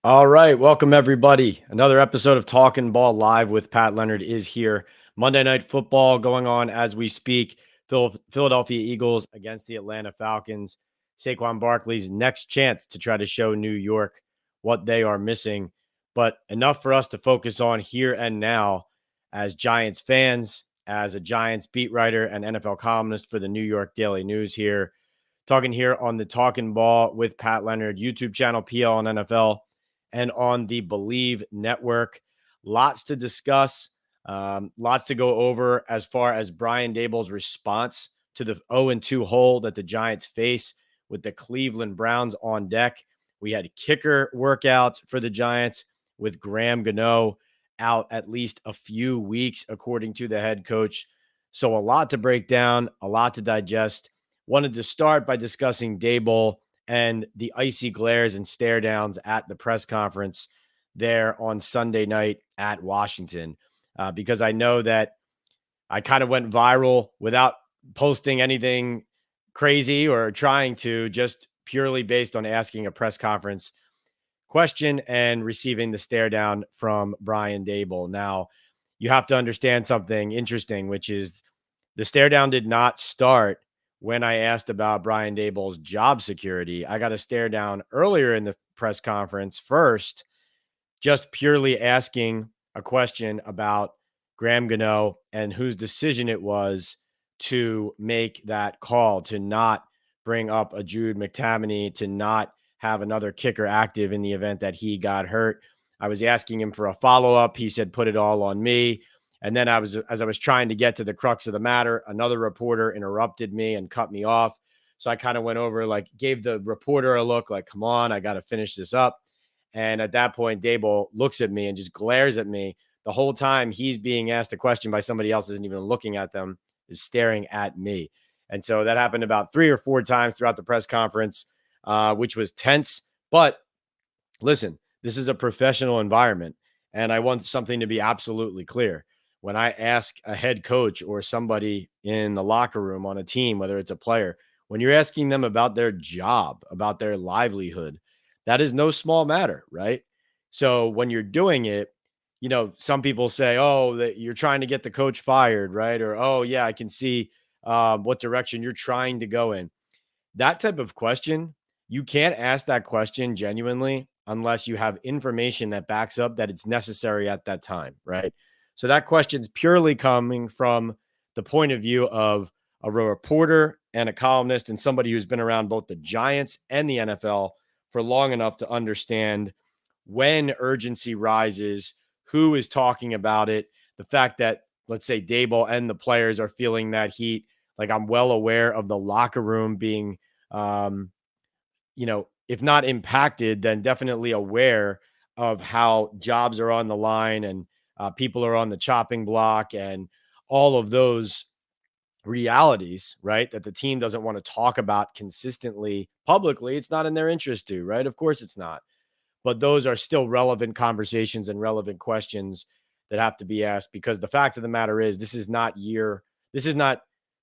All right, welcome everybody. Another episode of Talkin Ball live with Pat Leonard is here. Monday Night Football going on as we speak. Philadelphia Eagles against the Atlanta Falcons. Saquon Barkley's next chance to try to show New York what they are missing. But enough for us to focus on here and now as Giants fans, as a Giants beat writer and NFL columnist for the New York Daily News here. Talking here on the Talkin Ball with Pat Leonard YouTube channel, PL and NFL, and on the Believe Network. Lots to discuss, lots to go over as far as Brian Daboll's response to the 0-2 hole that the Giants face with the Cleveland Browns on deck. We had kicker workouts for the Giants with Graham Gano out at least a few weeks, according to the head coach. So a lot to break down, a lot to digest. Wanted to start by discussing Daboll and the icy glares and stare downs at the press conference there on Sunday night at Washington, because I know that I kind of went viral without posting anything crazy or trying to, just purely based on asking a press conference question and receiving the stare down from Brian Daboll. Now, you have to understand something interesting, which is the stare down did not start when I asked about Brian Daboll's job security. I got a stare down earlier in the press conference first, just purely asking a question about Graham Gano and whose decision it was to make that call, to not bring up a Jude McTavish, to not have another kicker active in the event that he got hurt. I was asking him for a follow-up. He said, put it all on me. And then as I was trying to get to the crux of the matter, another reporter interrupted me and cut me off. So I kind of went over, like, gave the reporter a look like, come on, I got to finish this up. And at that point, Daboll looks at me and just glares at me. The whole time he's being asked a question by somebody else, isn't even looking at them, is staring at me. And so that happened about 3 or 4 times throughout the press conference, which was tense. But listen, this is a professional environment, and I want something to be absolutely clear. When I ask a head coach or somebody in the locker room on a team, whether it's a player, when you're asking them about their job, about their livelihood, that is no small matter, right? So when you're doing it, some people say, oh, that you're trying to get the coach fired, right? Or, oh, yeah, I can see what direction you're trying to go in. That type of question, you can't ask that question genuinely unless you have information that backs up that it's necessary at that time, right? So that question's purely coming from the point of view of a reporter and a columnist and somebody who's been around both the Giants and the NFL for long enough to understand when urgency rises, who is talking about it, the fact that, let's say, Daboll and the players are feeling that heat. Like, I'm well aware of the locker room being, if not impacted, then definitely aware of how jobs are on the line and people are on the chopping block and all of those realities, right? That the team doesn't want to talk about consistently publicly. It's not in their interest to, right? Of course it's not. But those are still relevant conversations and relevant questions that have to be asked, because the fact of the matter is this is not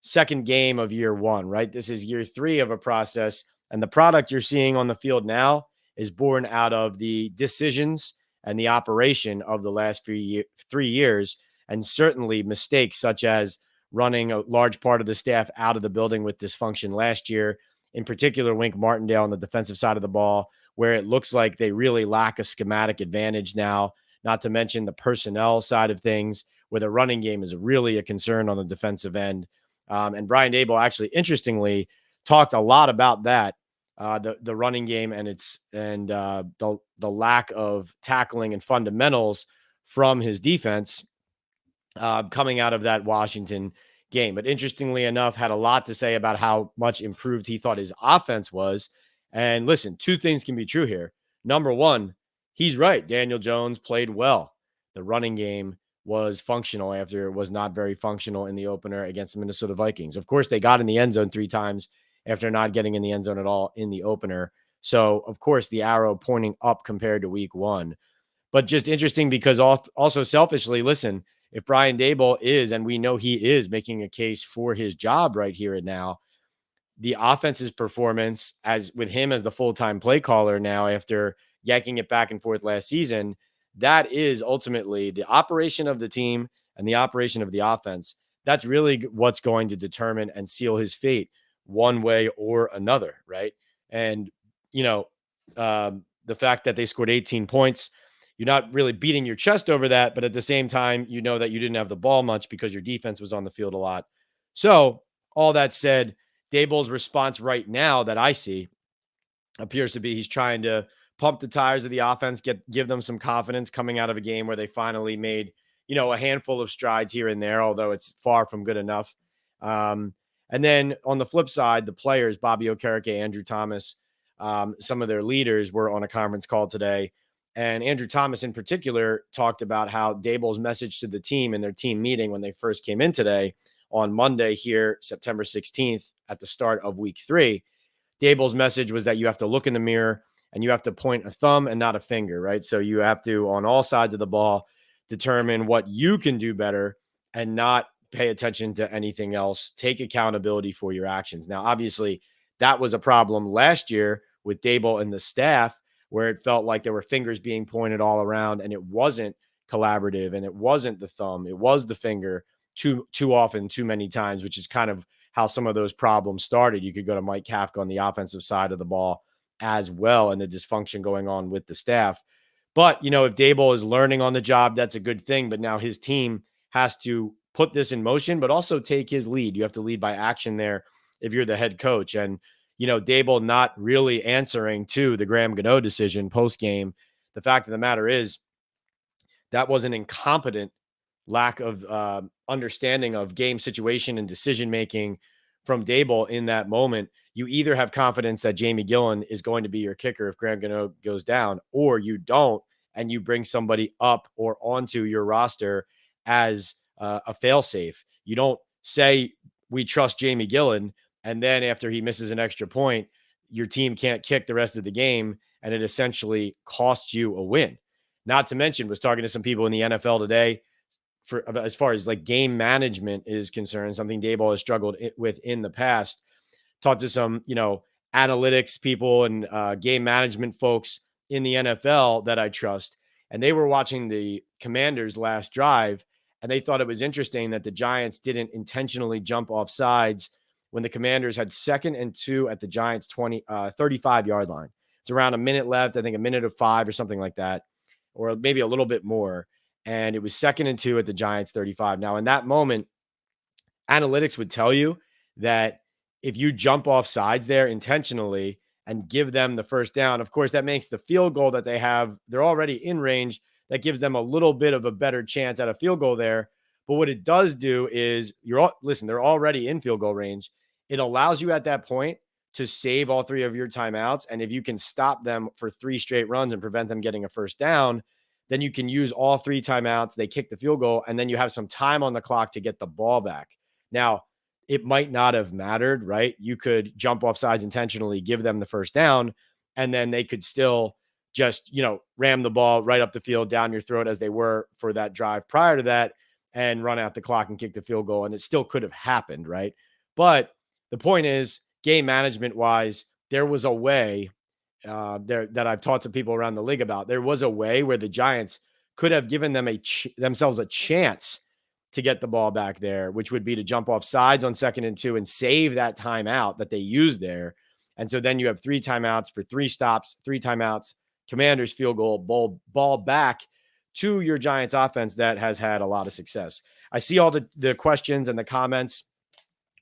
second game of year 1, right? This is year 3 of a process. And the product you're seeing on the field now is born out of the decisions and the operation of the last 3 years, and certainly mistakes such as running a large part of the staff out of the building with dysfunction last year, in particular, Wink Martindale on the defensive side of the ball, where it looks like they really lack a schematic advantage now, not to mention the personnel side of things, where the running game is really a concern on the defensive end. And Brian Daboll actually, interestingly, talked a lot about that, the running game and the lack of tackling and fundamentals from his defense coming out of that Washington game. But interestingly enough, had a lot to say about how much improved he thought his offense was. And listen, 2 things can be true here. Number one, he's right. Daniel Jones played well. The running game was functional after it was not very functional in the opener against the Minnesota Vikings. Of course, they got in the end zone 3 times after not getting in the end zone at all in the opener. So, of course, the arrow pointing up compared to week 1. But just interesting because also selfishly, listen, if Brian Daboll is, and we know he is, making a case for his job right here and now, the offense's performance, as with him as the full-time play caller now after yanking it back and forth last season. That is ultimately the operation of the team and the operation of the offense. That's really what's going to determine and seal his fate one way or another, right? And, you know, the fact that they scored 18 points, you're not really beating your chest over that, but at the same time, you know that you didn't have the ball much because your defense was on the field a lot. So, all that said, Daboll's response right now that I see appears to be he's trying to pump the tires of the offense, give them some confidence coming out of a game where they finally made, a handful of strides here and there, although it's far from good enough. And then on the flip side, the players, Bobby Okereke, Andrew Thomas, some of their leaders were on a conference call today. And Andrew Thomas in particular talked about how Daboll's message to the team in their team meeting when they first came in today on Monday here, September 16th, at the start of week 3, Daboll's message was that you have to look in the mirror and you have to point a thumb and not a finger, right? So you have to, on all sides of the ball, determine what you can do better and not pay attention to anything else. Take accountability for your actions. Now, obviously, that was a problem last year with Daboll and the staff, where it felt like there were fingers being pointed all around and it wasn't collaborative and it wasn't the thumb, it was the finger too often, too many times, which is kind of how some of those problems started. You could go to Mike Kafka on the offensive side of the ball as well, and the dysfunction going on with the staff. But, if Daboll is learning on the job, that's a good thing. But now his team has to put this in motion, but also take his lead. You have to lead by action there if you're the head coach. And, Daboll not really answering to the Graham Gano decision post game. The fact of the matter is that was an incompetent lack of understanding of game situation and decision making from Daboll in that moment. You either have confidence that Jamie Gillen is going to be your kicker if Graham Gano goes down, or you don't, and you bring somebody up or onto your roster as a failsafe. You don't say we trust Jamie Gillen, and then after he misses an extra point, your team can't kick the rest of the game, and it essentially costs you a win. Not to mention, was talking to some people in the NFL today for as far as like game management is concerned, something Daboll has struggled with in the past. Talked to some, analytics people and game management folks in the NFL that I trust, and they were watching the Commanders' last drive, and they thought it was interesting that the Giants didn't intentionally jump off sides when the Commanders had 2nd and 2 at the Giants 35-yard line. It's around a minute left, I think a minute of 5 or something like that, or maybe a little bit more. And it was 2nd and 2 at the Giants 35. Now, in that moment, analytics would tell you that if you jump off sides there intentionally and give them the first down, of course, that makes the field goal that they have, they're already in range. That gives them a little bit of a better chance at a field goal there. But what it does do is they're already in field goal range. It allows you at that point to save all 3 of your timeouts. And if you can stop them for 3 straight runs and prevent them getting a first down, then you can use all 3 timeouts. They kick the field goal, and then you have some time on the clock to get the ball back. Now, it might not have mattered, right? You could jump off sides intentionally, give them the first down, and then they could still just, ram the ball right up the field down your throat as they were for that drive prior to that and run out the clock and kick the field goal. And it still could have happened, right? But the point is, game management wise, there was a way there that I've talked to people around the league about. There was a way where the Giants could have given them themselves a chance to get the ball back there, which would be to jump off sides on 2nd and 2 and save that timeout that they used there. And so then you have 3 timeouts for 3 stops, 3 timeouts, Commanders field goal, ball back to your Giants offense that has had a lot of success. I see all the questions and the comments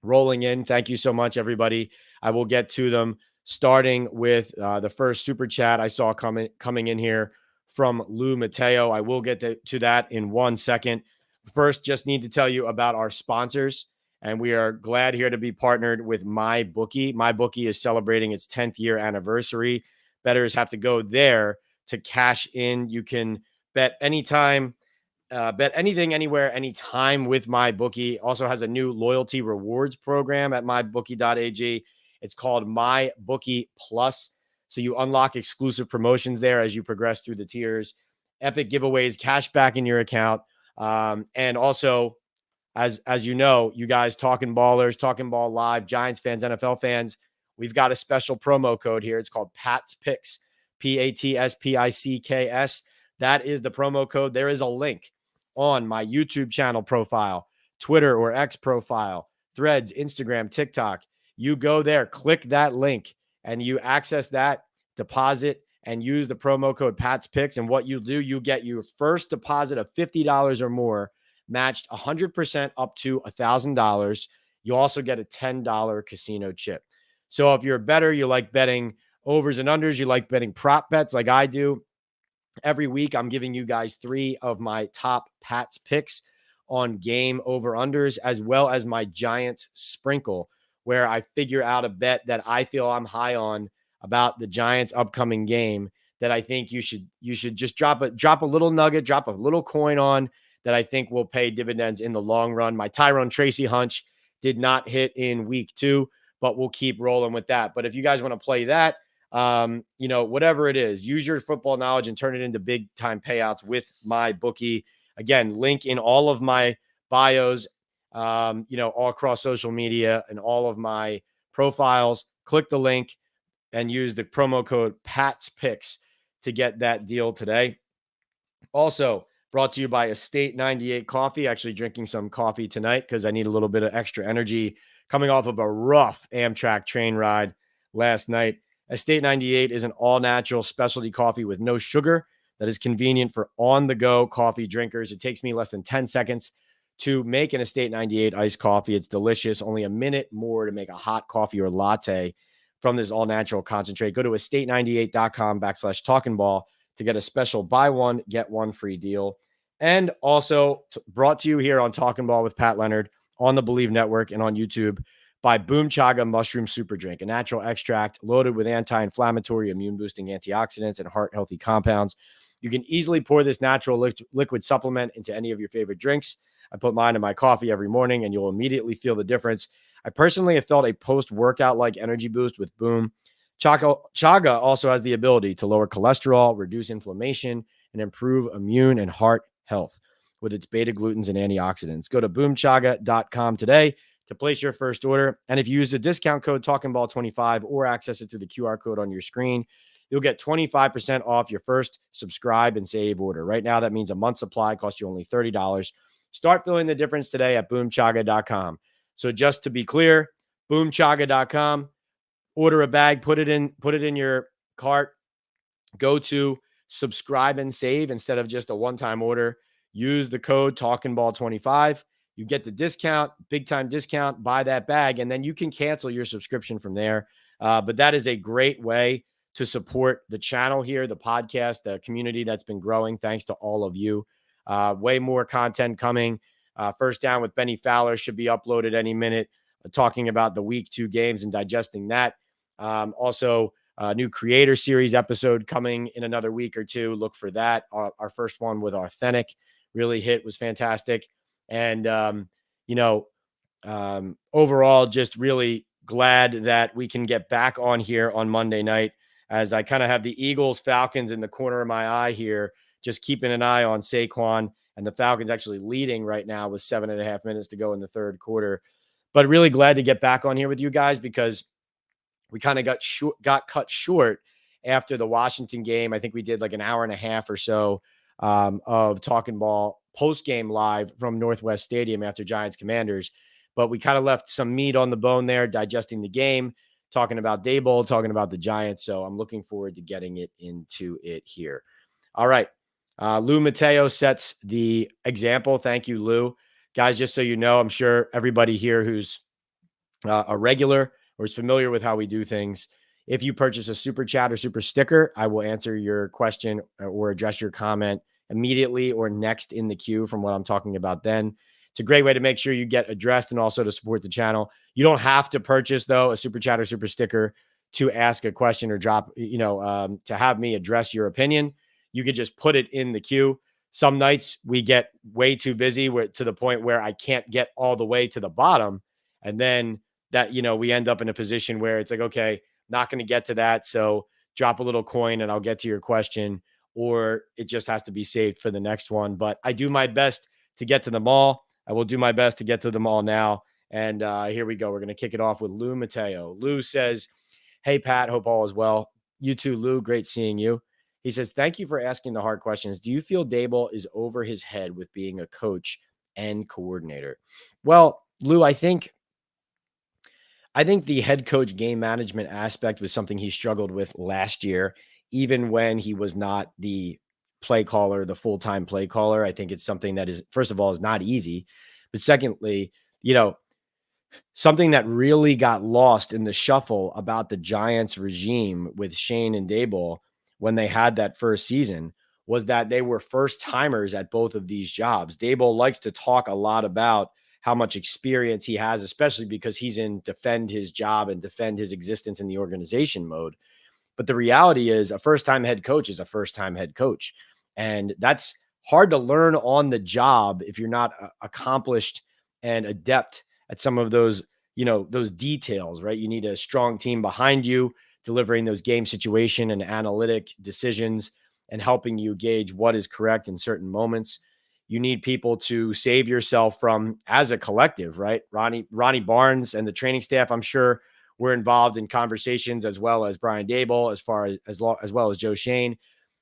rolling in. Thank you so much, everybody. I will get to them, starting with the first super chat I saw coming in here from Lou Mateo. I will get to that in 1 second. First, just need to tell you about our sponsors, and we are glad here to be partnered with MyBookie. MyBookie is celebrating its 10th year anniversary. Bettors have to go there to cash in. You can bet anytime, bet anything, anywhere, anytime with MyBookie. Also has a new loyalty rewards program at mybookie.ag. It's called MyBookie Plus. So you unlock exclusive promotions there as you progress through the tiers, epic giveaways, cash back in your account. And also, as you know, you guys, Talkin Ballers, Talkin Ball Live, Giants fans, NFL fans, we've got a special promo code here. It's called Pat's Picks. PATSPICKS. That is the promo code. There is a link on my YouTube channel profile, Twitter or X profile, Threads, Instagram, TikTok. You go there, click that link, and you access that, deposit, and use the promo code Pat's Picks. And what you do, you get your first deposit of $50 or more matched 100% up to $1,000. You also get a $10 casino chip. So if you're a bettor, you like betting overs and unders, you like betting prop bets like I do, every week I'm giving you guys 3 of my top Pat's picks on game over unders, as well as my Giants sprinkle, where I figure out a bet that I feel I'm high on about the Giants upcoming game that I think you should just drop a little nugget, drop a little coin on, that I think will pay dividends in the long run. My Tyrone Tracy hunch did not hit in week 2, but we'll keep rolling with that. But if you guys want to play that, whatever it is, use your football knowledge and turn it into big time payouts with my bookie. Again, link in all of my bios, all across social media and all of my profiles. Click the link and use the promo code Pat's Picks to get that deal today. Also brought to you by Estate 98 Coffee. Actually drinking some coffee tonight because I need a little bit of extra energy coming off of a rough Amtrak train ride last night. Estate 98 is an all-natural specialty coffee with no sugar that is convenient for on-the-go coffee drinkers. It takes me less than 10 seconds to make an Estate 98 iced coffee. It's delicious. Only a minute more to make a hot coffee or latte from this all-natural concentrate. Go to estate98.com/Talkin Ball to get a special buy one, get one free deal. And also brought to you here on Talkin Ball with Pat Leonard on the Believe Network and on YouTube by Boom Chaga Mushroom Super Drink, a natural extract loaded with anti-inflammatory, immune-boosting antioxidants and heart-healthy compounds. You can easily pour this natural liquid supplement into any of your favorite drinks. I put mine in my coffee every morning, and you'll immediately feel the difference. I personally have felt a post-workout-like energy boost with Boom. Chaga also has the ability to lower cholesterol, reduce inflammation, and improve immune and heart health with its beta-glucans and antioxidants. Go to boomchaga.com today to place your first order. And if you use the discount code TalkinBall25 or access it through the QR code on your screen, you'll get 25% off your first subscribe and save order. Right now, that means a month's supply costs you only $30. Start feeling the difference today at boomchaga.com. So just to be clear, boomchaga.com, order a bag, put it in your cart, go to subscribe and save instead of just a one-time order. Use the code TalkinBall25. You get the discount, big time discount, buy that bag, and then you can cancel your subscription from there. But that is a great way to support the channel here, the podcast, the community that's been growing. Thanks to all of you. Way more content coming. First Down with Benny Fowler should be uploaded any minute, talking about the week 2 games and digesting that. Also, a new creator series episode coming in another week or 2. Look for that. Our first one with Authentic really hit, was fantastic. And, overall, just really glad that we can get back on here on Monday night, as I kind of have the Eagles Falcons in the corner of my eye here, just keeping an eye on Saquon, and the Falcons actually leading right now with 7.5 minutes to go in the third quarter. But really glad to get back on here with you guys, because we kind of got cut short after the Washington game. I think we did like an hour and a half or so of Talkin Ball post-game live from Northwest Stadium after Giants Commanders. But we kind of left some meat on the bone there, digesting the game, talking about Daboll, talking about the Giants. So I'm looking forward to getting it into it here. All right. Lou Mateo sets the example. Thank you, Lou. Guys, just so you know, I'm sure everybody here who's a regular or is familiar with how we do things, if you purchase a super chat or super sticker, I will answer your question or address your comment immediately or next in the queue from what I'm talking about then. It's a great way to make sure you get addressed and also to support the channel. You don't have to purchase, though, a super chat or super sticker to ask a question or drop, to have me address your opinion. You could just put it in the queue. Some nights we get way too busy to the point where I can't get all the way to the bottom. And then that, we end up in a position where it's like, okay, not going to get to that. So drop a little coin and I'll get to your question, or it just has to be saved for the next one. But I do my best to get to them all. I will do my best to get to them all now. And here we go. We're going to kick it off with Lou Mateo. Lou says, "Hey, Pat, hope all is well. You too, Lou. Great seeing you. He says, thank you for asking the hard questions. Do you feel Daboll is over his head with being a coach and coordinator? Well, Lou, I think the head coach game management aspect was something he struggled with last year, even when he was not the play caller, the full-time play caller. I think it's something that is, first of all, is not easy. But secondly, you know, something that really got lost in the shuffle about the Giants regime with Shane and Daboll when they had that first season was that they were first timers at both of these jobs. Daboll likes to talk a lot about how much experience he has, especially because he's in defend his job and defend his existence in the organization mode. But the reality is, a first time head coach is a first time head coach. And that's hard to learn on the job if you're not accomplished and adept at some of those, those details, right? You need a strong team behind you delivering those game situation and analytic decisions and helping you gauge what is correct in certain moments. You need people to save yourself from as a collective, right? Ronnie Barnes and the training staff, I'm sure, were involved in conversations, as well as Brian Daboll, as well as Joe Shane.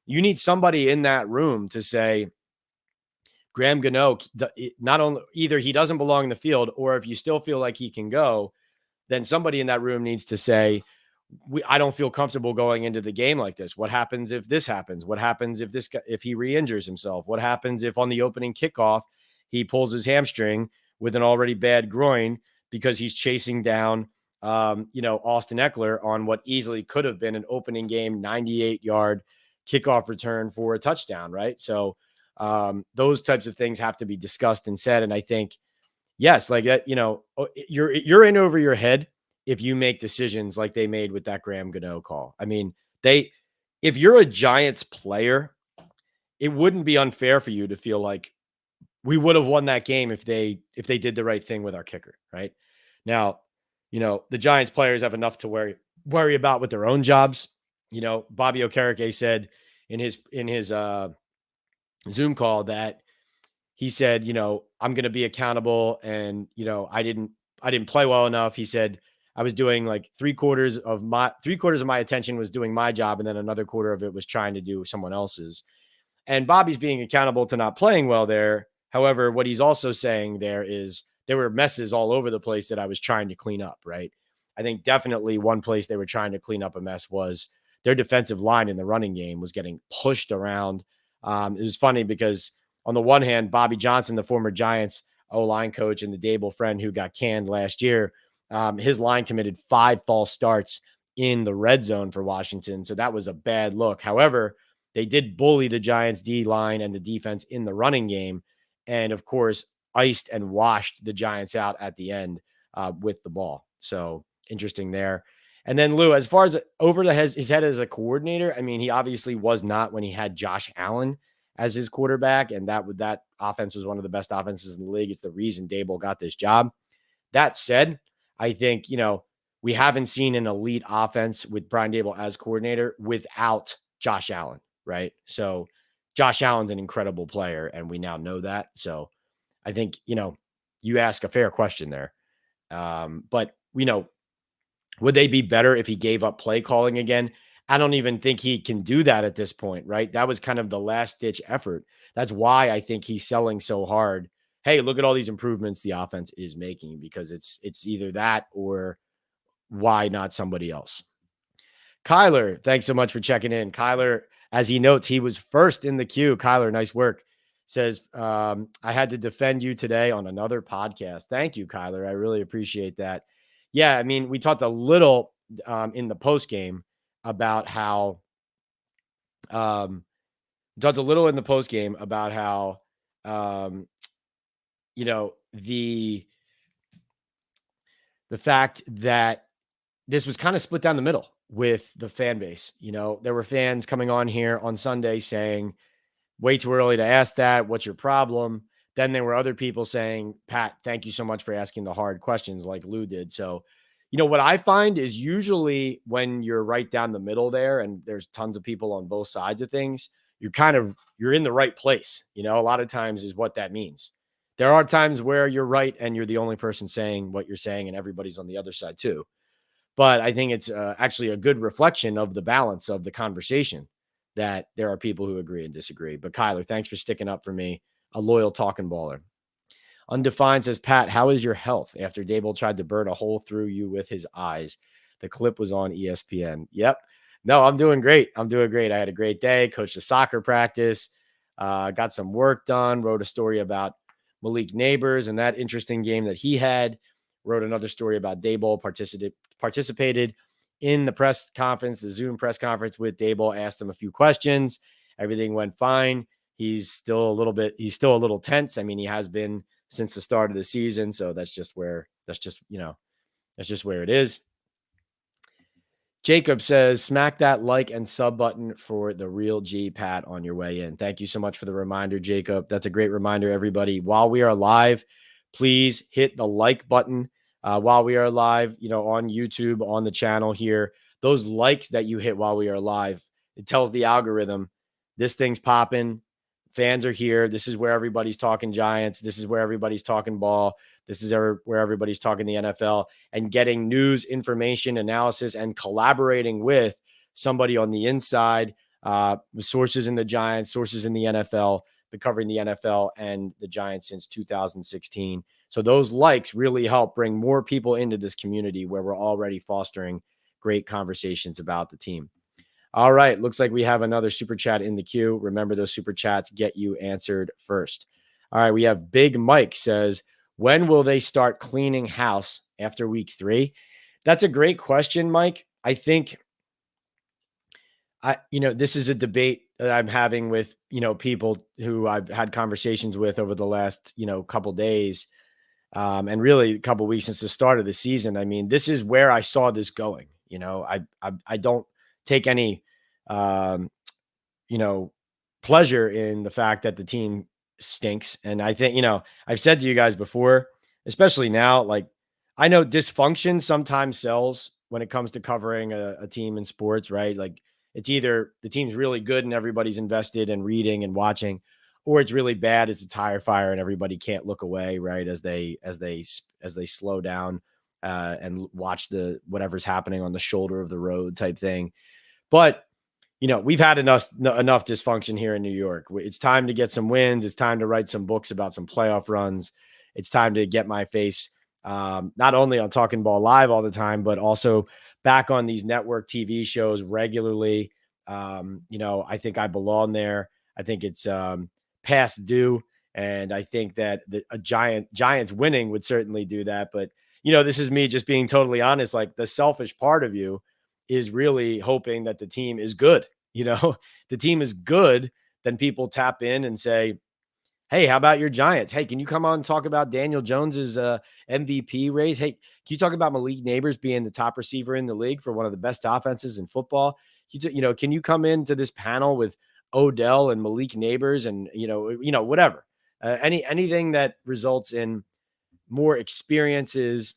You need somebody in that room to say, Graham Gano, not only either he doesn't belong in the field, or if you still feel like he can go, then somebody in that room needs to say, I don't feel comfortable going into the game like this. What happens if this happens? What happens if he re-injures himself? What happens if on the opening kickoff he pulls his hamstring with an already bad groin because he's chasing down, Austin Eckler on what easily could have been an opening game 98-yard kickoff return for a touchdown, right? So those types of things have to be discussed and said. And I think, yes, like that, you're in over your head if you make decisions like they made with that Graham Gano call. I mean, if you're a Giants player, it wouldn't be unfair for you to feel like we would have won that game if they did the right thing with our kicker, right? Now, the Giants players have enough to worry about with their own jobs. Bobby Okereke said in his Zoom call that he said, I'm going to be accountable. And, I didn't play well enough. He said, I was doing like three quarters of my attention was doing my job. And then another quarter of it was trying to do someone else's. And Bobby's being accountable to not playing well there. However, what he's also saying there is there were messes all over the place that I was trying to clean up, right? I think definitely one place they were trying to clean up a mess was their defensive line in the running game was getting pushed around. It was funny because on the one hand, Bobby Johnson, the former Giants O-line coach and the Daboll friend who got canned last year, his line committed 5 false starts in the red zone for Washington. So that was a bad look. However, they did bully the Giants D line and the defense in the running game. And of course, iced and washed the Giants out at the end with the ball. So interesting there. And then Lou, as far as over his head as a coordinator, I mean, he obviously was not when he had Josh Allen as his quarterback. And that offense was one of the best offenses in the league. It's the reason Daboll got this job. That said, I think, we haven't seen an elite offense with Brian Daboll as coordinator without Josh Allen, right? So Josh Allen's an incredible player, and we now know that. So I think, you ask a fair question there. But, would they be better if he gave up play calling again? I don't even think he can do that at this point, right? That was kind of the last ditch effort. That's why I think he's selling so hard. Hey, look at all these improvements the offense is making, because it's either that or why not somebody else. Kyler, thanks so much for checking in. Kyler, as he notes, he was first in the queue. Kyler, nice work. Says, I had to defend you today on another podcast. Thank you, Kyler. I really appreciate that. Yeah, I mean, we talked a little in the post game about how um, the fact that this was kind of split down the middle with the fan base. There were fans coming on here on Sunday saying, way too early to ask that. What's your problem? Then there were other people saying, Pat, thank you so much for asking the hard questions like Lou did. So, what I find is usually when you're right down the middle there and there's tons of people on both sides of things, you're in the right place. A lot of times is what that means. There are times where you're right and you're the only person saying what you're saying and everybody's on the other side too. But I think it's actually a good reflection of the balance of the conversation that there are people who agree and disagree. But Kyler, thanks for sticking up for me, a loyal talking baller. Undefined says, Pat, how is your health after Daboll tried to burn a hole through you with his eyes? The clip was on ESPN. Yep. No, I'm doing great. I'm doing great. I had a great day, coached a soccer practice, got some work done, wrote a story about Malik Neighbors and that interesting game that he had, wrote another story about Daboll, participated in the press conference, the Zoom press conference with Daboll, asked him a few questions. Everything went fine. He's still a little tense. I mean, he has been since the start of the season. So that's just where it is. Jacob says, smack that like and sub button for the real G Pat on your way in. Thank you so much for the reminder, Jacob. That's a great reminder, everybody. While we are live, please hit the like button while we are live, on YouTube, on the channel here. Those likes that you hit while we are live, it tells the algorithm this thing's popping. Fans are here. This is where everybody's talking Giants. This is where everybody's talking ball. This is where everybody's talking the NFL, and getting news, information, analysis, and collaborating with somebody on the inside, sources in the Giants, sources in the NFL, been covering the NFL and the Giants since 2016. So those likes really help bring more people into this community where we're already fostering great conversations about the team. All right. Looks like we have another super chat in the queue. Remember, those super chats get you answered first. All right. We have Big Mike says, when will they start cleaning house after week 3? That's a great question, Mike. I think this is a debate that I'm having with, people who I've had conversations with over the last, couple days, and really a couple weeks since the start of the season. I mean, this is where I saw this going. I don't take any, pleasure in the fact that the team stinks. And I think, I've said to you guys before, especially now, like, I know dysfunction sometimes sells when it comes to covering a team in sports, right? Like, it's either the team's really good and everybody's invested in reading and watching, or it's really bad. It's a tire fire and everybody can't look away, right? As they slow down and watch whatever's happening on the shoulder of the road type thing. But we've had enough dysfunction here in New York. It's time to get some wins. It's time to write some books about some playoff runs. It's time to get my face not only on Talkin Ball Live all the time, but also back on these network TV shows regularly. I think I belong there. I think it's past due. And I think that Giants winning would certainly do that. But, this is me just being totally honest. Like, the selfish part of you is really hoping that the team is good. The team is good, then people tap in and say, hey, how about your Giants? Hey, can you come on and talk about Daniel Jones's MVP race? Hey, can you talk about Malik Neighbors being the top receiver in the league for one of the best offenses in football? Can you come into this panel with Odell and Malik Neighbors and, whatever, anything that results in more experiences,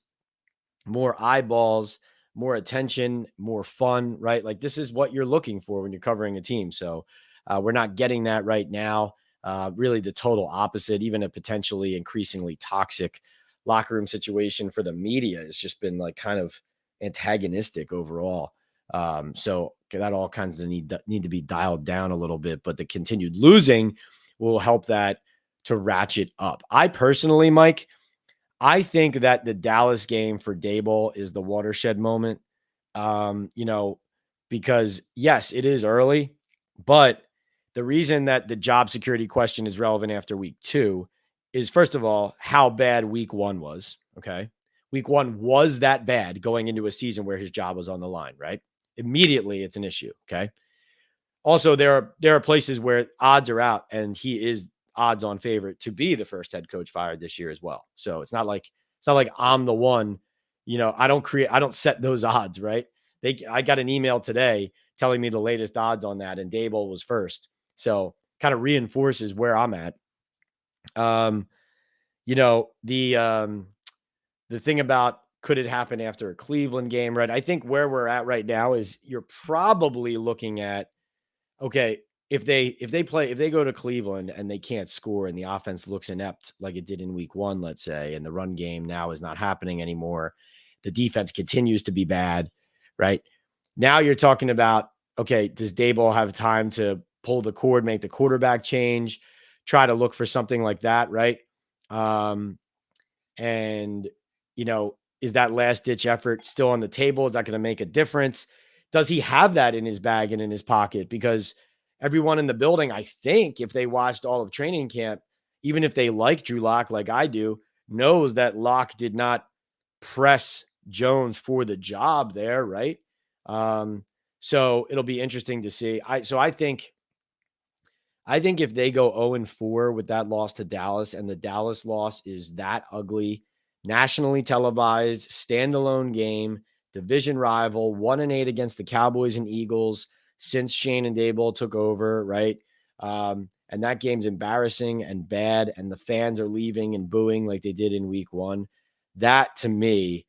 more eyeballs, more attention, more fun, right? Like, this is what you're looking for when you're covering a team. So we're not getting that right now. Really the total opposite. Even a potentially increasingly toxic locker room situation for the media has just been like kind of antagonistic overall. So that all kinds of need to be dialed down a little bit, but the continued losing will help that to ratchet up. I personally, Mike, I think that the Dallas game for Daboll is the watershed moment. Because yes, it is early, but the reason that the job security question is relevant after week 2 is, first of all, how bad week 1 was. Okay. Week 1 was that bad going into a season where his job was on the line, right? Immediately it's an issue. Okay. Also, there are places where odds are out and he is odds on favorite to be the first head coach fired this year as well. So it's not like I'm the one, I don't set those odds, right? I got an email today telling me the latest odds on that, and Daboll was first. So kind of reinforces where I'm at. The thing about could it happen after a Cleveland game, right? I think where we're at right now is you're probably looking at, okay, if they go to Cleveland and they can't score and the offense looks inept like it did in week 1, let's say, and the run game now is not happening anymore, The defense continues to be bad, right? Now you're talking about, okay, does Daboll have time to pull the cord, make the quarterback change, try to look for something like that, right? Um, and, is that last ditch effort still on the table? Is that going to make a difference? Does he have that in his bag and in his pocket? Because everyone in the building, I think, if they watched all of training camp, even if they like Drew Lock like I do, knows that Lock did not press Jones for the job there, right? So it'll be interesting to see. I think if they go 0-4 with that loss to Dallas, and the Dallas loss is that ugly, nationally televised, standalone game, division rival, 1-8 against the Cowboys and Eagles since Shane and Daboll took over, right? And that game's embarrassing and bad, and the fans are leaving and booing like they did in week 1. That to me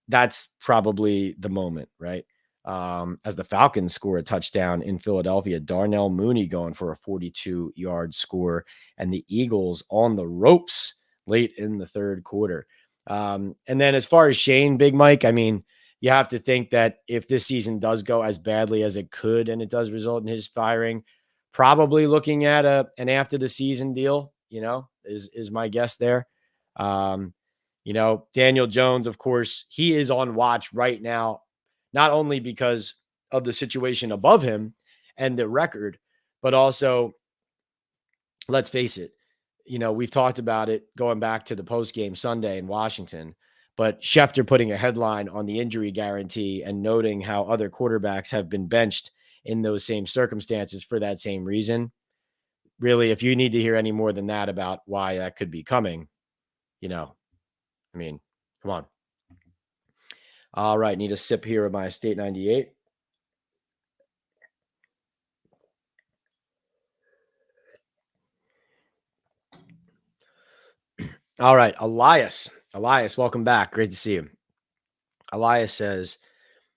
that's probably the moment, right? As the Falcons score a touchdown in Philadelphia, Darnell Mooney going for a 42-yard score, and the Eagles on the ropes late in the third quarter. And then as far as Shane, Big Mike, I mean, you have to think that if this season does go as badly as it could, and it does result in his firing, probably looking at an after the season deal, is my guess there. Daniel Jones, of course, he is on watch right now, not only because of the situation above him and the record, but also, let's face it, we've talked about it going back to the post-game Sunday in Washington, but Schefter putting a headline on the injury guarantee and noting how other quarterbacks have been benched in those same circumstances for that same reason. Really, if you need to hear any more than that about why that could be coming, come on. All right, need a sip here of my Estate 98. All right, Elias, welcome back. Great to see you. Elias says,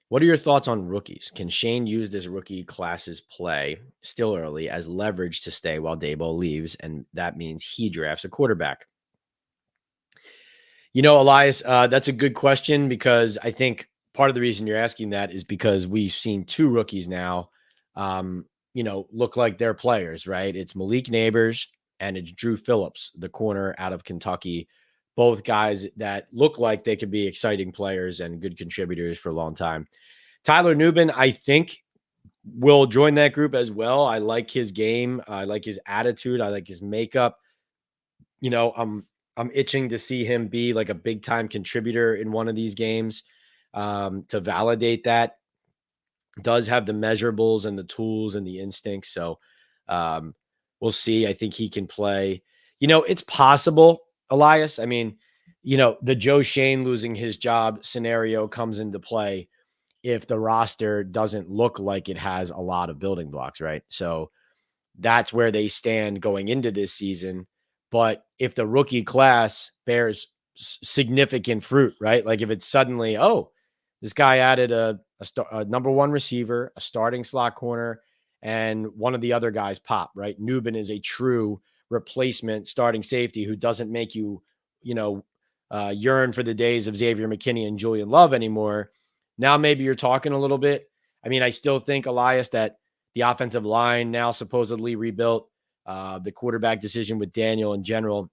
what are your thoughts on rookies? Can Shane use this rookie class's play still early as leverage to stay while Daboll leaves? And that means he drafts a quarterback. Elias, that's a good question, because I think part of the reason you're asking that is because we've seen 2 rookies now, look like they're players, right? It's Malik Neighbors and it's Drew Phillips, the corner out of Kentucky. Both guys that look like they could be exciting players and good contributors for a long time. Tyler Nubin, I think, will join that group as well. I like his game. I like his attitude. I like his makeup. I'm itching to see him be like a big time contributor in one of these games, to validate that. Does have the measurables and the tools and the instincts. So we'll see. I think he can play. It's possible, Elias. I mean, the Joe Shane losing his job scenario comes into play if the roster doesn't look like it has a lot of building blocks, right? So that's where they stand going into this season. But if the rookie class bears significant fruit, right? Like if it's suddenly, this guy added a number 1 receiver, a starting slot corner, and one of the other guys pop, right? Nubin is a true replacement starting safety who doesn't make you, yearn for the days of Xavier McKinney and Julian Love anymore. Now maybe you're talking a little bit. I mean, I still think, Elias, that the offensive line now supposedly rebuilt, the quarterback decision with Daniel in general,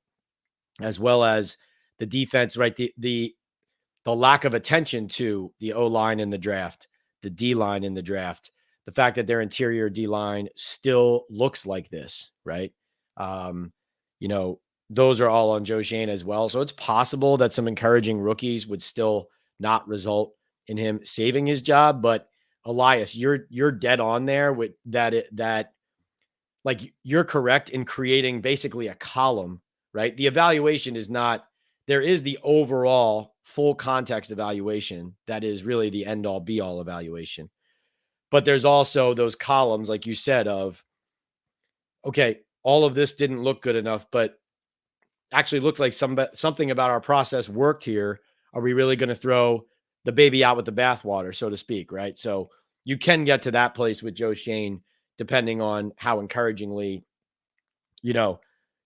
as well as the defense, right? The lack of attention to the O-line in the draft, the D-line in the draft, the fact that their interior D-line still looks like this, right? Those are all on Joe Shane as well. So it's possible that some encouraging rookies would still not result in him saving his job. But Elias, you're dead on there with that. Like, you're correct in creating basically a column, right? The evaluation is not, there is the overall full context evaluation that is really the end all be all evaluation. But there's also those columns, like you said, of, okay, all of this didn't look good enough, but actually looked like something about our process worked here. Are we really going to throw the baby out with the bathwater, so to speak, right? So you can get to that place with Joe Shane, depending on how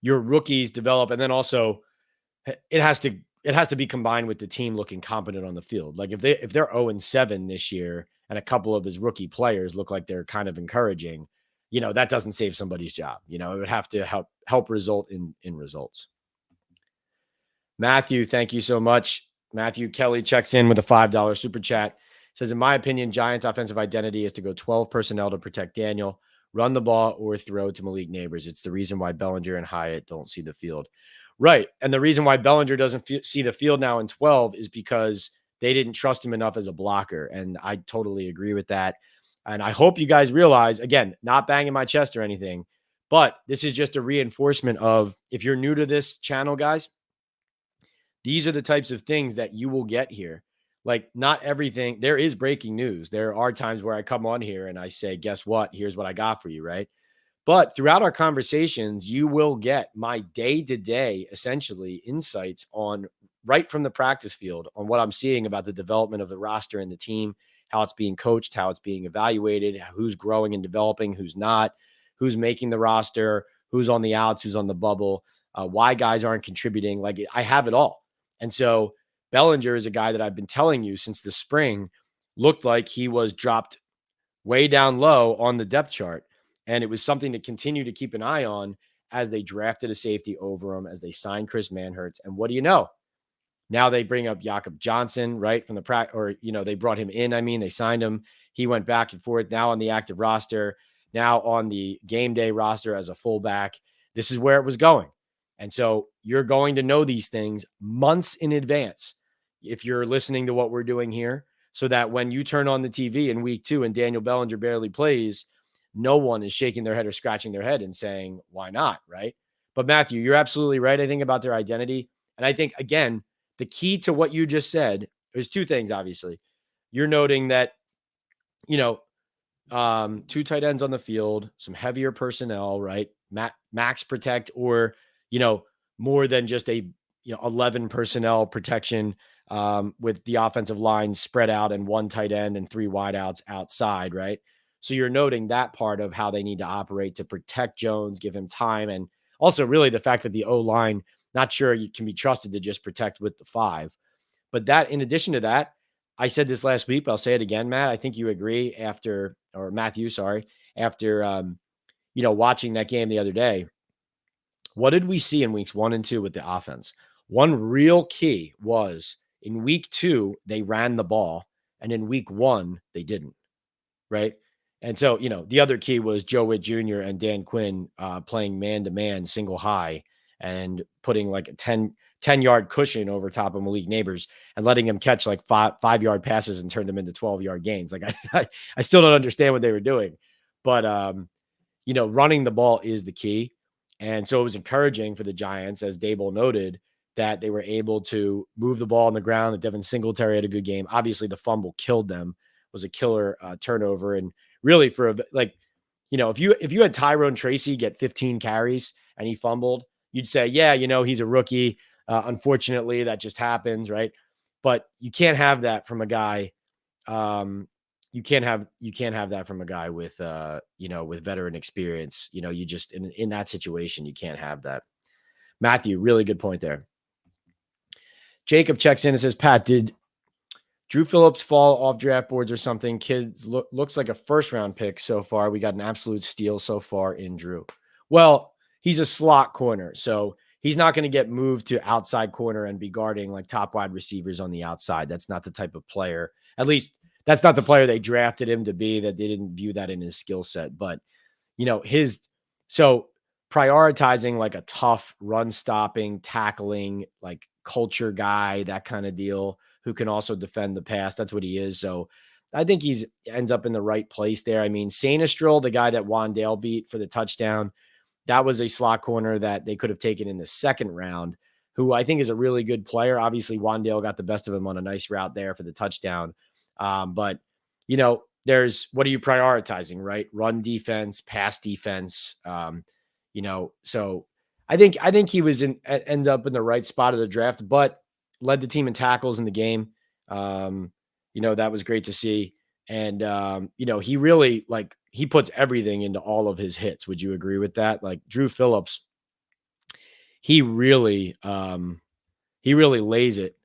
your rookies develop. And then also it has it has to be combined with the team looking competent on the field. Like if they're 0-7 this year and a couple of his rookie players look like they're kind of encouraging, that doesn't save somebody's job. It would have to help result in results. Matthew, thank you so much. Matthew Kelly checks in with a $5 super chat. Says, in my opinion, Giants' offensive identity is to go 12 personnel to protect Daniel, run the ball, or throw to Malik Neighbors. It's the reason why Bellinger and Hyatt don't see the field. Right. And the reason why Bellinger doesn't see the field now in 12 is because they didn't trust him enough as a blocker. And I totally agree with that. And I hope you guys realize, again, not banging my chest or anything, but this is just a reinforcement of, if you're new to this channel, guys, these are the types of things that you will get here. Like, not everything, there is breaking news. There are times where I come on here and I say, guess what? Here's what I got for you, right? But throughout our conversations, you will get my day-to-day, essentially, insights on right from the practice field on what I'm seeing about the development of the roster and the team, how it's being coached, how it's being evaluated, who's growing and developing, who's not, who's making the roster, who's on the outs, who's on the bubble, why guys aren't contributing. Like, I have it all. And so Bellinger is a guy that I've been telling you since the spring looked like he was dropped way down low on the depth chart. And it was something to continue to keep an eye on as they drafted a safety over him, as they signed Chris Manhertz. And what do you know? Now they bring up Jakob Johnson, right, from the practice, or, they brought him in. I mean, they signed him. He went back and forth, now on the active roster, now on the game day roster as a fullback. This is where it was going. And so you're going to know these things months in advance if you're listening to what we're doing here, so that when you turn on the TV in week 2 and Daniel Bellinger barely plays, no one is shaking their head or scratching their head and saying, why not, right? But Matthew, you're absolutely right, I think, about their identity. And I think, again, the key to what you just said, there's two things, obviously. You're noting that, 2 tight ends on the field, some heavier personnel, right? Max protect, or, more than just a 11 personnel protection with the offensive line spread out and 1 tight end and 3 wideouts outside, right? So you're noting that part of how they need to operate to protect Jones, give him time, and also really the fact that the O-line, not sure you can be trusted to just protect with the 5. But that, in addition to that, I said this last week, but I'll say it again, Matt. I think you agree Matthew, sorry, after, watching that game the other day. What did we see in weeks 1 and 2 with the offense? One real key was in week 2, they ran the ball, and in week 1, they didn't, right? And so, the other key was Joe Witt Jr. and Dan Quinn playing man-to-man single high and putting like a 10-yard cushion over top of Malik Neighbors and letting him catch like 5-yard passes and turn them into 12-yard gains. Like, I still don't understand what they were doing, but, running the ball is the key. And so it was encouraging for the Giants, as Daboll noted, that they were able to move the ball on the ground, that Devin Singletary had a good game. Obviously, the fumble killed them, was a killer turnover. And really, if you had Tyrone Tracy get 15 carries and he fumbled, you'd say, yeah, he's a rookie. Unfortunately, that just happens, right? But you can't have that from a guy. You can't have that from a guy with with veteran experience. You just in that situation, you can't have that. Matthew, really good point there. Jacob checks in and says, Pat, did Drew Phillips fall off draft boards or something? Kids looks like a first-round pick so far. We got an absolute steal so far in Drew. Well, he's a slot corner, so he's not going to get moved to outside corner and be guarding like top wide receivers on the outside. That's not the type of player. At least that's not the player they drafted him to be, that they didn't view that in his skill set. But, so prioritizing like a tough run stopping, tackling, like culture guy, that kind of deal, who can also defend the pass. That's what he is. So I think ends up in the right place there. I mean, Sanistrel, the guy that Wandale beat for the touchdown, that was a slot corner that they could have taken in the 2nd round, who I think is a really good player. Obviously, Wandale got the best of him on a nice route there for the touchdown. But, there's, what are you prioritizing, right? Run defense, pass defense. So I think he was end up in the right spot of the draft, but led the team in tackles in the game. That was great to see. And, he really, he puts everything into all of his hits. Would you agree with that? Like Drew Phillips, he really he really lays it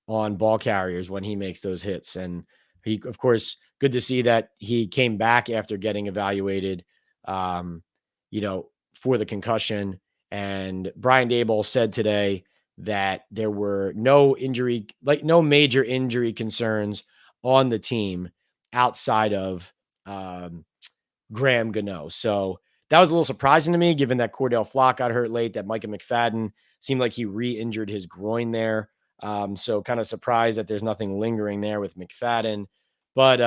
on ball carriers when he makes those hits. And he, of course, good to see that he came back after getting evaluated, um, for the concussion. And Brian Daboll said today that there were no major injury concerns on the team outside of um, Graham Gano. So that was a little surprising to me, given that Cordell Flock got hurt late, that Micah McFadden seemed like he re-injured his groin there. So kind of surprised that there's nothing lingering there with McFadden, but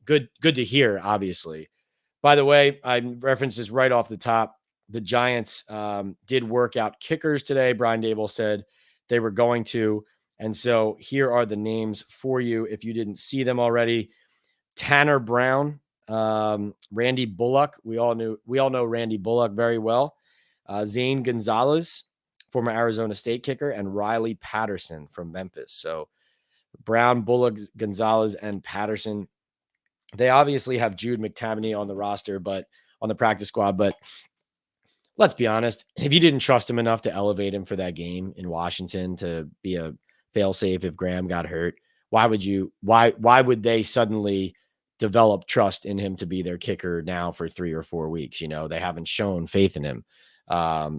good to hear, obviously. By the way, I referenced this right off the top. The Giants did work out kickers today. Brian Daboll said they were going to. And so here are the names for you if you didn't see them already. Tanner Brown, Randy Bullock. We all know Randy Bullock very well. Zane Gonzalez, former Arizona State kicker, and Riley Patterson from Memphis. So Brown, Bullock, Gonzalez, and Patterson. They obviously have Jude McTavish on the roster, but on the practice squad. But let's be honest, if you didn't trust him enough to elevate him for that game in Washington to be a failsafe if Graham got hurt, why would they suddenly develop trust in him to be their kicker now for 3 or 4 weeks? They haven't shown faith in him.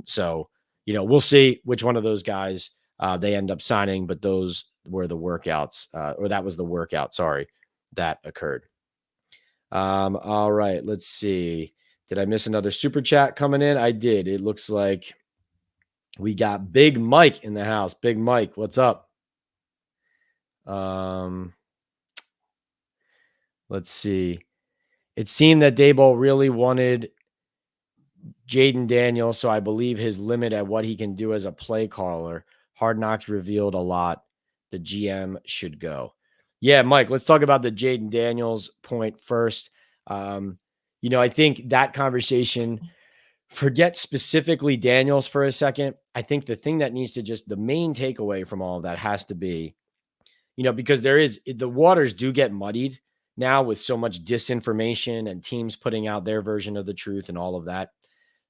So we'll see which one of those guys they end up signing, but those were the workouts, or that was the workout, that occurred. All right, let's see. Did I miss another super chat coming in? I did. It looks like we got Big Mike in the house. Big Mike, what's up? Let's see. It seemed that Daboll really wanted Jaden Daniels, so I believe his limit at what he can do as a play caller. Hard Knocks revealed a lot. The GM should go. Yeah, Mike, let's talk about the Jaden Daniels point first. I think that conversation, forget specifically Daniels for a second. I think the thing that needs to the main takeaway from all of that has to be, because the waters do get muddied now with so much disinformation and teams putting out their version of the truth and all of that.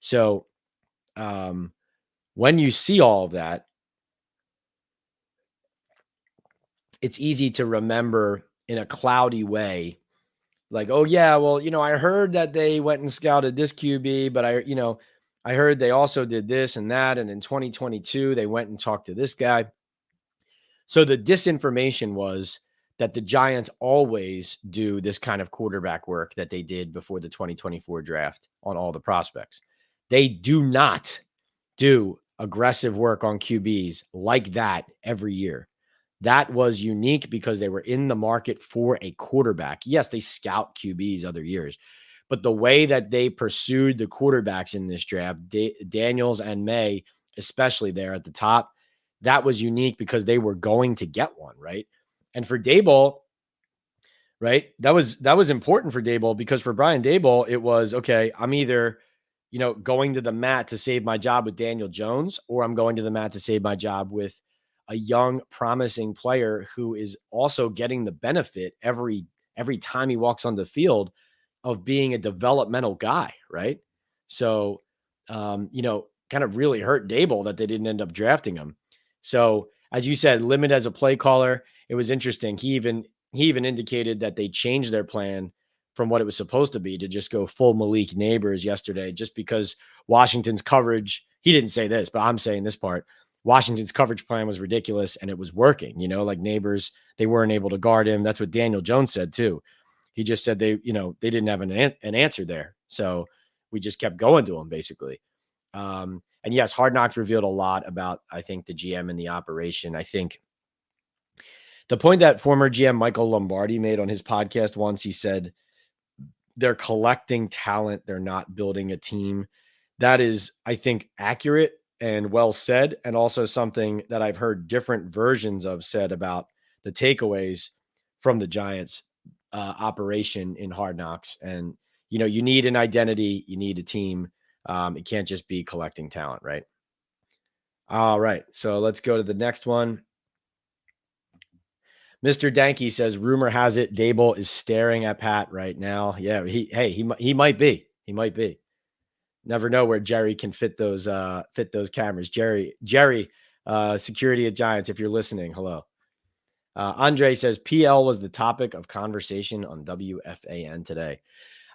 So when you see all of that, it's easy to remember in a cloudy way, like, oh yeah, well, I heard that they went and scouted this QB, but I heard they also did this and that. And in 2022, they went and talked to this guy. So the disinformation was that the Giants always do this kind of quarterback work that they did before the 2024 draft on all the prospects. They do not do aggressive work on QBs like that every year. That was unique because they were in the market for a quarterback. Yes, they scout QBs other years, but the way that they pursued the quarterbacks in this draft, Daniels and May, especially there at the top, that was unique because they were going to get one, right? And for Daboll, right, that was important for Daboll because for Brian Daboll, it was, okay, I'm either, going to the mat to save my job with Daniel Jones, or I'm going to the mat to save my job with a young, promising player who is also getting the benefit every time he walks on the field of being a developmental guy, right? So, kind of really hurt Daboll that they didn't end up drafting him. So, as you said, limit as a play caller. It was interesting. He even indicated that they changed their plan from what it was supposed to be to just go full Malik Neighbors yesterday, just because Washington's coverage. He didn't say this, but I'm saying this part. Washington's coverage plan was ridiculous and it was working, like Neighbors, they weren't able to guard him. That's what Daniel Jones said too. He just said they didn't have an answer there. So we just kept going to him basically. And yes, Hard Knocks revealed a lot about, I think, the GM and the operation. I think the point that former GM Michael Lombardi made on his podcast once, he said, they're collecting talent. They're not building a team. That is, I think, accurate and well said, and also something that I've heard different versions of said about the takeaways from the Giants operation in Hard Knocks. And, you need an identity, you need a team. It can't just be collecting talent, right? All right, so let's go to the next one. Mr. Danke says, rumor has it Daboll is staring at Pat right now. Yeah, he might be. He might be. Never know where Jerry can fit those cameras. Jerry, Security at Giants, if you're listening, hello. Andre says PL was the topic of conversation on WFAN today.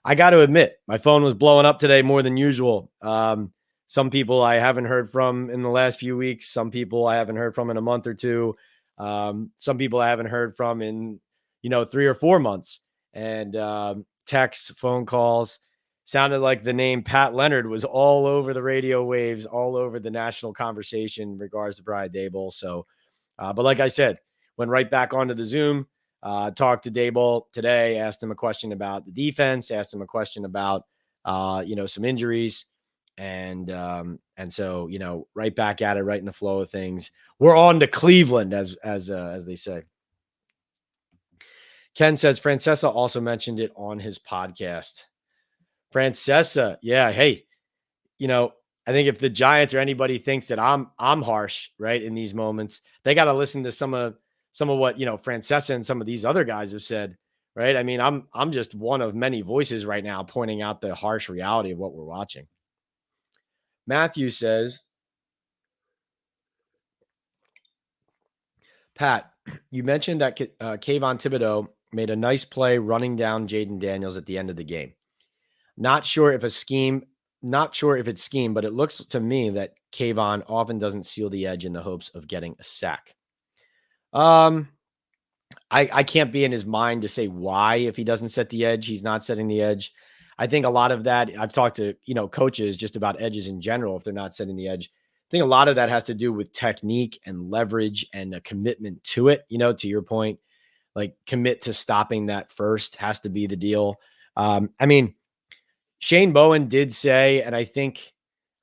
I got to admit, my phone was blowing up today more than usual. Some people I haven't heard from in the last few weeks. Some people I haven't heard from in a month or two. Some people I haven't heard from in, 3 or 4 months. And texts, phone calls. Sounded like the name Pat Leonard was all over the radio waves, all over the national conversation in regards to Brian Daboll. So, but like I said, went right back onto the Zoom. Talked to Daboll today, asked him a question about the defense, asked him a question about, some injuries. And so, right back at it, right in the flow of things. We're on to Cleveland, as they say. Ken says Francesa also mentioned it on his podcast. Francesa, yeah, hey, I think if the Giants or anybody thinks that I'm harsh, right, in these moments, they got to listen to some of what, Francesa and some of these other guys have said, right? I mean, I'm just one of many voices right now pointing out the harsh reality of what we're watching. Matthew says, Pat, you mentioned that Kayvon Thibodeau made a nice play running down Jaden Daniels at the end of the game. Not sure if it's scheme, but it looks to me that Kayvon often doesn't seal the edge in the hopes of getting a sack. I can't be in his mind to say why, if he doesn't set the edge, he's not setting the edge. I think a lot of that, I've talked to, coaches just about edges in general, if they're not setting the edge. I think a lot of that has to do with technique and leverage and a commitment to it, to your point, like commit to stopping that first has to be the deal. I mean, Shane Bowen did say, and I think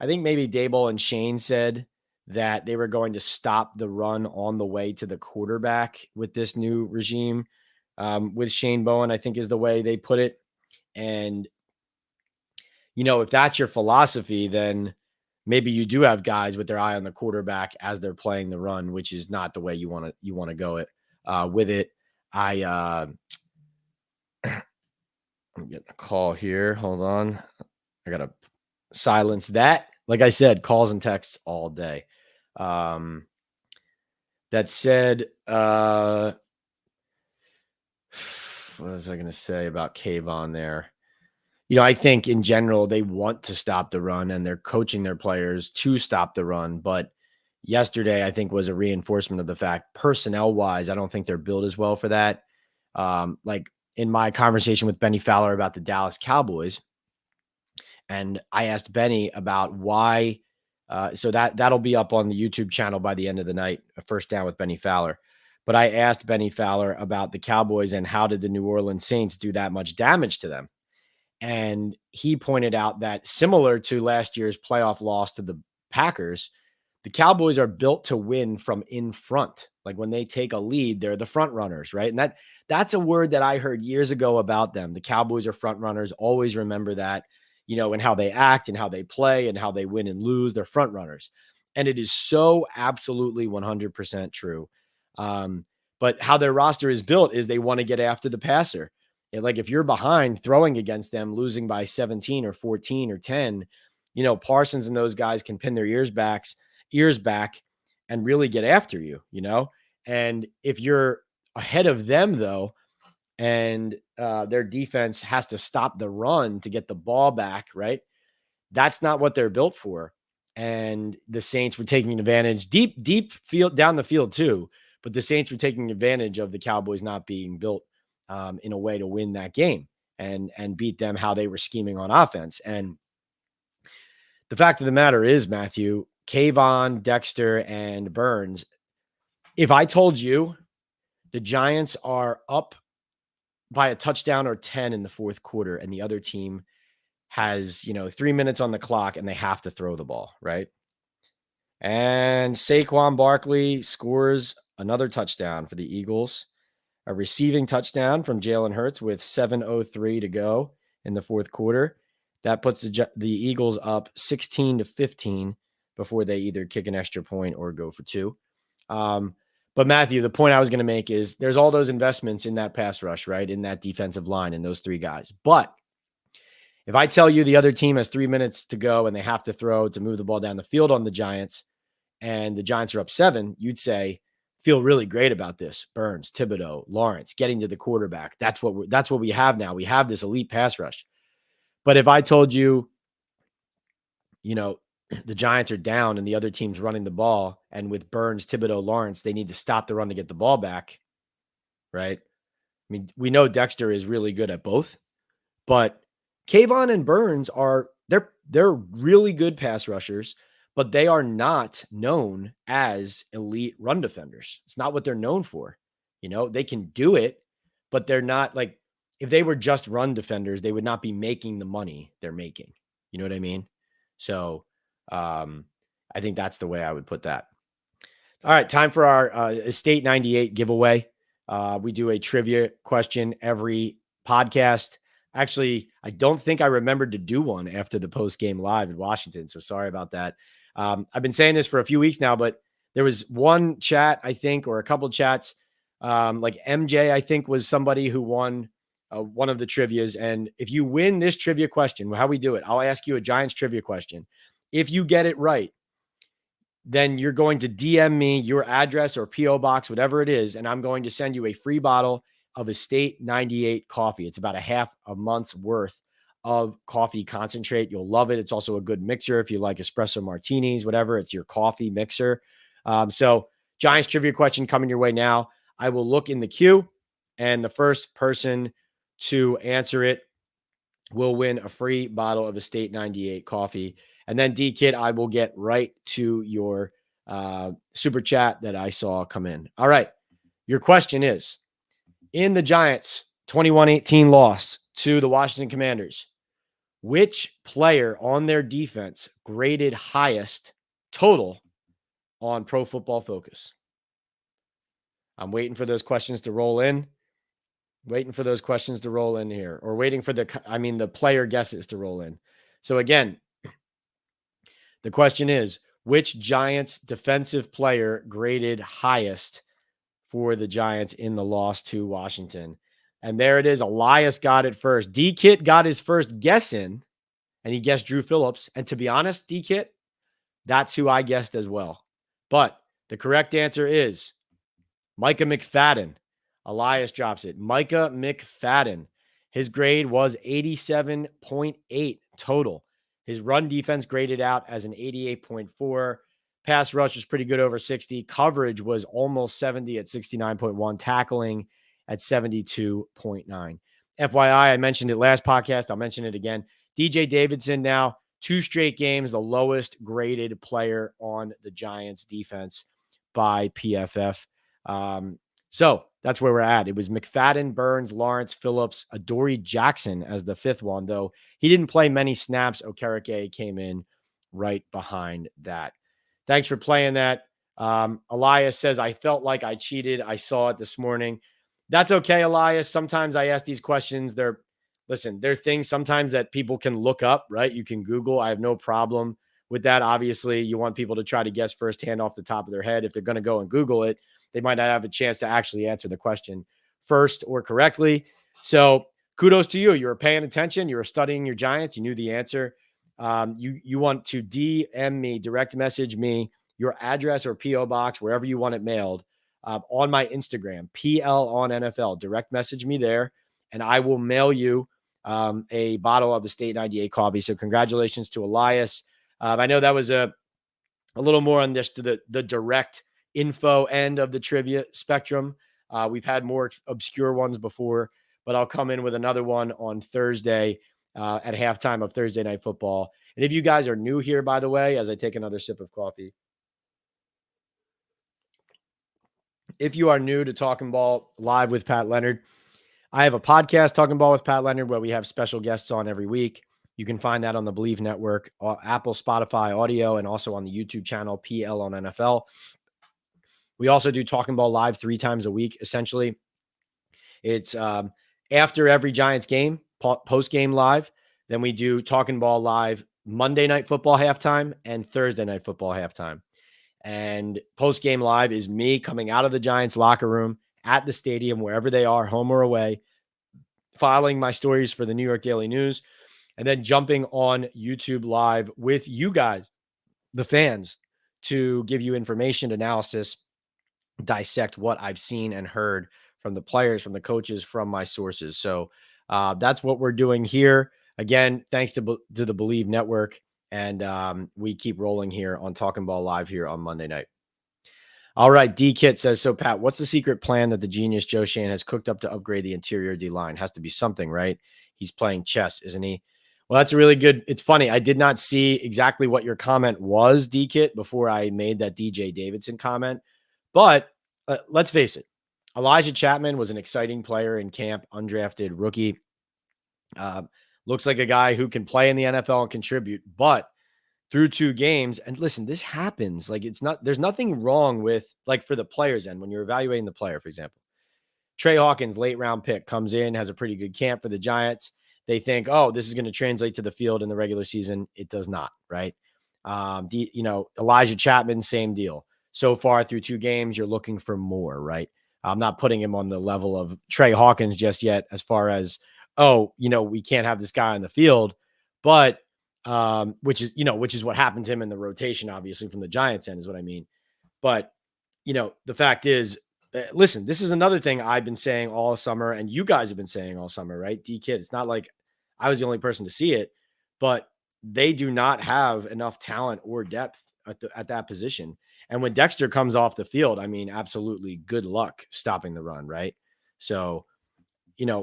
maybe Daboll and Shane said that they were going to stop the run on the way to the quarterback with this new regime. With Shane Bowen, I think is the way they put it. And, if that's your philosophy, then maybe you do have guys with their eye on the quarterback as they're playing the run, which is not the way you want to go it with it. I'm getting a call here. Hold on. I got to silence that. Like I said, calls and texts all day. That said, what was I going to say about Kayvon there? I think in general, they want to stop the run and they're coaching their players to stop the run. But yesterday, I think was a reinforcement of the fact, personnel wise, I don't think they're built as well for that. Like in my conversation with Benny Fowler about the Dallas Cowboys, and I asked Benny about why. So that'll be up on the YouTube channel by the end of the night, a First Down with Benny Fowler. But I asked Benny Fowler about the Cowboys and how did the New Orleans Saints do that much damage to them? And he pointed out that similar to last year's playoff loss to the Packers, the Cowboys are built to win from in front. Like when they take a lead, they're the front runners, right? And that's a word that I heard years ago about them. The Cowboys are front runners. Always remember that, and how they act and how they play and how they win and lose. They're front runners. And it is so absolutely 100% true. But how their roster is built is they want to get after the passer. Like if you're behind throwing against them, losing by 17 or 14 or 10, Parsons and those guys can pin their ears back and really get after you, And if you're ahead of them though, and their defense has to stop the run to get the ball back, right? That's not what they're built for. And the Saints were taking advantage deep field down the field too, but the Saints were taking advantage of the Cowboys not being built in a way to win that game and beat them how they were scheming on offense. And the fact of the matter is, Matthew, Kayvon, Dexter, and Burns, if I told you the Giants are up by a touchdown or 10 in the fourth quarter and the other team has, 3 minutes on the clock and they have to throw the ball, right? And Saquon Barkley scores another touchdown for the Eagles. A receiving touchdown from Jalen Hurts with 7:03 to go in the fourth quarter. That puts the Eagles up 16-15 before they either kick an extra point or go for two. But Matthew, the point I was going to make is there's all those investments in that pass rush, right? In that defensive line and those three guys. But if I tell you the other team has 3 minutes to go and they have to throw to move the ball down the field on the Giants, and the Giants are up 7, you'd say, feel really great about this. Burns, Thibodeau, Lawrence, getting to the quarterback. That's what we have now. We have this elite pass rush. But if I told you, the Giants are down and the other team's running the ball, and with Burns, Thibodeau, Lawrence, they need to stop the run to get the ball back, right? I mean, we know Dexter is really good at both, but Kayvon and Burns they're really good pass rushers, but they are not known as elite run defenders. It's not what they're known for. They can do it, but they're not like, if they were just run defenders, they would not be making the money they're making. You know what I mean? So I think that's the way I would put that. All right, time for our Estate 98 giveaway. We do a trivia question every podcast. Actually, I don't think I remembered to do one after the post-game live in Washington, so sorry about that. I've been saying this for a few weeks now, but there was one chat, I think, or a couple chats, like MJ, I think, was somebody who won one of the trivias. And if you win this trivia question, how we do it, I'll ask you a Giants trivia question. If you get it right, then you're going to DM me your address or PO box, whatever it is, and I'm going to send you a free bottle of Estate 98 coffee. It's about a half a month's worth of coffee concentrate. You'll love it. It's also a good mixer if you like espresso martinis, whatever. It's your coffee mixer. So Giants trivia question coming your way now. I will look in the queue, and the first person to answer it will win a free bottle of Estate 98 coffee. And then D-Kid, I will get right to your super chat that I saw come in. All right. Your question is, in the Giants 21-18 loss to the Washington Commanders, which player on their defense graded highest total on Pro Football Focus? I'm waiting for those questions to roll in. Waiting for those questions to roll in here, or waiting for the player guesses to roll in. So again, the question is, which Giants defensive player graded highest for the Giants in the loss to Washington? And there it is. Elias got it first. D-Kit got his first guess in, and he guessed Drew Phillips. And to be honest, D-Kit, that's who I guessed as well. But the correct answer is Micah McFadden. Elias drops it. Micah McFadden. His grade was 87.8 total. His run defense graded out as an 88.4. Pass rush was pretty good, over 60. Coverage was almost 70 at 69.1. Tackling at 72.9. FYI, I mentioned it last podcast. I'll mention it again. DJ Davidson now, 2 straight games, the lowest graded player on the Giants defense by PFF. So that's where we're at. It was McFadden, Burns, Lawrence, Phillips, Adoree Jackson as the 5th one, though he didn't play many snaps. Okereke came in right behind that. Thanks for playing that. Elias says, I felt like I cheated. I saw it this morning. That's okay, Elias. Sometimes I ask these questions. They're things sometimes that people can look up, right? You can Google. I have no problem with that. Obviously, you want people to try to guess firsthand off the top of their head. If they're going to go and Google it, they might not have a chance to actually answer the question first or correctly. So kudos to you. You were paying attention. You were studying your Giants. You knew the answer. You want to DM me, direct message me, your address or PO box, wherever you want it mailed, on my Instagram, PL on NFL. Direct message me there, and I will mail you a bottle of the Estate 98 coffee. So congratulations to Elias. I know that was a little more on this to the direct info end of the trivia spectrum. We've had more obscure ones before, but I'll come in with another one on Thursday at halftime of Thursday Night Football. And if you guys are new here, by the way, as I take another sip of coffee, if you are new to Talkin Ball Live with Pat Leonard, I have a podcast, Talkin Ball with Pat Leonard, where we have special guests on every week. You can find that on the Believe Network, Apple, Spotify audio, and also on the YouTube channel, PL on NFL. We also do Talkin Ball Live 3 times a week, essentially. It's after every Giants game, post-game live. Then we do Talkin Ball Live Monday Night Football halftime and Thursday Night Football halftime. And post-game live is me coming out of the Giants locker room at the stadium, wherever they are, home or away, filing my stories for the New York Daily News, and then jumping on YouTube Live with you guys, the fans, to give you information, analysis, dissect what I've seen and heard from the players, from the coaches, from my sources. So that's what we're doing here. Again, thanks to the Believe Network. And we keep rolling here on Talkin Ball Live here on Monday night. All right. D Kit says, so Pat, what's the secret plan that the genius Joe Shane has cooked up to upgrade the interior D line? Has to be something, right? He's playing chess, isn't he? Well, that's a really good. It's funny. I did not see exactly what your comment was, D Kit, before I made that DJ Davidson comment. But let's face it, Elijah Chapman was an exciting player in camp, undrafted rookie. Looks like a guy who can play in the NFL and contribute, but through 2 games, and listen, this happens. Like, there's nothing wrong with, like, for the players end when you're evaluating the player, for example. Trey Hawkins, late round pick, comes in, has a pretty good camp for the Giants. They think, oh, this is going to translate to the field in the regular season. It does not, right? Elijah Chapman, same deal. So far through 2 games, you're looking for more, right? I'm not putting him on the level of Trey Hawkins just yet, as far as, we can't have this guy on the field, but which is what happened to him in the rotation, obviously, from the Giants end is what I mean. But, the fact is, listen, this is another thing I've been saying all summer, and you guys have been saying all summer, right? D-Kid, it's not like I was the only person to see it, but they do not have enough talent or depth at that position. And when Dexter comes off the field, I mean, absolutely good luck stopping the run, right? So,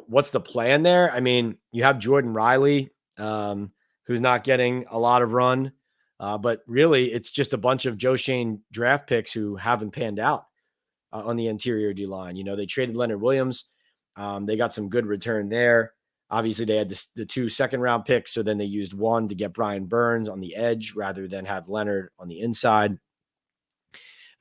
what's the plan there? I mean, you have Jordan Riley, who's not getting a lot of run, but really it's just a bunch of Joe Shane draft picks who haven't panned out on the interior D line. They traded Leonard Williams. They got some good return there. Obviously, they had the 2 second-round picks, so then they used 1 to get Brian Burns on the edge rather than have Leonard on the inside.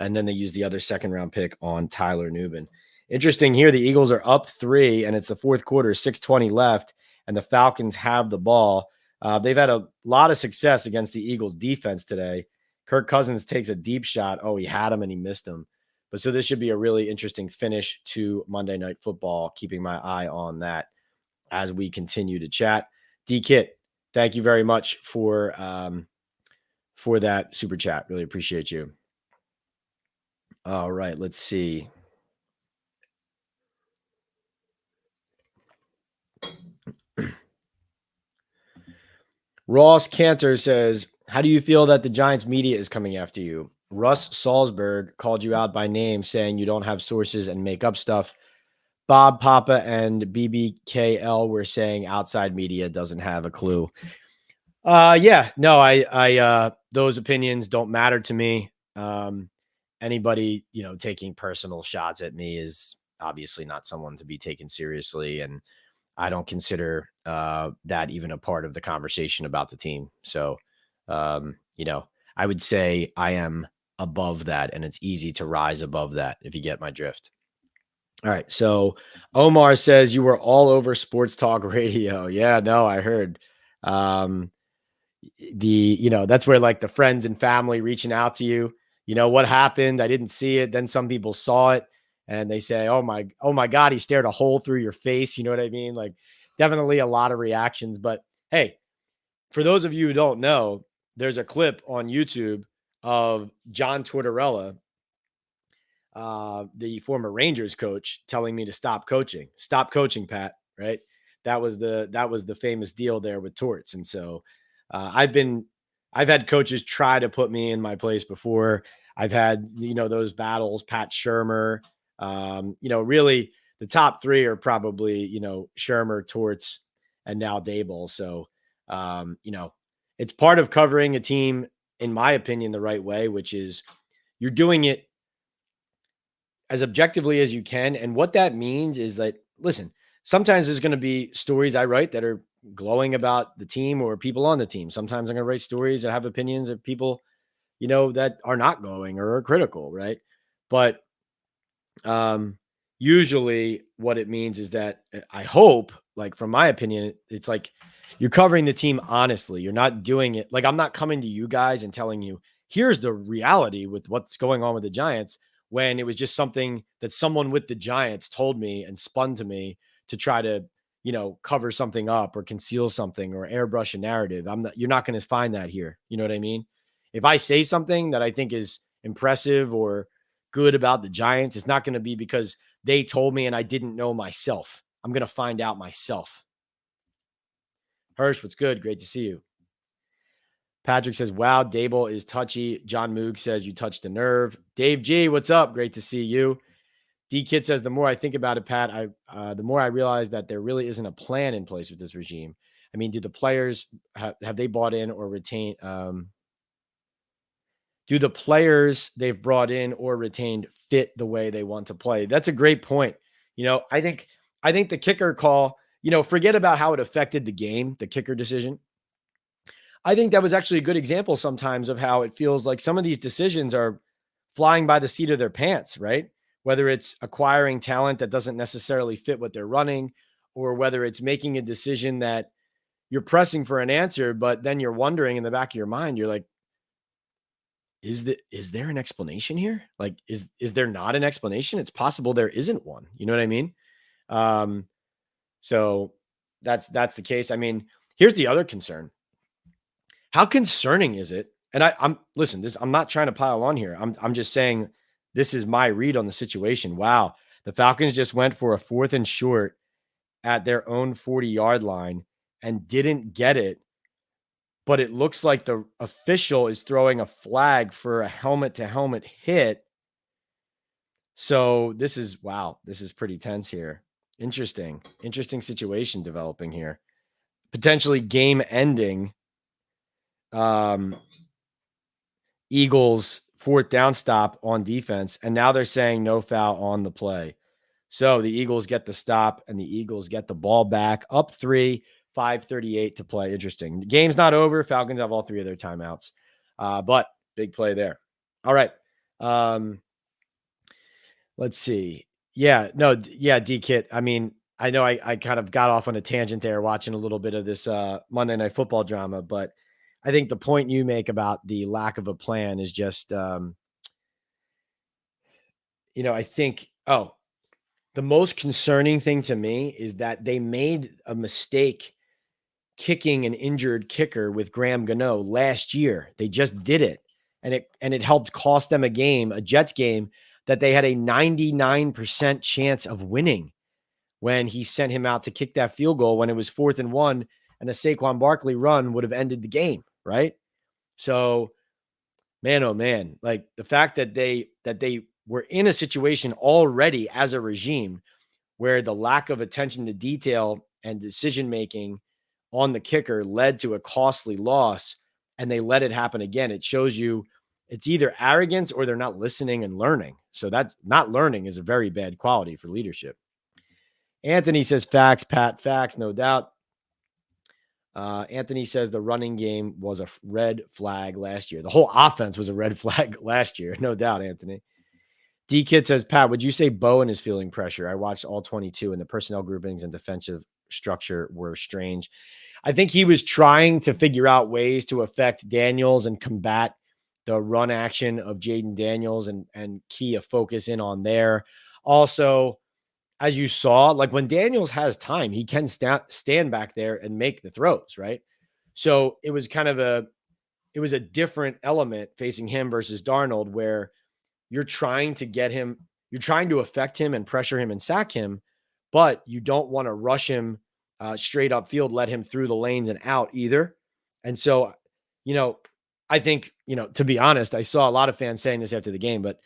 And then they used the other second-round pick on Tyler Nubin. Interesting here, the Eagles are up 3, and it's the fourth quarter, 6:20 left, and the Falcons have the ball. They've had a lot of success against the Eagles defense today. Kirk Cousins takes a deep shot. Oh, he had him and he missed him. But so this should be a really interesting finish to Monday Night Football, keeping my eye on that as we continue to chat. D-Kit, thank you very much for that super chat. Really appreciate you. All right, let's see. Ross Cantor says, how do you feel that the Giants media is coming after you? Russ Salzberg called you out by name, saying you don't have sources and make up stuff. Bob Papa and BBKL were saying outside media doesn't have a clue. I those opinions don't matter to me. Anybody, taking personal shots at me is obviously not someone to be taken seriously. And I don't consider that even a part of the conversation about the team. So, I would say I am above that, and it's easy to rise above that if you get my drift. All right. So Omar says you were all over sports talk radio. Yeah, no, I heard. That's where, like, the friends and family reaching out to you, what happened? I didn't see it. Then some people saw it and they say, oh my God, he stared a hole through your face. You know what I mean? Like, definitely a lot of reactions, but hey, for those of you who don't know, there's a clip on YouTube of John Tortorella, the former Rangers coach, telling me to stop coaching, Pat. Right. That was the famous deal there with Torts. And so I've had coaches try to put me in my place before. I've had, those battles, Pat Shermer, really the top 3 are probably, Shermer, Torts, and now Daboll. So, it's part of covering a team, in my opinion, the right way, which is you're doing it as objectively as you can. And what that means is that, listen, sometimes there's going to be stories I write that are glowing about the team or people on the team. Sometimes I'm going to write stories that have opinions of people, that are not glowing or are critical. Right. But usually what it means is that I hope, like, from my opinion, it's like you're covering the team honestly. You're not doing it like, I'm not coming to you guys and telling you, here's the reality with what's going on with the Giants, when it was just something that someone with the Giants told me and spun to me to try to, cover something up or conceal something or airbrush a narrative. You're not going to find that here. You know what I mean? If I say something that I think is impressive or good about the Giants, it's not going to be because they told me and I didn't know myself. I'm going to find out myself. Hirsch, what's good? Great to see you. Patrick says, wow, Daboll is touchy. John Moog says, you touched a nerve. Dave G, what's up? Great to see you. D Kid says, the more I think about it, Pat, the more I realize that there really isn't a plan in place with this regime. I mean, do the players, have they bought in or retained, do the players they've brought in or retained fit the way they want to play? That's a great point. I think the kicker call, forget about how it affected the game, the kicker decision. I think that was actually a good example sometimes of how it feels like some of these decisions are flying by the seat of their pants, right? Whether it's acquiring talent that doesn't necessarily fit what they're running, or whether it's making a decision that you're pressing for an answer, but then you're wondering in the back of your mind, you're like, is there an explanation here? Like, is there not an explanation? It's possible there isn't one. You know what I mean? So that's the case. I mean, here's the other concern. How concerning is it? And I'm listen, I'm not trying to pile on here. I'm just saying this is my read on the situation. Wow. The Falcons just went for a 4th and short at their own 40-yard line and didn't get it. But it looks like the official is throwing a flag for a helmet-to-helmet hit. So this is pretty tense here. Interesting situation developing here. Potentially game ending. Eagles 4th down stop on defense, and now they're saying no foul on the play. So the Eagles get the stop, and the Eagles get the ball back up 3, 5:38 to play. Interesting. The game's not over. Falcons have all 3 of their timeouts, but big play there. All right. Let's see. D-Kit. I mean, I know I kind of got off on a tangent there watching a little bit of this Monday Night Football drama, but I think the point you make about the lack of a plan is just, I think, the most concerning thing to me is that they made a mistake kicking an injured kicker with Graham Gano last year. They just did it. And it helped cost them a Jets game that they had a 99% chance of winning when he sent him out to kick that field goal when it was 4th and 1, and a Saquon Barkley run would have ended the game, right? So, man, oh man, like the fact that they were in a situation already as a regime where the lack of attention to detail and decision-making on the kicker led to a costly loss, and they let it happen again. It shows you it's either arrogance or they're not listening and learning. So that's not learning is a very bad quality for leadership. Anthony says facts, Pat, facts, no doubt. Anthony says the running game was a red flag last year. The whole offense was a red flag last year. No doubt, Anthony. D-Kid says, Pat, would you say Bowen is feeling pressure? I watched all 22 and the personnel groupings and defensive structure were strange. I think he was trying to figure out ways to affect Daniels and combat the run action of Jaden Daniels and key a focus in on there. Also, as you saw, like when Daniels has time, he can stand back there and make the throws, right? So it was kind of a different element facing him versus Darnold, where you're trying to affect him and pressure him and sack him, but you don't want to rush him straight upfield, let him through the lanes and out either. And so, I think, to be honest, I saw a lot of fans saying this after the game, but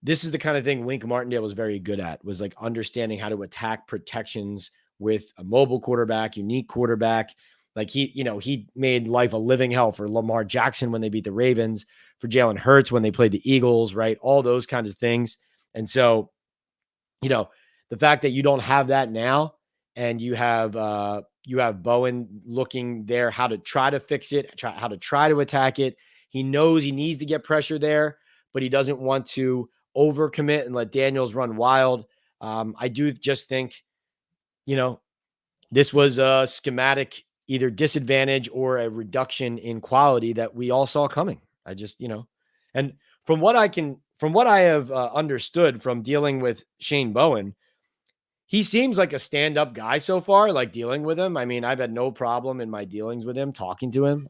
this is the kind of thing Wink Martindale was very good at, was like understanding how to attack protections with a mobile quarterback, unique quarterback. Like he made life a living hell for Lamar Jackson when they beat the Ravens, for Jalen Hurts when they played the Eagles, right? All those kinds of things. And so, the fact that you don't have that now, and you have Bowen looking there, how to try to fix it, how to try to attack it. He knows he needs to get pressure there, but he doesn't want to overcommit and let Daniels run wild. I do just think, this was a schematic, either disadvantage or a reduction in quality that we all saw coming. I just, and from what I have understood from dealing with Shane Bowen, he seems like a stand-up guy so far, like dealing with him. I mean, I've had no problem in my dealings with him, talking to him.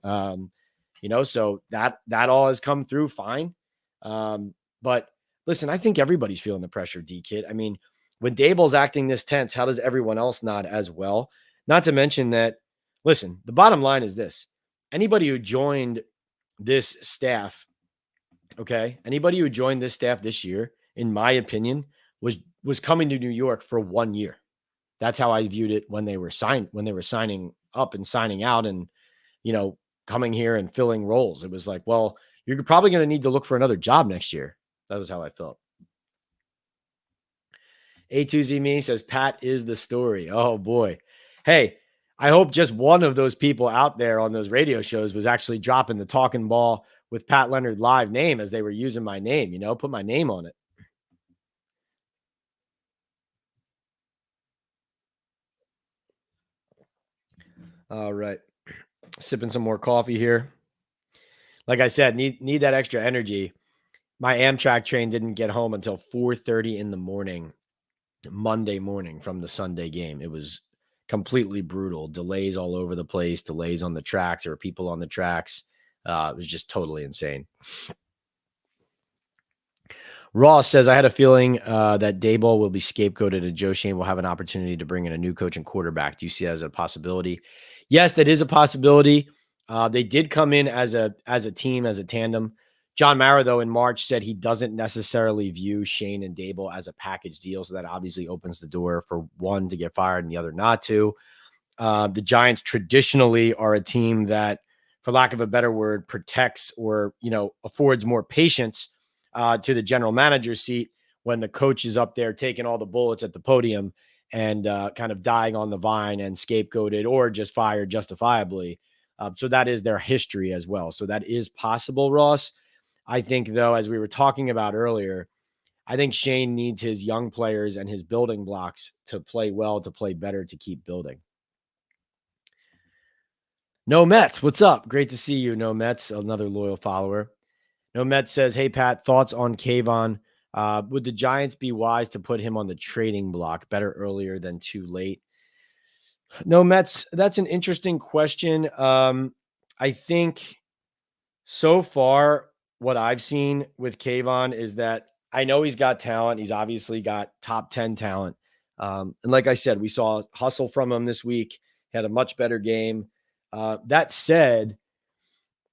So that all has come through fine. But listen, I think everybody's feeling the pressure, D Kid. I mean, when Daboll's acting this tense, how does everyone else not as well? Not to mention that, listen, the bottom line is this: anybody who joined this staff, okay, anybody who joined this staff this year, in my opinion, was coming to New York for 1 year. That's how I viewed it when they were signing up and signing out, and you know, coming here and filling roles. It was like, well, you're probably going to need to look for another job next year. That was how I felt. A2Z Me says Pat is the story. Oh boy. Hey, I hope just one of those people out there on those radio shows was actually dropping the Talkin Ball with Pat Leonard live name as they were using my name, put my name on it. All right. Sipping some more coffee here. Like I said, need that extra energy. My Amtrak train didn't get home until 4:30 in the morning, Monday morning from the Sunday game. It was completely brutal. Delays all over the place, delays on the tracks. There were people on the tracks. It was just totally insane. Ross says, I had a feeling that Daboll will be scapegoated and Joe Shane will have an opportunity to bring in a new coach and quarterback. Do you see that as a possibility? Yes, that is a possibility. They did come in as a team, as a tandem. John Mara, though, in March said he doesn't necessarily view Shane and Daboll as a package deal. So that obviously opens the door for one to get fired and the other not to. The Giants traditionally are a team that, for lack of a better word, protects or, affords more patience to the general manager's seat when the coach is up there taking all the bullets at the podium and kind of dying on the vine and scapegoated or just fired justifiably. So that is their history as well. So that is possible, Ross. I think, though, as we were talking about earlier, I think Shane needs his young players and his building blocks to play well, to play better, to keep building. No Mets, what's up? Great to see you, No Mets, another loyal follower. No Mets says, hey, Pat, thoughts on Kayvon? Would the Giants be wise to put him on the trading block? Better earlier than too late? No Mets, that's an interesting question. I think so far, what I've seen with Kayvon is that I know he's got talent. He's obviously got top 10 talent. And like I said, we saw hustle from him this week. He had a much better game. That said,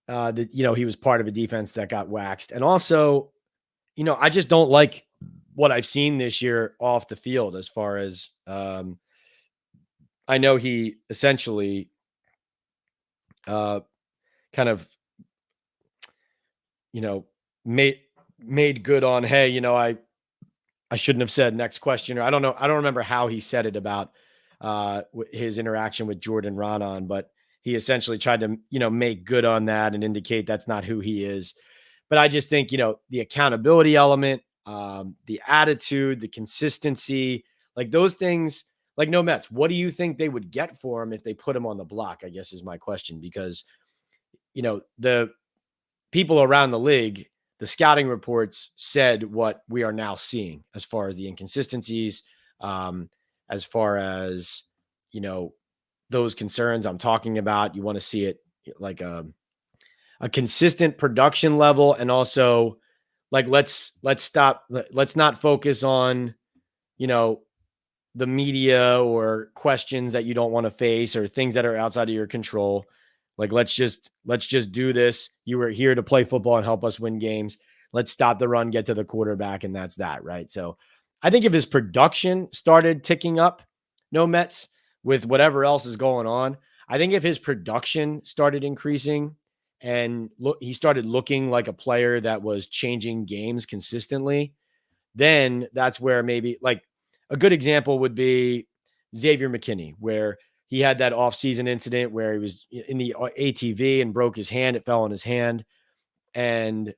that he was part of a defense that got waxed. And also, I just don't like what I've seen this year off the field as far as I know he essentially kind of, you know, made made good on, hey, I shouldn't have said next question, or I don't know. I don't remember how he said it about his interaction with Jordan Ronan, but he essentially tried to, make good on that and indicate that's not who he is. But I just think, the accountability element, the attitude, the consistency, like those things, like no Mets, what do you think they would get for him if they put him on the block? I guess is my question, because, the people around the league, the scouting reports said what we are now seeing as far as the inconsistencies, as far as, those concerns I'm talking about. You want to see it like a consistent production level. And also, like, let's not focus on, you know, the media or questions that you don't want to face or things that are outside of your control. Like, let's just do this. You were here to play football and help us win games. Let's stop the run, get to the quarterback, and that's that, right? So I think if his production started ticking up, no Mets, with whatever else is going on, I think if his production started increasing and he started looking like a player that was changing games consistently, then that's where maybe, like, a good example would be Xavier McKinney, where he had that offseason incident where he was in the ATV and broke his hand. It fell on his hand. And,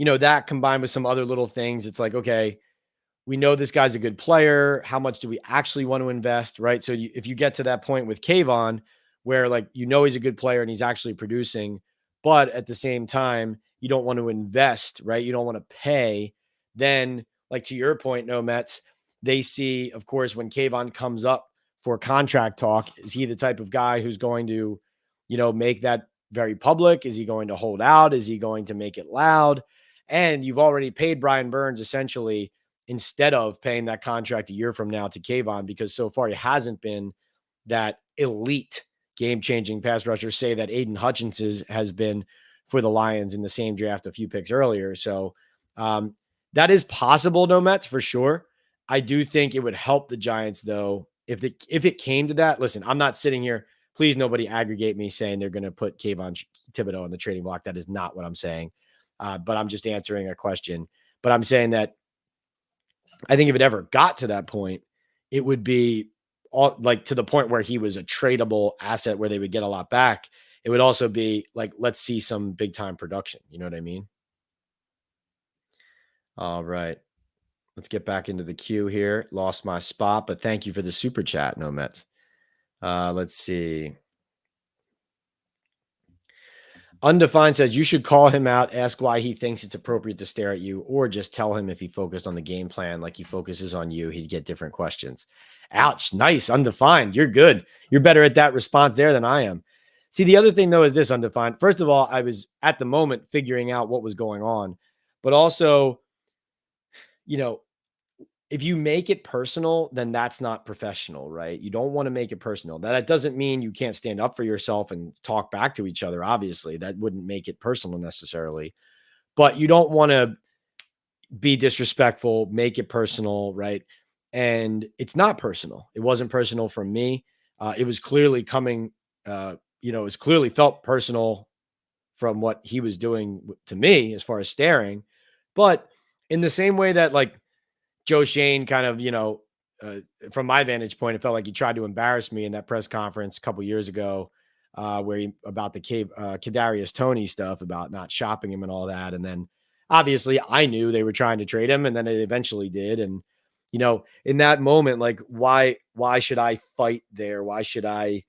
that combined with some other little things, it's like, okay, we know this guy's a good player. How much do we actually want to invest? Right. So if you get to that point with Kayvon, where, like, he's a good player and he's actually producing, but at the same time, you don't want to invest, right? You don't want to pay. Then, like, to your point, no Mets, they see, of course, when Kayvon comes up for contract talk, is he the type of guy who's going to, make very public? Is he going to hold out? Is he going to make it loud? And you've already paid Brian Burns essentially instead of paying that contract a year from now to Kayvon, because so far he hasn't been that elite game-changing pass rusher, say that Aiden Hutchinson has been for the Lions in the same draft a few picks earlier. So that is possible, no Mets, for sure. I do think it would help the Giants, though, if it came to that. Listen, I'm not sitting here. Please, nobody aggregate me saying they're going to put Kayvon Thibodeau on the trading block. That is not what I'm saying. But I'm just answering a question. But I'm saying that I think if it ever got to that point, it would be all like to the point where he was a tradable asset where they would get a lot back. It would also be like, let's see some big time production. You know what I mean? All right. Let's get back into the queue here. Lost my spot, but thank you for the super chat, No Mets. Let's see. Undefined says you should call him out, ask why he thinks it's appropriate to stare at you, or just tell him if he focused on the game plan like he focuses on you, he'd get different questions. Ouch. Nice. Undefined. You're good. You're better at that response there than I am. See, the other thing, though, is this, Undefined. First of all, I was at the moment figuring out what was going on, but also, if you make it personal, then that's not professional, right? You don't want to make it personal. Now, that doesn't mean you can't stand up for yourself and talk back to each other. Obviously, that wouldn't make it personal necessarily, but you don't want to be disrespectful, make it personal, right? And it's not personal. It wasn't personal from me. It was clearly coming, it's clearly felt personal from what he was doing to me as far as staring. But in the same way that like Joe Shane kind of, from my vantage point, it felt like he tried to embarrass me in that press conference a couple years ago about the Kadarius Toney stuff about not shopping him and all that. And then obviously I knew they were trying to trade him and then they eventually did. And, in that moment, like why should I fight there? Why should I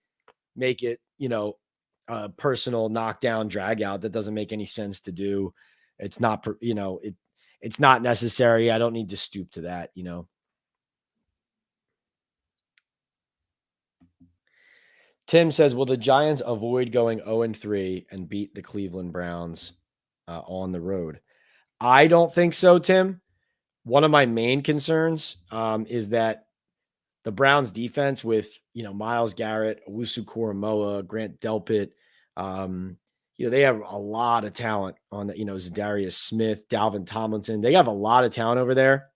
make it, a personal knockdown drag out? That doesn't make any sense to do. It's not, it's not necessary. I don't need to stoop to that, Tim says, will the Giants avoid going 0-3 and beat the Cleveland Browns on the road? I don't think so, Tim. One of my main concerns is that the Browns defense with, Myles Garrett, Owusu Koramoah, Grant Delpit, they have a lot of talent on the, Zadarius Smith, Dalvin Tomlinson. They have a lot of talent over there.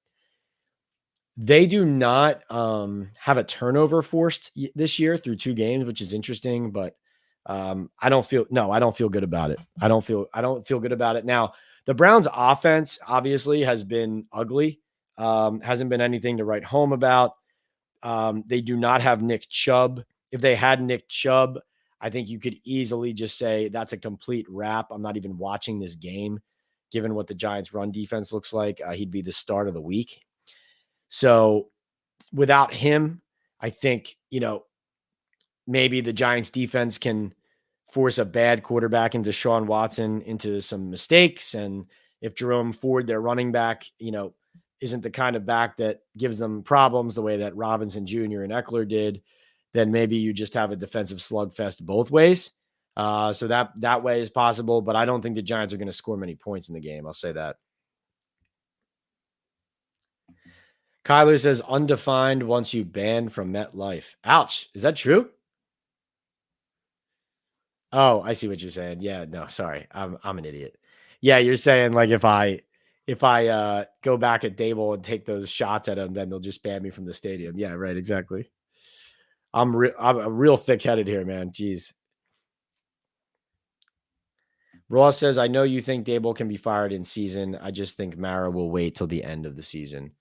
They do not have a turnover forced this year through 2 games, which is interesting, but I don't feel good about it. I don't feel good about it. Now, the Browns offense obviously has been ugly. Hasn't been anything to write home about. They do not have Nick Chubb. If they had Nick Chubb, I think you could easily just say that's a complete wrap. I'm not even watching this game, given what the Giants' run defense looks like. He'd be the start of the week. So without him, I think, maybe the Giants defense can force a bad quarterback into Deshaun Watson into some mistakes. And if Jerome Ford, their running back, isn't the kind of back that gives them problems the way that Robinson Jr. and Eckler did, then maybe you just have a defensive slugfest both ways. So that way is possible, but I don't think the Giants are going to score many points in the game. I'll say that. Kyler says undefined once you banned from MetLife. Ouch. Is that true? Oh, I see what you're saying. Yeah, no, sorry. I'm an idiot. Yeah, you're saying like if I go back at Daboll and take those shots at him, then they'll just ban me from the stadium. Yeah, right, exactly. I'm real thick-headed here, man. Jeez. Ross says, I know you think Daboll can be fired in season. I just think Mara will wait till the end of the season.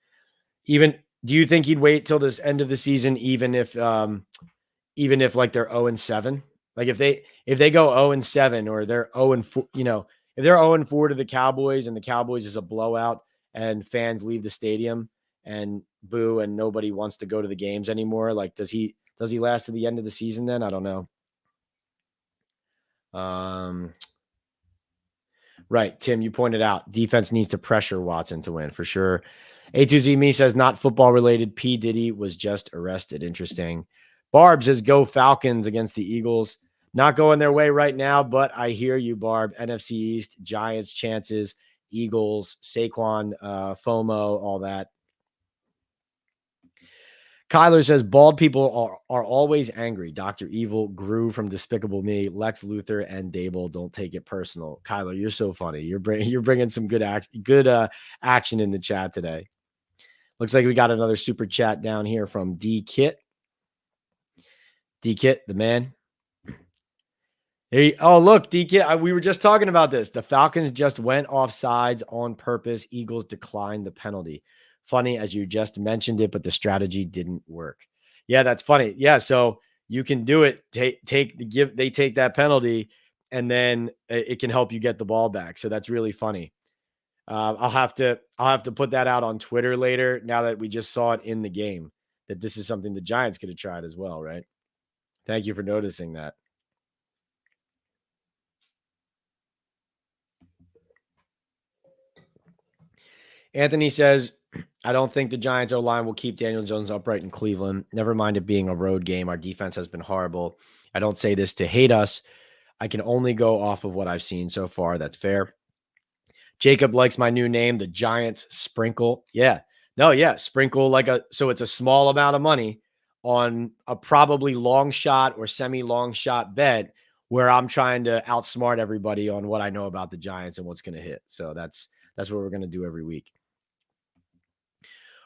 Do you think he'd wait till this end of the season, even if like they're 0-7? Like if they go 0-7 or they're 0-4, if they're 0-4 to the Cowboys and the Cowboys is a blowout and fans leave the stadium and boo and nobody wants to go to the games anymore, like does he last to the end of the season then? I don't know. Right, Tim, you pointed out defense needs to pressure Watson to win for sure. A2Z Me says not football related. P. Diddy was just arrested. Interesting. Barb says go Falcons against the Eagles. Not going their way right now, but I hear you, Barb. NFC East, Giants chances, Eagles, Saquon, FOMO, all that. Kyler says bald people are always angry. Dr. Evil grew from Despicable Me. Lex Luthor and Daboll don't take it personal. Kyler, you're so funny. You're bringing some good action in the chat today. Looks like we got another super chat down here from D Kit. D Kit, the man. Oh, look, D Kit. We were just talking about this. The Falcons just went off sides on purpose. Eagles declined the penalty. Funny as you just mentioned it, but the strategy didn't work. Yeah, that's funny. Yeah, so you can do it. They take that penalty, and then it can help you get the ball back. So that's really funny. I'll have to put that out on Twitter later. Now that we just saw it in the game, that this is something the Giants could have tried as well, right? Thank you for noticing that. Anthony says, I don't think the Giants O-line will keep Daniel Jones upright in Cleveland. Never mind it being a road game. Our defense has been horrible. I don't say this to hate us. I can only go off of what I've seen so far. That's fair. Jacob likes my new name, the Giants Sprinkle. Yeah. No, yeah. Sprinkle so it's a small amount of money on a probably long shot or semi-long shot bet where I'm trying to outsmart everybody on what I know about the Giants and what's going to hit. So that's what we're going to do every week.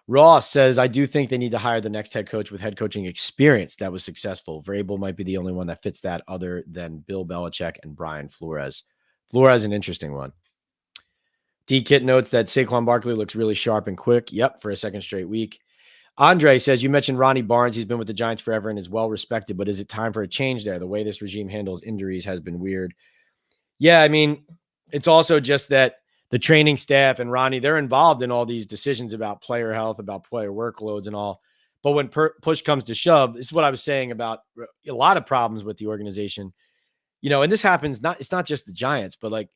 Ross says, I do think they need to hire the next head coach with head coaching experience that was successful. Vrabel might be the only one that fits that other than Bill Belichick and Brian Flores. Flores, an interesting one. D Kit notes that Saquon Barkley looks really sharp and quick. Yep, for a second straight week. Andre says, you mentioned Ronnie Barnes. He's been with the Giants forever and is well respected, but is it time for a change there? The way this regime handles injuries has been weird. Yeah, I mean, it's also just that the training staff and Ronnie, they're involved in all these decisions about player health, about player workloads and all. But when push comes to shove, this is what I was saying about a lot of problems with the organization. And this happens, it's not just the Giants, but like,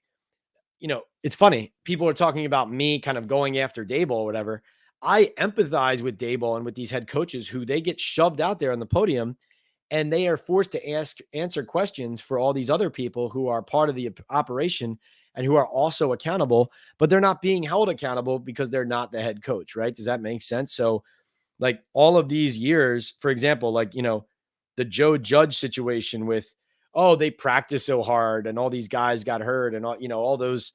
it's funny. People are talking about me kind of going after Daboll or whatever. I empathize with Daboll and with these head coaches who they get shoved out there on the podium and they are forced to answer questions for all these other people who are part of the operation and who are also accountable, but they're not being held accountable because they're not the head coach, right? Does that make sense? So like all of these years, for example, like, the Joe Judge situation with, oh, they practice so hard and all these guys got hurt and all those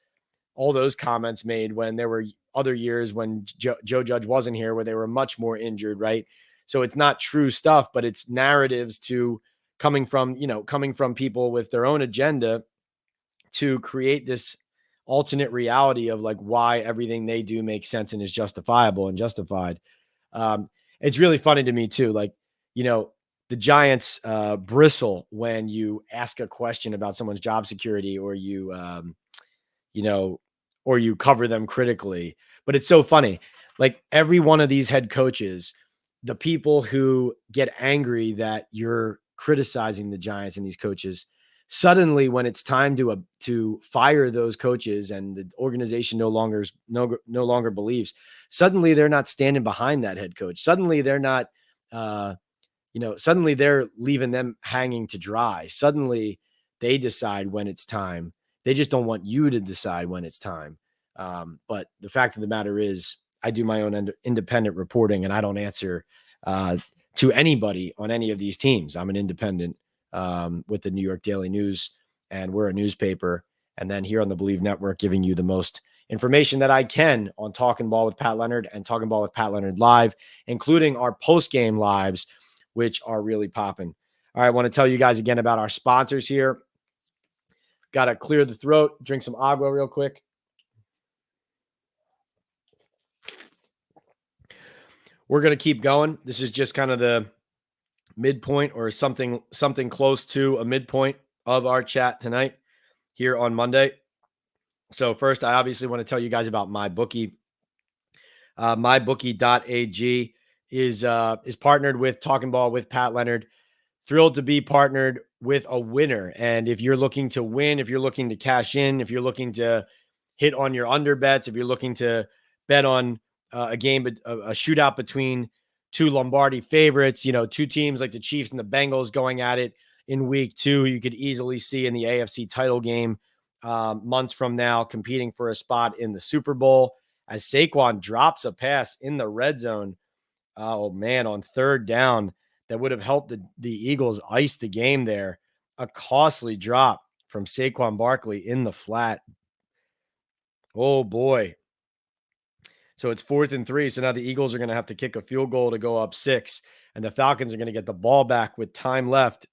comments made when there were other years when Joe Judge wasn't here where they were much more injured, right? So it's not true stuff, but it's narratives coming from people with their own agenda to create this alternate reality of like why everything they do makes sense and is justifiable and justified. It's really funny to me too. Like, the Giants bristle when you ask a question about someone's job security or or you cover them critically. But it's so funny. Like every one of these head coaches, the people who get angry that you're criticizing the Giants and these coaches, suddenly when it's time to fire those coaches and the organization no longer believes, suddenly they're not standing behind that head coach. Suddenly they're not suddenly they're leaving them hanging to dry. Suddenly they decide when it's time. They just don't want you to decide when it's time. But the fact of the matter is, I do my own independent reporting and I don't answer to anybody on any of these teams. I'm an independent with the New York Daily News, and we're a newspaper. And then here on the Believe Network, giving you the most information that I can on Talkin Ball with Pat Leonard and Talkin Ball with Pat Leonard live, including our post-game lives, which are really popping. All right, I want to tell you guys again about our sponsors here. Got to clear the throat, drink some agua real quick. We're going to keep going. This is just kind of the midpoint or something close to a midpoint of our chat tonight here on Monday. So first, I obviously want to tell you guys about MyBookie. MyBookie.ag is partnered with Talkin Ball with Pat Leonard. Thrilled to be partnered with a winner. And if you're looking to win, if you're looking to cash in, if you're looking to hit on your under bets, if you're looking to bet on a game, a shootout between two Lombardi favorites, two teams like the Chiefs and the Bengals going at it, in week 2. You could easily see in the AFC title game months from now, competing for a spot in the Super Bowl, as Saquon drops a pass in the red zone. Oh man, on third down, that would have helped the Eagles ice the game there. A costly drop from Saquon Barkley in the flat. Oh boy. So it's 4th and 3. So now the Eagles are going to have to kick a field goal to go up 6, and the Falcons are going to get the ball back with time left,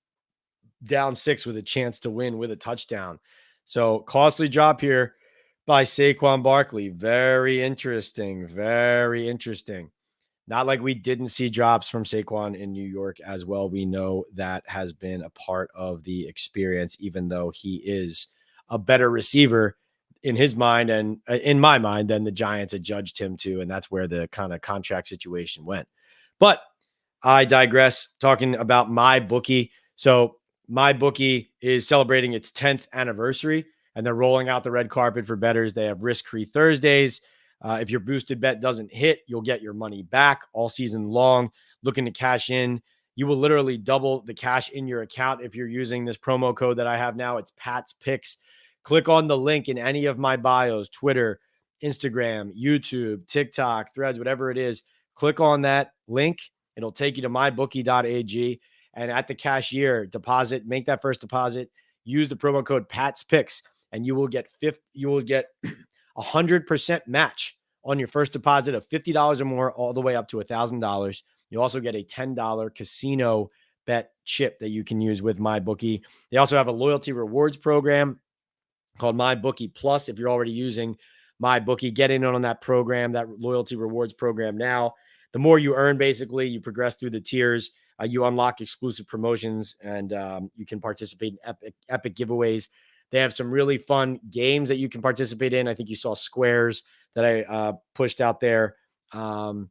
down 6 with a chance to win with a touchdown. So costly drop here by Saquon Barkley. Very interesting. Very interesting. Not like we didn't see drops from Saquon in New York as well. We know that has been a part of the experience, even though he is a better receiver in his mind and in my mind than the Giants had judged him to. And that's where the kind of contract situation went. But I digress, talking about my bookie. So my bookie is celebrating its 10th anniversary, and they're rolling out the red carpet for bettors. They have risk-free Thursdays. If your boosted bet doesn't hit, you'll get your money back all season long. Looking to cash in, you will literally double the cash in your account if you're using this promo code that I have now. It's Pat's Picks. Click on the link in any of my bios, Twitter, Instagram, YouTube, TikTok, Threads, whatever it is. Click on that link. It'll take you to mybookie.ag. And at the cashier, deposit, make that first deposit, use the promo code Pat's Picks, and you will get 100% match on your first deposit of $50 or more, all the way up to $1,000. You also get a $10 casino bet chip that you can use with MyBookie. They also have a loyalty rewards program called MyBookie Plus. If you're already using MyBookie, get in on that program, that loyalty rewards program now. The more you earn, basically, you progress through the tiers. You unlock exclusive promotions, and you can participate in epic giveaways. They have some really fun games that you can participate in. I think you saw Squares that I pushed out there on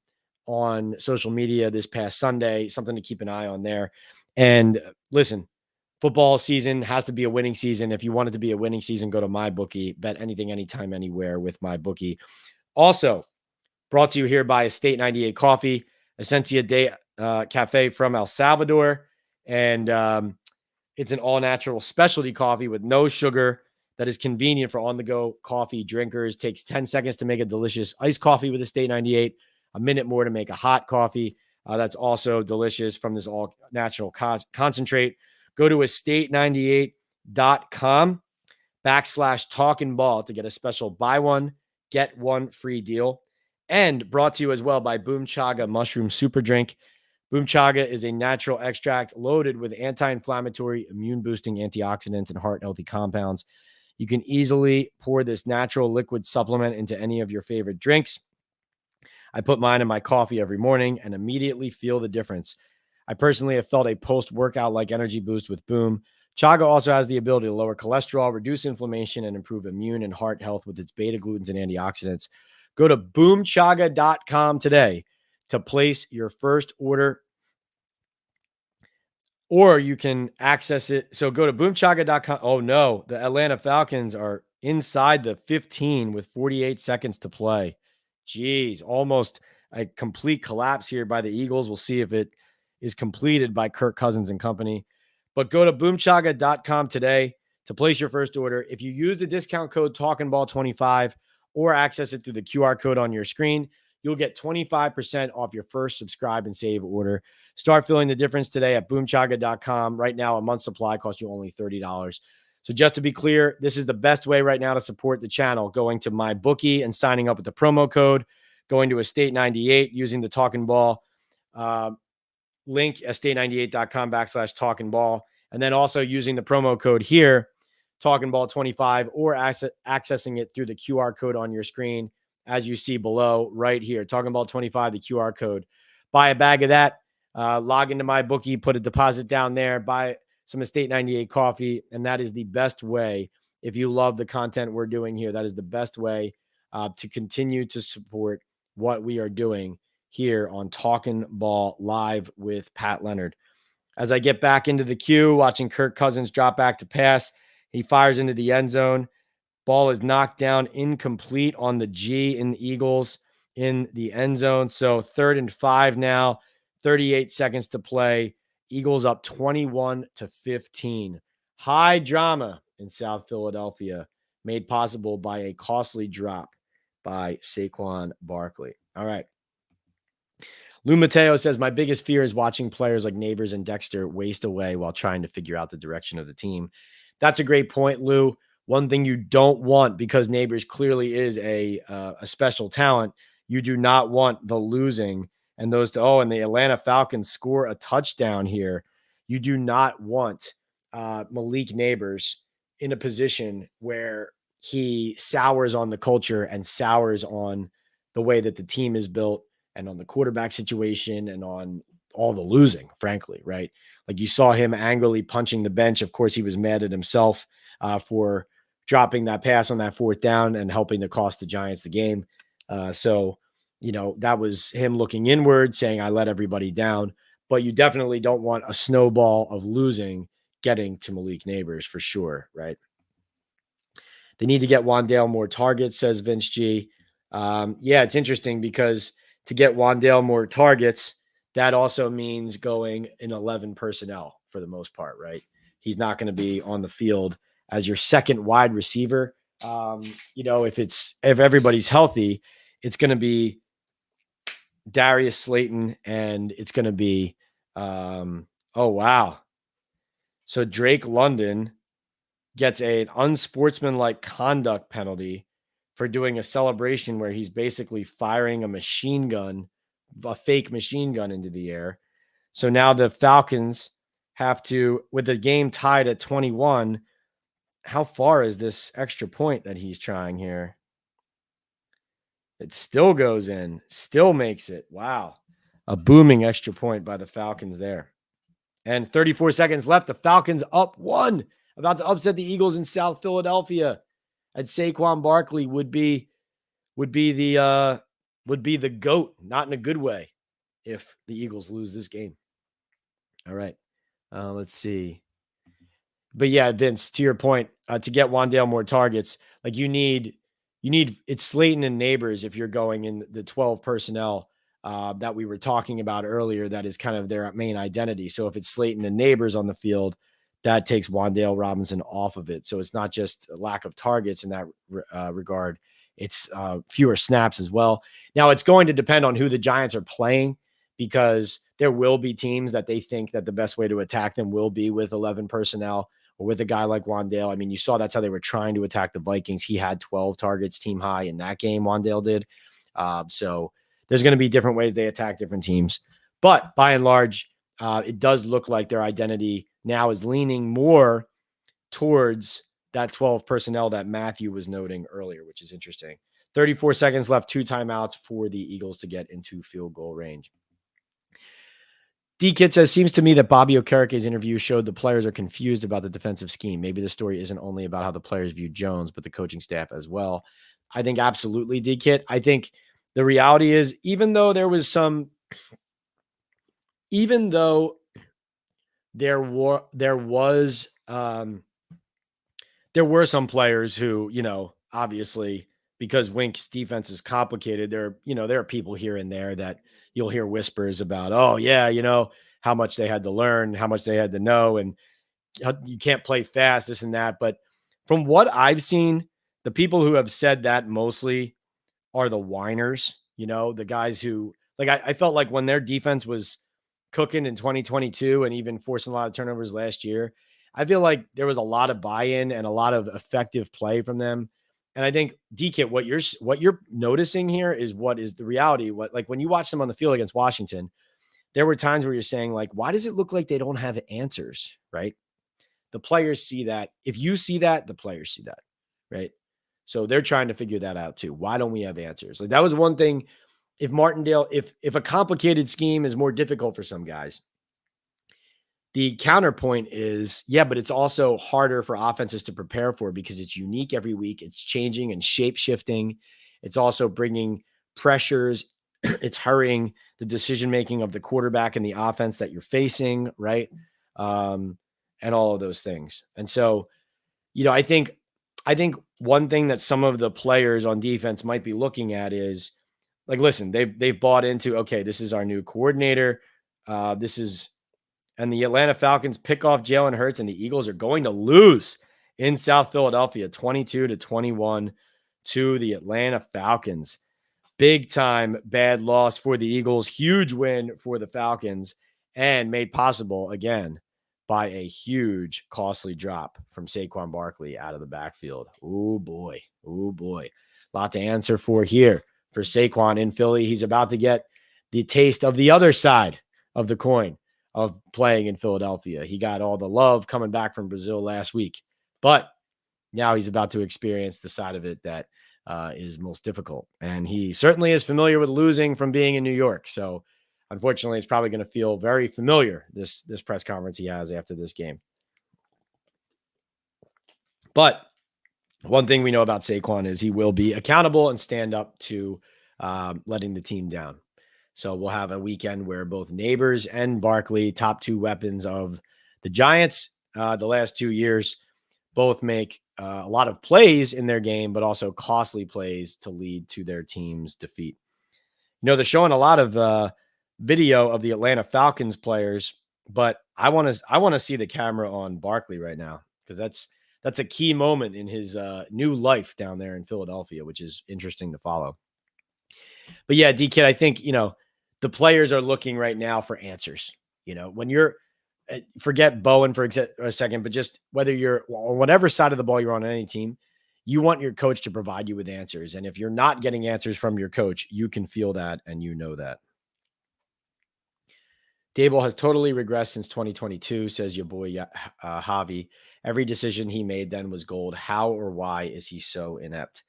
social media this past Sunday, something to keep an eye on there. And listen, football season has to be a winning season. If you want it to be a winning season, go to MyBookie. Bet anything, anytime, anywhere with MyBookie. Also, brought to you here by Estate 98 Coffee, Esencia de Cafe from El Salvador. And it's an all-natural specialty coffee with no sugar that is convenient for on-the-go coffee drinkers. Takes 10 seconds to make a delicious iced coffee with Estate 98, a minute more to make a hot coffee. That's also delicious from this all-natural concentrate. Go to estate98.com/Talkin Ball to get a special buy one, get one free deal. And brought to you as well by Boom Chaga Mushroom Super Drink. Boom Chaga is a natural extract loaded with anti-inflammatory, immune-boosting antioxidants and heart-healthy compounds. You can easily pour this natural liquid supplement into any of your favorite drinks. I put mine in my coffee every morning and immediately feel the difference. I personally have felt a post-workout-like energy boost with Boom. Chaga also has the ability to lower cholesterol, reduce inflammation, and improve immune and heart health with its beta-glucans and antioxidants. Go to boomchaga.com today to place your first order, or you can access it. So go to boomchaga.com. Oh no, the Atlanta Falcons are inside the 15 with 48 seconds to play. Jeez, almost a complete collapse here by the Eagles. We'll see if it is completed by Kirk Cousins and company. But go to boomchaga.com today to place your first order. If you use the discount code TalkinBall25 or access it through the QR code on your screen, you'll get 25% off your first subscribe and save order. Start feeling the difference today at boomchaga.com. Right now, a month's supply costs you only $30. So just to be clear, this is the best way right now to support the channel, going to MyBookie and signing up with the promo code, going to Estate 98 using the Talkin Ball link, estate98.com/Talkin Ball, and then also using the promo code here, Talkin Ball 25, or accessing it through the QR code on your screen, as you see below right here. Talkin Ball 25, the QR code. Buy a bag of that, log into MyBookie, put a deposit down there, buy some Estate 98 coffee, and that is the best way. If you love the content we're doing here, that is the best way to continue to support what we are doing here on Talkin Ball Live with Pat Leonard. As I get back into the queue, watching Kirk Cousins drop back to pass, he fires into the end zone. Ball is knocked down, incomplete on the G in the Eagles in the end zone. So 3rd and 5 now, 38 seconds to play Eagles up 21-15. High drama in South Philadelphia, made possible by a costly drop by Saquon Barkley. All right. Lou Mateo says, my biggest fear is watching players like Neighbors and Dexter waste away while trying to figure out the direction of the team. That's a great point, Lou. One thing you don't want, because Neighbors clearly is a special talent, you do not want the losing and those to, and the Atlanta Falcons score a touchdown here. You do not want Malik Neighbors in a position where he sours on the culture and sours on the way that the team is built and on the quarterback situation and on all the losing, frankly, right? Like you saw him angrily punching the bench. Of course, he was mad at himself for dropping that pass on that fourth down and helping to cost the Giants the game. So, that was him looking inward, saying, I let everybody down. But you definitely don't want a snowball of losing getting to Malik Neighbors for sure, right? They need to get Wan'Dale more targets, says Vince G. Yeah, it's interesting because to get Wan'Dale more targets, that also means going in 11 personnel for the most part, right? He's not going to be on the field as your second wide receiver. If everybody's healthy, it's going to be Darius Slayton and it's going to be, oh, wow. So Drake London gets an unsportsmanlike conduct penalty for doing a celebration where he's basically firing a fake machine gun into the air. So now the Falcons have to, with the game tied at 21, how far is this extra point that he's trying here? It still goes in, still makes it. Wow. A booming extra point by the Falcons there. And 34 seconds left. The Falcons up 1, about to upset the Eagles in South Philadelphia. And Saquon Barkley would be the GOAT, not in a good way, if the Eagles lose this game. All right. Let's see. But yeah, Vince, to your point, to get Wan'Dale more targets, like you need it's Slayton and Neighbors if you're going in the 12 personnel that we were talking about earlier. That is kind of their main identity. So if it's Slayton and Neighbors on the field, that takes Wan'Dale Robinson off of it. So it's not just a lack of targets in that regard. It's fewer snaps as well. Now, it's going to depend on who the Giants are playing, because there will be teams that they think that the best way to attack them will be with 11 personnel or with a guy like Wan'Dale. I mean, you saw that's how they were trying to attack the Vikings. He had 12 targets team high in that game, Wan'Dale did. So there's going to be different ways they attack different teams. But by and large, it does look like their identity now is leaning more towards that 12 personnel that Matthew was noting earlier, which is interesting. 34 seconds left, 2 timeouts for the Eagles to get into field goal range. D-Kit says, seems to me that Bobby Okereke's interview showed the players are confused about the defensive scheme. Maybe the story isn't only about how the players view Jones, but the coaching staff as well. I think absolutely, D-Kit. I think the reality is, even though there were some players who, obviously, because Wink's defense is complicated, there are people here and there that you'll hear whispers about, oh yeah, how much they had to learn, how much they had to know, and you can't play fast, this and that. But from what I've seen, the people who have said that mostly are the whiners, the guys who, like, I felt like when their defense was cooking in 2022 and even forcing a lot of turnovers last year, I feel like there was a lot of buy-in and a lot of effective play from them. And I think, DK, what you're noticing here is what is the reality. Like when you watch them on the field against Washington, there were times where you're saying, like, why does it look like they don't have answers, right? The players see that. If you see that, the players see that, right? So they're trying to figure that out too. Why don't we have answers? Like that was one thing. If Martindale, if a complicated scheme is more difficult for some guys, the counterpoint is, yeah, but it's also harder for offenses to prepare for because it's unique every week. It's changing and shape shifting. It's also bringing pressures. It's hurrying the decision-making of the quarterback and the offense that you're facing, right? And all of those things. And so, I think one thing that some of the players on defense might be looking at is, like, listen, they've bought into, okay, this is our new coordinator. This is and the Atlanta Falcons pick off Jalen Hurts, and the Eagles are going to lose in South Philadelphia, 22-21 to the Atlanta Falcons. Big time bad loss for the Eagles, huge win for the Falcons, and made possible again by a huge costly drop from Saquon Barkley out of the backfield. Oh boy. Oh boy. A lot to answer for here for Saquon in Philly. He's about to get the taste of the other side of the coin of playing in Philadelphia. He got all the love coming back from Brazil last week, but now he's about to experience the side of it that is most difficult. And he certainly is familiar with losing from being in New York. So unfortunately, it's probably going to feel very familiar, this press conference he has after this game. But one thing we know about Saquon is he will be accountable and stand up to letting the team down. So we'll have a weekend where both Neighbors and Barkley, top two weapons of the Giants the last 2 years, both make a lot of plays in their game, but also costly plays to lead to their team's defeat. You know, they're showing a lot of video of the Atlanta Falcons players, but I want to see the camera on Barkley right now, because that's a key moment in his new life down there in Philadelphia, which is interesting to follow. But yeah, D-Kid, I think, the players are looking right now for answers. When you're forget Bowen for a second, but just whether you're on whatever side of the ball you're on any team, you want your coach to provide you with answers. And if you're not getting answers from your coach, you can feel that, and you know that. Daboll has totally regressed since 2022, says your boy Javi. Every decision he made then was gold. How or why is he so inept?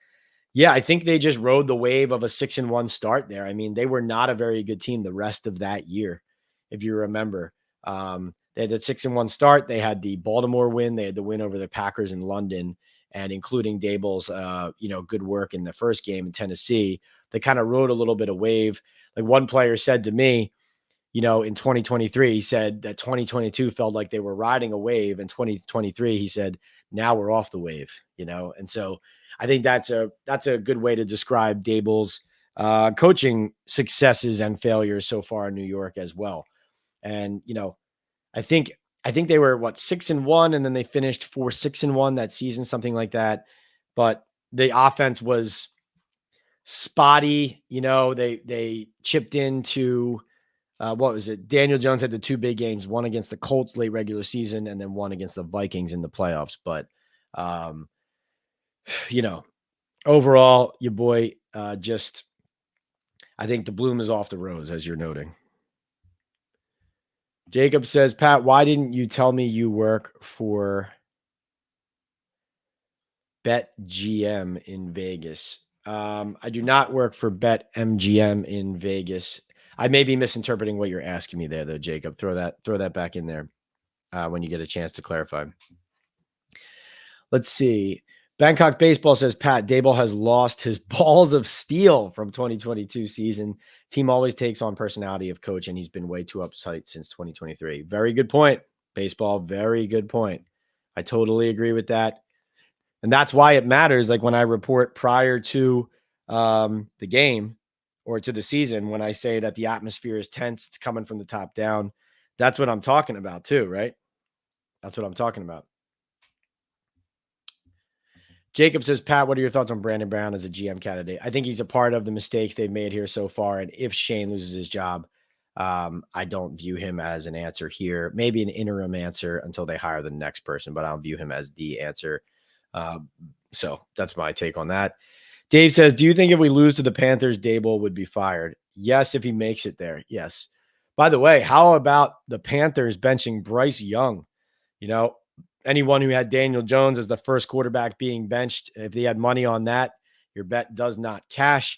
Yeah, I think they just rode the wave of a 6-1 start there. I mean, they were not a very good team the rest of that year, if you remember. They had the 6-1 start. They had the Baltimore win. They had the win over the Packers in London, and including Daboll's, good work in the first game in Tennessee. They kind of rode a little bit of wave. Like one player said to me, in 2023, he said that 2022 felt like they were riding a wave. In 2023, he said, now we're off the wave, And so I think that's a good way to describe Daboll's coaching successes and failures so far in New York as well. And, I think they were 6-1, and then they finished 4-6-1 that season, something like that. But the offense was spotty. They chipped into what was it? Daniel Jones had the two big games, one against the Colts late regular season, and then one against the Vikings in the playoffs. But, overall, your boy, I think the bloom is off the rose, as you're noting. Jacob says, Pat, why didn't you tell me you work for BetMGM in Vegas? I do not work for BetMGM in Vegas. I may be misinterpreting what you're asking me there, though, Jacob. Throw that back in there when you get a chance to clarify. Let's see. Bangkok Baseball says, Pat, Daboll has lost his balls of steel from 2022 season. Team always takes on personality of coach, and he's been way too uptight since 2023. Very good point, Baseball. Very good point. I totally agree with that. And that's why it matters. Like when I report prior to the game or to the season, when I say that the atmosphere is tense, it's coming from the top down. That's what I'm talking about too, right? That's what I'm talking about. Jacob says, Pat, what are your thoughts on Brandon Brown as a GM candidate? I think he's a part of the mistakes they've made here so far. And if Shane loses his job, I don't view him as an answer here. Maybe an interim answer until they hire the next person, but I don't view him as the answer. So that's my take on that. Dave says, do you think if we lose to the Panthers, Daboll would be fired? Yes, if he makes it there. Yes. By the way, how about the Panthers benching Bryce Young? Anyone who had Daniel Jones as the first quarterback being benched, if they had money on that, your bet does not cash.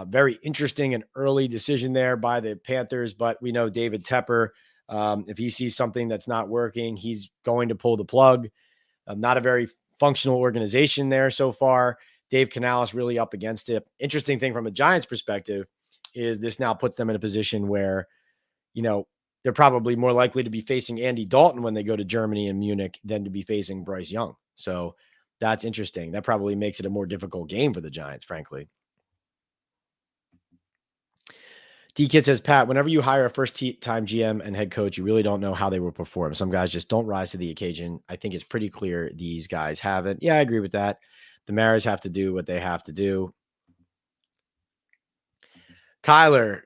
Very interesting and early decision there by the Panthers, but we know David Tepper, if he sees something that's not working, he's going to pull the plug. Not a very functional organization there so far. Dave Canales really up against it. Interesting thing from a Giants perspective is this now puts them in a position where, they're probably more likely to be facing Andy Dalton when they go to Germany and Munich than to be facing Bryce Young. So that's interesting. That probably makes it a more difficult game for the Giants, frankly. D-Kid says, Pat, whenever you hire a first-time GM and head coach, you really don't know how they will perform. Some guys just don't rise to the occasion. I think it's pretty clear these guys haven't. Yeah, I agree with that. The Maras have to do what they have to do. Kyler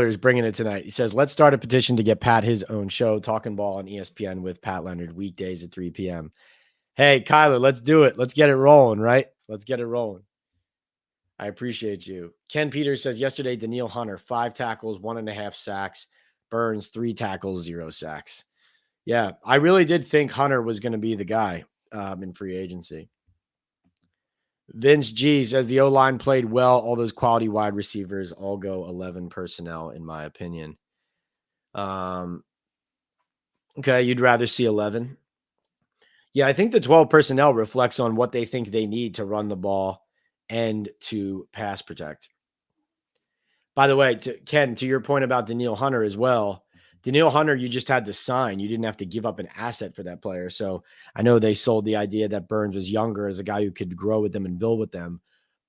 is bringing it tonight. He says, let's start a petition to get Pat his own show, Talkin Ball on ESPN with Pat Leonard, weekdays at 3 p.m. Hey, Kyler, let's do it. Let's get it rolling, right? Let's get it rolling. I appreciate you. Ken Peters says, yesterday, Daniil Hunter, 5 tackles, 1.5 sacks. Burns, 3 tackles, 0 sacks. Yeah, I really did think Hunter was going to be the guy in free agency. Vince G says the O-line played well. All those quality wide receivers all go 11 personnel, in my opinion. Okay, you'd rather see 11? Yeah, I think the 12 personnel reflects on what they think they need to run the ball and to pass protect. By the way, Ken, to your point about Daniil Hunter as well, Daniil Hunter, you just had to sign. You didn't have to give up an asset for that player. So I know they sold the idea that Burns was younger as a guy who could grow with them and build with them.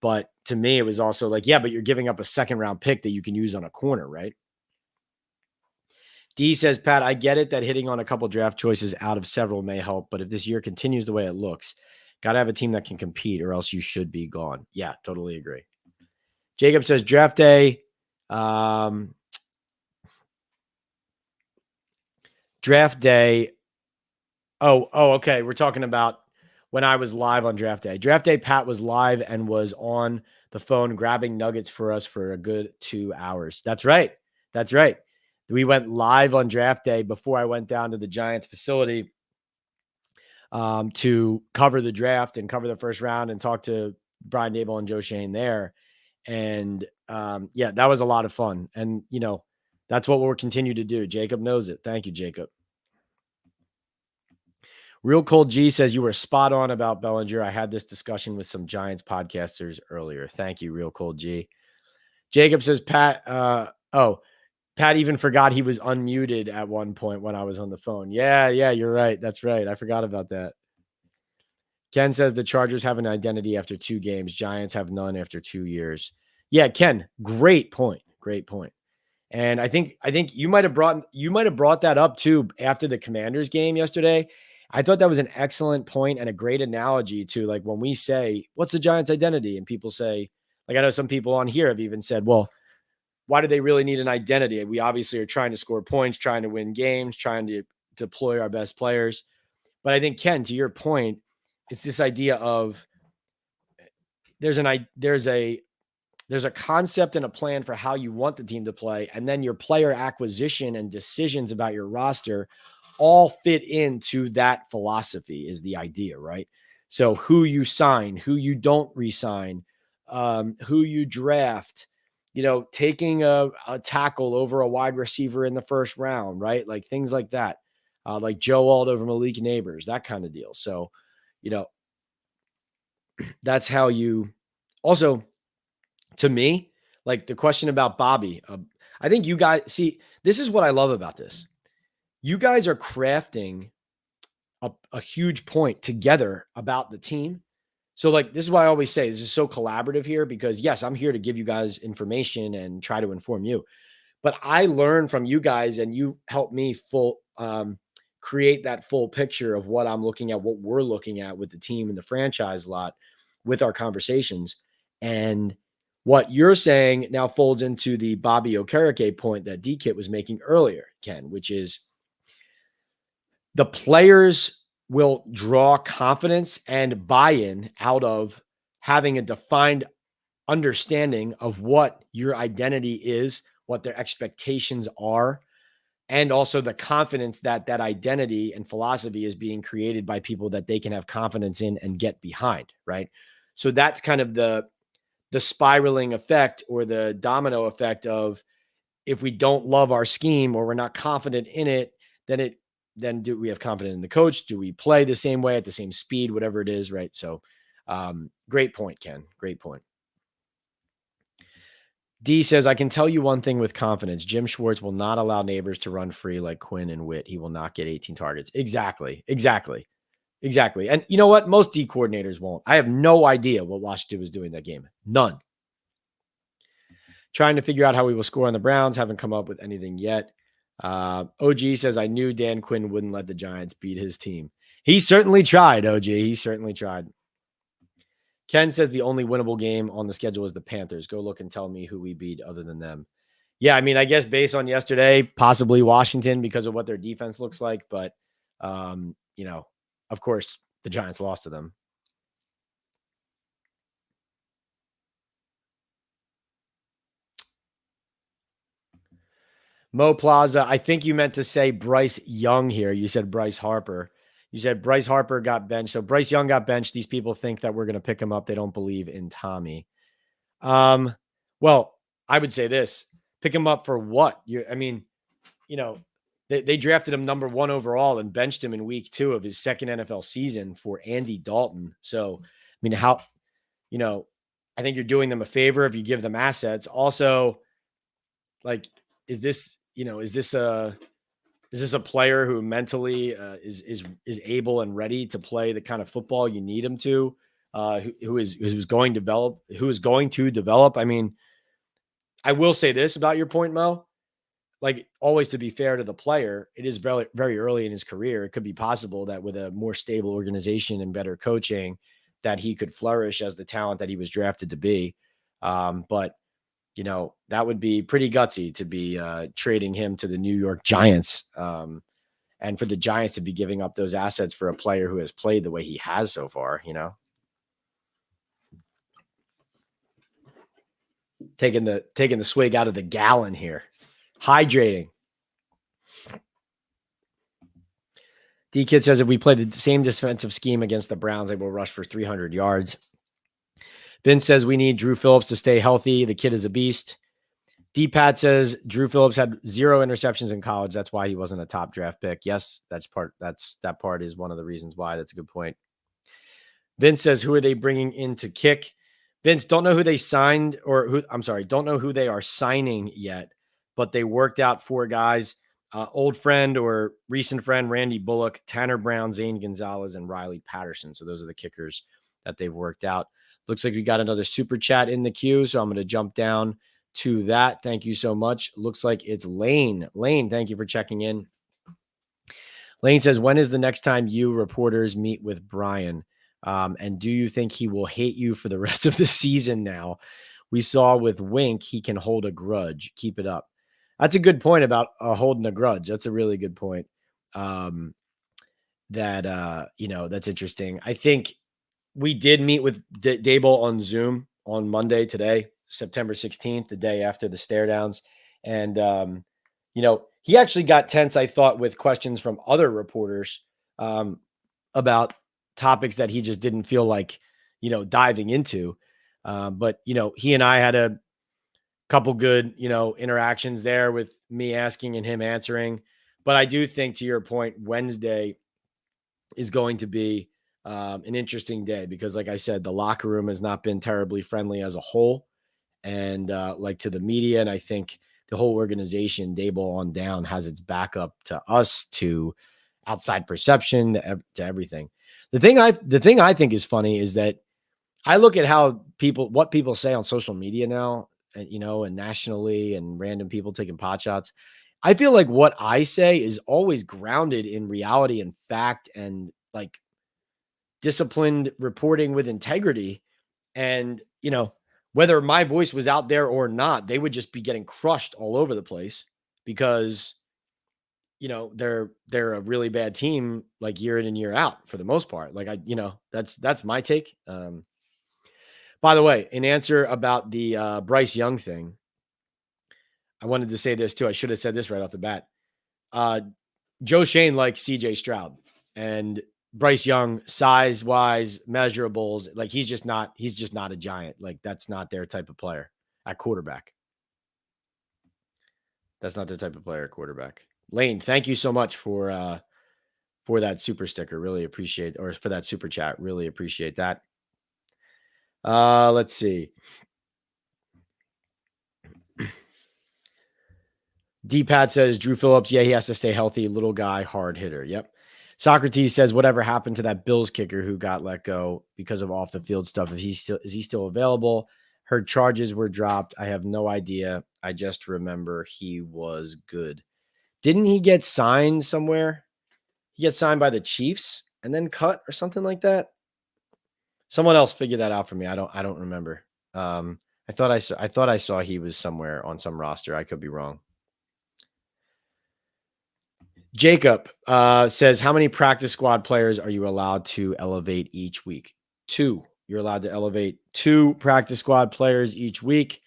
But to me, it was also like, yeah, but you're giving up a second-round pick that you can use on a corner, right? D says, Pat, I get it that hitting on a couple draft choices out of several may help, but if this year continues the way it looks, got to have a team that can compete or else you should be gone. Yeah, totally agree. Jacob says, draft day. Draft day. Oh, okay. We're talking about when I was live on draft day. Draft day, Pat was live and was on the phone grabbing nuggets for us for a good 2 hours. That's right. That's right. We went live on draft day before I went down to the Giants facility to cover the draft and cover the first round and talk to Brian Daboll and Joe Shane there. And yeah, that was a lot of fun. And, you know, that's what we'll continue to do. Jacob knows it. Thank you, Jacob. Real Cold G says you were spot on about Bellinger. I had this discussion with some Giants podcasters earlier. Thank you, Real Cold G. Jacob says, Pat, Pat even forgot he was unmuted at one point when I was on the phone. Yeah, you're right. That's right. I forgot about that. Ken says the Chargers have an identity after 2 games. Giants have none after 2 years. Yeah, Ken, great point. Great point. And I think you might have brought that up too after the Commanders game yesterday. I thought that was an excellent point and a great analogy to like when we say, what's the Giants' identity? And people say, like, I know some people on here have even said, well, why do they really need an identity? We obviously are trying to score points, trying to win games, trying to deploy our best players. But I think, Ken, to your point, it's this idea of there's a concept and a plan for how you want the team to play. And then your player acquisition and decisions about your roster all fit into that philosophy is the idea, right? So who you sign, who you don't re-sign, who you draft, you know, taking a tackle over a wide receiver in the first round, right? Like things like that, like Joe Alt over Malik Neighbors, that kind of deal. So, you know, that's how you also, to me, like the question about Bobby, I think you guys see, this is what I love about this. You guys are crafting a huge point together about the team. So like, this is why I always say this is so collaborative here because yes, I'm here to give you guys information and try to inform you, but I learn from you guys and you help me create that full picture of what I'm looking at, what we're looking at with the team and the franchise a lot with our conversations. And what you're saying now folds into the Bobby Okereke point that D-Kit was making earlier, Ken, which is the players will draw confidence and buy-in out of having a defined understanding of what your identity is, what their expectations are, and also the confidence that that identity and philosophy is being created by people that they can have confidence in and get behind, right? So that's kind of the spiraling effect or the domino effect of if we don't love our scheme or we're not confident in it, then do we have confidence in the coach? Do we play the same way at the same speed, whatever it is, right? So great point, Ken. Great point. D says, I can tell you one thing with confidence. Jim Schwartz will not allow Neighbors to run free like Quinn and Witt. He will not get 18 targets. Exactly. And you know what? Most D coordinators won't. I have no idea what Washington was doing that game. None. Trying to figure out how we will score on the Browns. Haven't come up with anything yet. OG says, I knew Dan Quinn wouldn't let the Giants beat his team. He certainly tried, OG. He certainly tried. Ken says the only winnable game on the schedule is the Panthers. Go look and tell me who we beat other than them. Yeah, I mean, I guess based on yesterday, possibly Washington because of what their defense looks like. But, of course, the Giants lost to them. Mo Plaza, I think you meant to say Bryce Young here. You said Bryce Harper. You said Bryce Harper got benched. So Bryce Young got benched. These people think that we're going to pick him up. They don't believe in Tommy. Well, I would say this. Pick him up for what? They drafted him number 1 overall and benched him in week 2 of his second NFL season for Andy Dalton. So, I think you're doing them a favor if you give them assets. Also, is this a player who mentally is able and ready to play the kind of football you need him to? Who's going to develop? I mean, I will say this about your point, Mo. Always to be fair to the player, it is very, very early in his career. It could be possible that with a more stable organization and better coaching, that he could flourish as the talent that he was drafted to be. But that would be pretty gutsy to be trading him to the New York Giants, and for the Giants to be giving up those assets for a player who has played the way he has so far. Taking the swig out of the gallon here. Hydrating. D-Kid says if we play the same defensive scheme against the Browns, they will rush for 300 yards. Vince says we need Drew Phillips to stay healthy. The kid is a beast. D-Pat says Drew Phillips had 0 interceptions in college. That's why he wasn't a top draft pick. Yes, that part is one of the reasons why. That's a good point. Vince says, who are they bringing in to kick? Vince, don't know who they signed don't know who they are signing yet, but they worked out 4 guys, old friend or recent friend, Randy Bullock, Tanner Brown, Zane Gonzalez, and Riley Patterson. So those are the kickers that they've worked out. Looks like we got another super chat in the queue. So I'm going to jump down to that. Thank you so much. Looks like it's Lane. Lane, thank you for checking in. Lane says, when is the next time you reporters meet with Brian? And do you think he will hate you for the rest of the season now? We saw with Wink, he can hold a grudge. Keep it up. That's a good point about holding a grudge. That's a really good point. That's interesting. I think we did meet with Daboll on Zoom on Monday today, September 16th, the day after the stare downs. And, he actually got tense, I thought, with questions from other reporters about topics that he just didn't feel like, diving into. But he and I had a couple good, interactions there with me asking and him answering. But I do think, to your point, Wednesday is going to be an interesting day because, like I said, the locker room has not been terribly friendly as a whole, and to the media. And I think the whole organization, Daboll on down, has its back up to us, to outside perception, to everything. The thing I think is funny is that I look at what people say on social media now, and and nationally, and random people taking pot shots. I feel like what I say is always grounded in reality and fact, and disciplined reporting with integrity. And whether my voice was out there or not, they would just be getting crushed all over the place because they're a really bad team, year in and year out for the most part. That's my take. By the way, in answer about the Bryce Young thing, I wanted to say this too. I should have said this right off the bat. Joe Shane likes CJ Stroud, and Bryce Young, size wise, measurables, he's just not a giant. That's not their type of player at quarterback. That's not their type of player at quarterback. Lane, thank you so much for that super sticker. Really appreciate, or for that super chat. Really appreciate that. Let's see. D-Pat says Drew Phillips. Yeah, he has to stay healthy. Little guy, hard hitter. Yep. Socrates says, whatever happened to that Bills kicker who got let go because of off the field stuff? Is he still available? Heard charges were dropped. I have no idea. I just remember he was good. Didn't he get signed somewhere? He gets signed by the Chiefs and then cut or something like that. Someone else figured that out for me. I don't remember. I thought I saw he was somewhere on some roster. I could be wrong. Jacob says, how many practice squad players are you allowed to elevate each week? 2. You're allowed to elevate 2 practice squad players each week.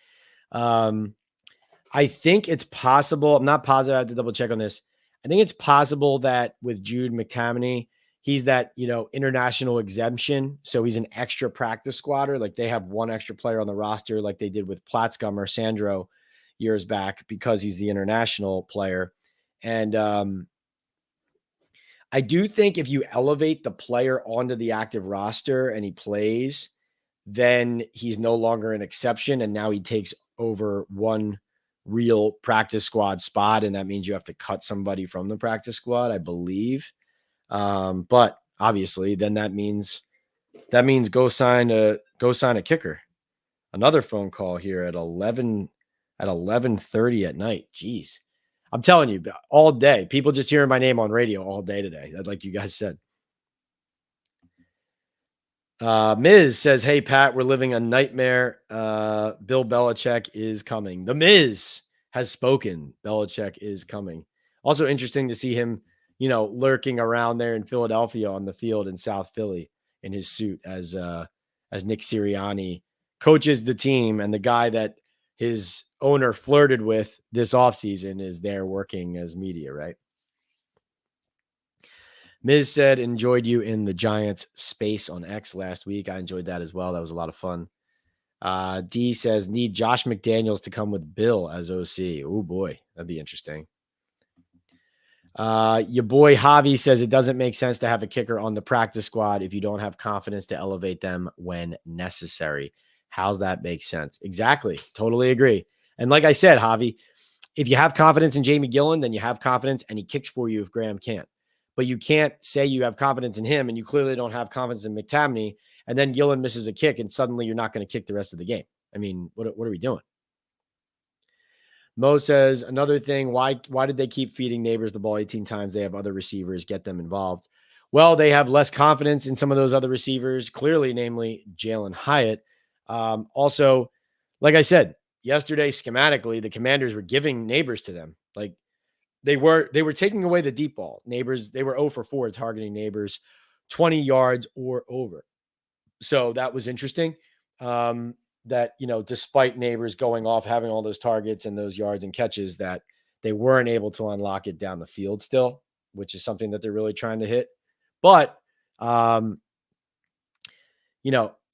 I think it's possible. I'm not positive. I have to double check on this. I think it's possible that with Jude McTamaney, he's that, international exemption. So he's an extra practice squatter. Like they have one extra player on the roster, like they did with Platzgum or Sandro years back, because he's the international player. And I do think if you elevate the player onto the active roster and he plays, then he's no longer an exception. And now he takes over one real practice squad spot. And that means you have to cut somebody from the practice squad, I believe. But obviously then that means go sign a kicker. Another phone call here at 11:30 at night. Jeez. I'm telling you, all day. People just hearing my name on radio all day today, like you guys said. Miz says, hey, Pat, we're living a nightmare. Bill Belichick is coming. The Miz has spoken. Belichick is coming. Also interesting to see him, lurking around there in Philadelphia on the field in South Philly in his suit as Nick Sirianni coaches the team, and the guy that his owner flirted with this offseason is there working as media, right? Miz said, enjoyed you in the Giants space on X last week. I enjoyed that as well. That was a lot of fun. D says, need Josh McDaniels to come with Bill as OC. Oh, boy. That'd be interesting. Your boy Javi says, it doesn't make sense to have a kicker on the practice squad if you don't have confidence to elevate them when necessary. How's that make sense? Exactly. Totally agree. And like I said, Javi, if you have confidence in Jamie Gillen, then you have confidence and he kicks for you if Graham can't. But you can't say you have confidence in him and you clearly don't have confidence in McTamaney, and then Gillen misses a kick and suddenly you're not going to kick the rest of the game. I mean, what are we doing? Mo says, another thing, why did they keep feeding Neighbors the ball 18 times? They have other receivers, get them involved. Well, they have less confidence in some of those other receivers, clearly, namely Jalen Hyatt. Also, like I said, yesterday, schematically, the Commanders were giving Neighbors to them. Like they were taking away the deep ball. Neighbors, they were 0 for 4 targeting Neighbors 20 yards or over. So that was interesting. That, despite Neighbors going off, having all those targets and those yards and catches, that they weren't able to unlock it down the field still, which is something that they're really trying to hit. But,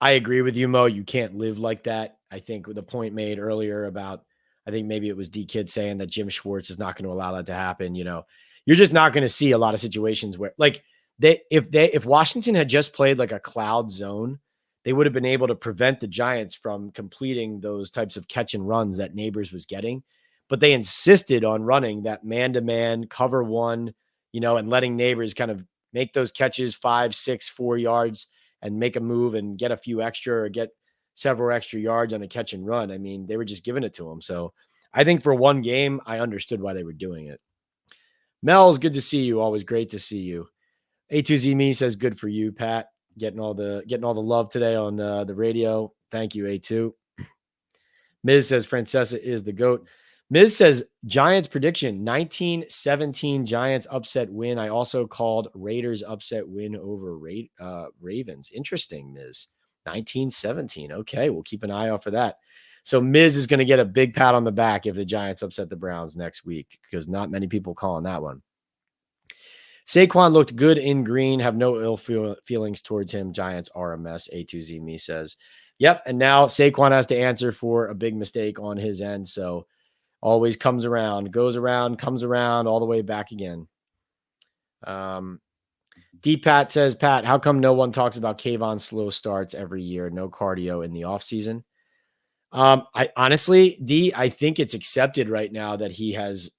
I agree with you, Mo. You can't live like that. I think the point made earlier about, I think maybe it was D-Kid saying that Jim Schwartz is not going to allow that to happen. You're just not going to see a lot of situations where, like, if Washington had just played like a cloud zone, they would have been able to prevent the Giants from completing those types of catch and runs that Neighbors was getting. But they insisted on running that man-to-man cover one, and letting Neighbors kind of make those catches 5, 6, 4 yards and make a move and get a few extra or get several extra yards on a catch and run. I mean, they were just giving it to them. So I think for one game, I understood why they were doing it. Mel's, good to see you. Always great to see you. A2Z Me says, good for you, Pat. Getting all the love today on the radio. Thank you, A2. Miz says Francesa is the GOAT. Miz says Giants prediction, 19-17 Giants upset win. I also called Raiders upset win over Ravens. Interesting, Miz. 19-17. Okay, we'll keep an eye out for that. So Miz is going to get a big pat on the back if the Giants upset the Browns next week, because not many people calling that one. Saquon looked good in green. Have no ill feelings towards him. Giants are a mess. A2Z Me says, yep. And now Saquon has to answer for a big mistake on his end. So always comes around, goes around, comes around all the way back again. D-Pat says, Pat, how come no one talks about Kayvon's slow starts every year? No cardio in the offseason. I honestly, D, I think it's accepted right now that he has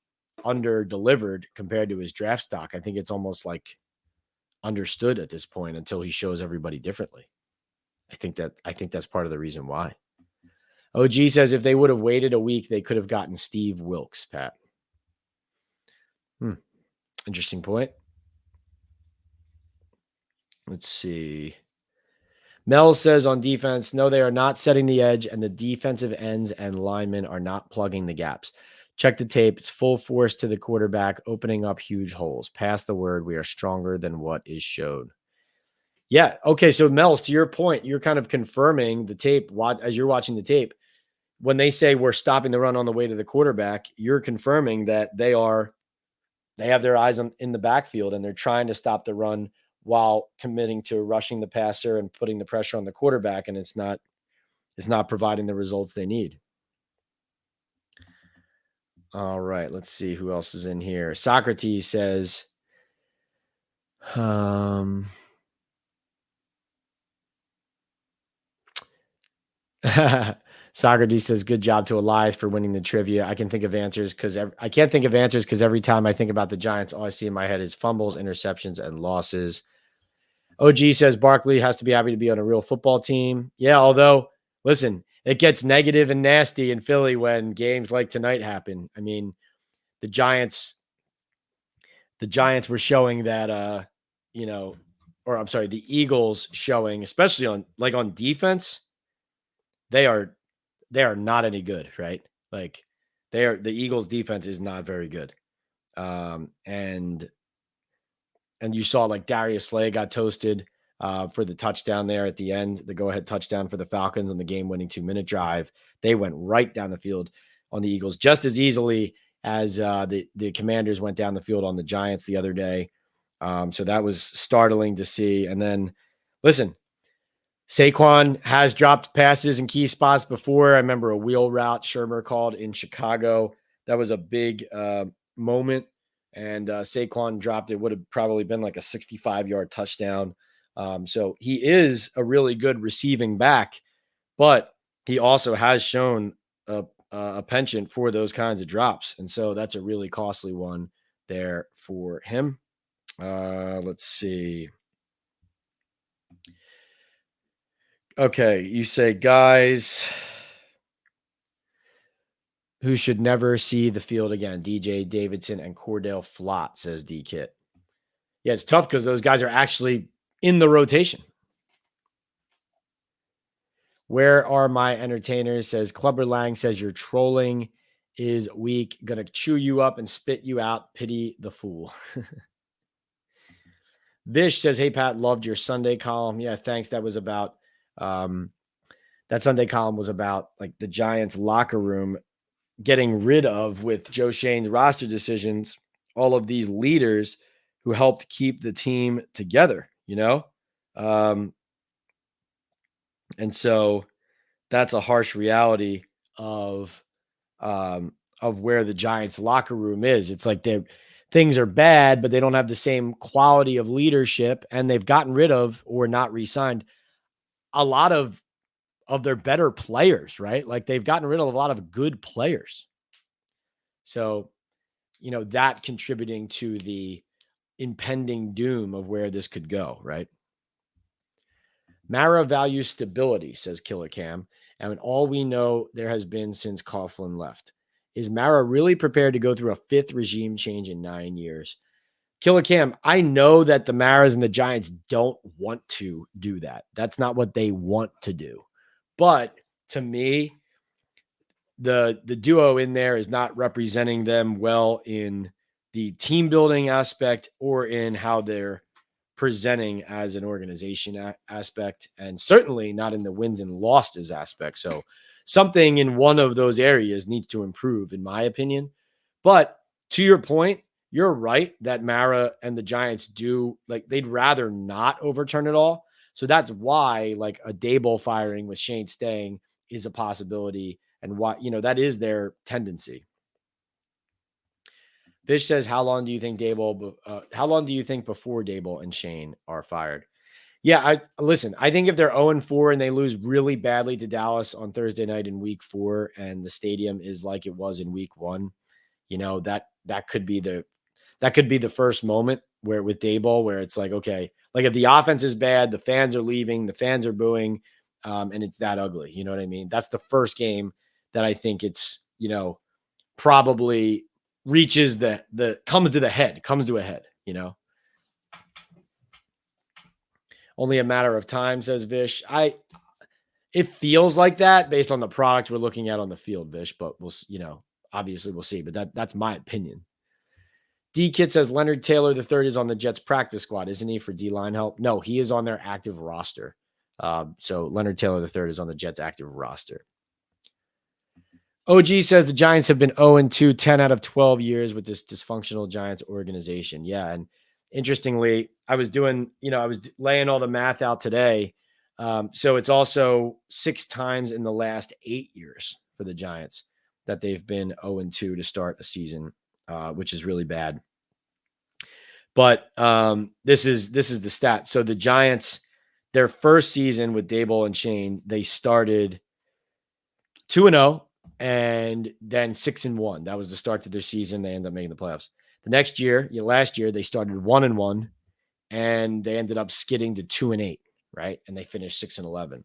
under-delivered compared to his draft stock. I think it's almost like understood at this point until he shows everybody differently. I think that's part of the reason why. OG says if they would have waited a week, they could have gotten Steve Wilkes, Pat. Interesting point. Let's see. Mel says on defense, no, they are not setting the edge, and the defensive ends and linemen are not plugging the gaps. Check the tape. It's full force to the quarterback, opening up huge holes. Pass the word. We are stronger than what is showed. Yeah. Okay. So, Mels, to your point, you're kind of confirming the tape as you're watching the tape. When they say we're stopping the run on the way to the quarterback, you're confirming that they have their eyes in the backfield and they're trying to stop the run while committing to rushing the passer and putting the pressure on the quarterback, and it's not providing the results they need. All right, let's see who else is in here. Socrates says, Socrates says, good job to Elias for winning the trivia. I can't think of answers because every time I think about the Giants, all I see in my head is fumbles, interceptions, and losses. OG says Barkley has to be happy to be on a real football team. Yeah, although, listen, it gets negative and nasty in Philly when games like tonight happen. I mean, the Giants were showing that, the Eagles showing, especially on defense, they are not any good, right? Like the Eagles defense is not very good. And you saw like Darius Slay got toasted for the touchdown there at the end, the go-ahead touchdown for the Falcons on the game-winning 2-minute drive. They went right down the field on the Eagles just as easily as the Commanders went down the field on the Giants the other day. So that was startling to see. And then, listen, Saquon has dropped passes in key spots before. I remember a wheel route Shermer called in Chicago. That was a big moment. And Saquon dropped it. Would have probably been like a 65-yard touchdown. So he is a really good receiving back, but he also has shown a penchant for those kinds of drops. And so that's a really costly one there for him. Let's see. Okay, you say guys who should never see the field again. DJ Davidson and Cordell Flott, says D-Kit. Yeah, it's tough because those guys are actually in the rotation. Where are my entertainers? Says Clubber Lang. Says your trolling is weak. Gonna chew you up and spit you out. Pity the fool. Vish says, hey, Pat, loved your Sunday column. Yeah, thanks. That was about that Sunday column was about like the Giants locker room getting rid of, with Joe Shane's roster decisions, all of these leaders who helped keep the team together, and so that's a harsh reality of where the Giants locker room is. It's like things are bad, but they don't have the same quality of leadership, and they've gotten rid of or not re-signed a lot of their better players, right? Like they've gotten rid of a lot of good players. So, that contributing to the impending doom of where this could go, right? Mara values stability, says Killer Cam, and all we know there has been since Coughlin left. Is Mara really prepared to go through a fifth regime change in 9 years? Killer Cam, I know that the Maras and the Giants don't want to do that. That's not what they want to do. But to me, the duo in there is not representing them well in the team building aspect or in how they're presenting as an organization aspect, and certainly not in the wins and losses aspect. So something in one of those areas needs to improve, in my opinion. But to your point, you're right that Mara and the Giants they'd rather not overturn it all. So that's why like a Daboll firing with Shane staying is a possibility, and why, that is their tendency. Fish says, how long do you think before Daboll and Shane are fired? Yeah, I think if they're 0-4 and they lose really badly to Dallas on Thursday night in week 4 and the stadium is like it was in week 1, that could be the first moment with Daboll where it's like, okay, like if the offense is bad, the fans are leaving, the fans are booing, and it's that ugly. You know what I mean? That's the first game that I think it's, probably reaches comes to a head, Only a matter of time, says Vish. It feels like that based on the product we're looking at on the field, Vish, but obviously we'll see, but that's my opinion. D Kid says Leonard Taylor III is on the Jets practice squad, isn't he, for D-line help? No, he is on their active roster. So Leonard Taylor III is on the Jets active roster. OG says the Giants have been 0-2, 10 out of 12 years with this dysfunctional Giants organization. Yeah, and interestingly, I was laying all the math out today. So it's also 6 times in the last 8 years for the Giants that they've been 0-2 to start a season, which is really bad. But this is the stat. So the Giants, their first season with Daboll and Shane, they started 2-0 and then 6-1. That was the start to their season. They ended up making the playoffs. The next year, last year, they started 1-1 and they ended up skidding to 2-8, right? And they finished 6-11.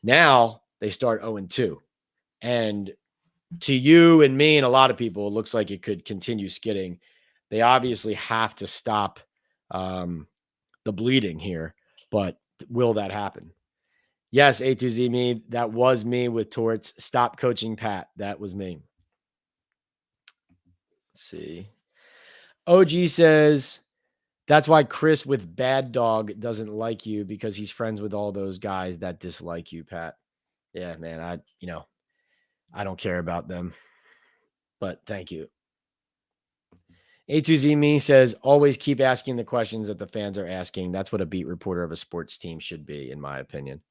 Now they start 0-2. And to you and me and a lot of people, it looks like it could continue skidding. They obviously have to stop the bleeding here, but will that happen? Yes, A to Z me. That was me with Torts. Stop coaching Pat. That was me. Let's see. OG says that's why Chris with Bad Dog doesn't like you, because he's friends with all those guys that dislike you, Pat. Yeah, man. I don't care about them, but thank you. A to Z me says always keep asking the questions that the fans are asking. That's what a beat reporter of a sports team should be, in my opinion.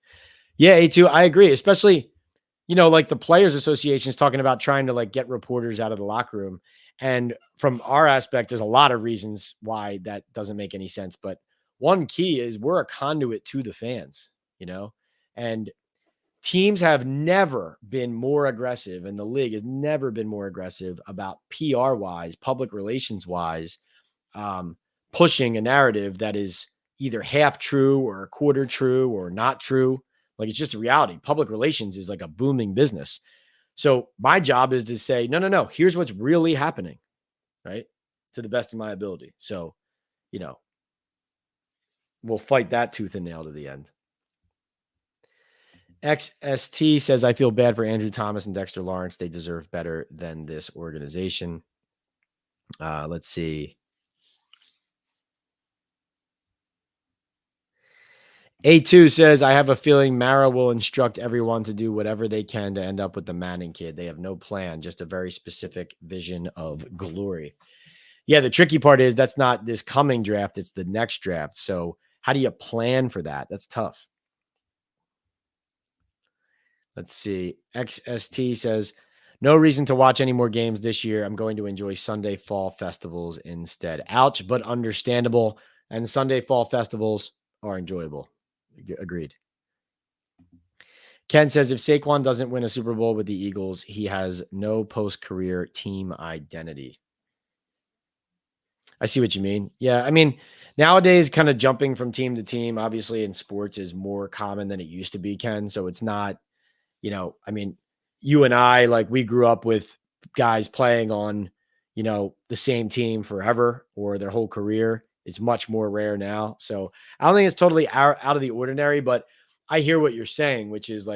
Yeah, A2, I agree. Especially, like the Players Association is talking about trying to get reporters out of the locker room. And from our aspect, there's a lot of reasons why that doesn't make any sense. But one key is we're a conduit to the fans, and teams have never been more aggressive, and the league has never been more aggressive about PR wise, public relations wise, pushing a narrative that is either half true or a quarter true or not true. Like, it's just a reality. Public relations is like a booming business. So my job is to say, no, here's what's really happening, right? To the best of my ability. So, we'll fight that tooth and nail to the end. XST says, I feel bad for Andrew Thomas and Dexter Lawrence. They deserve better than this organization. Let's see. A2 says, I have a feeling Mara will instruct everyone to do whatever they can to end up with the Manning kid. They have no plan, just a very specific vision of glory. Yeah, the tricky part is that's not this coming draft. It's the next draft. So how do you plan for that? That's tough. Let's see. XST says, no reason to watch any more games this year. I'm going to enjoy Sunday fall festivals instead. Ouch, but understandable. And Sunday fall festivals are enjoyable. Agreed. Ken says, if Saquon doesn't win a Super Bowl with the Eagles, he has no post-career team identity. I see what you mean. Yeah, I mean, nowadays kind of jumping from team to team, obviously in sports, is more common than it used to be, Ken. So it's not, I mean, you and I, we grew up with guys playing on, the same team forever or their whole career. It's much more rare now. So I don't think it's totally out of the ordinary, but I hear what you're saying, which is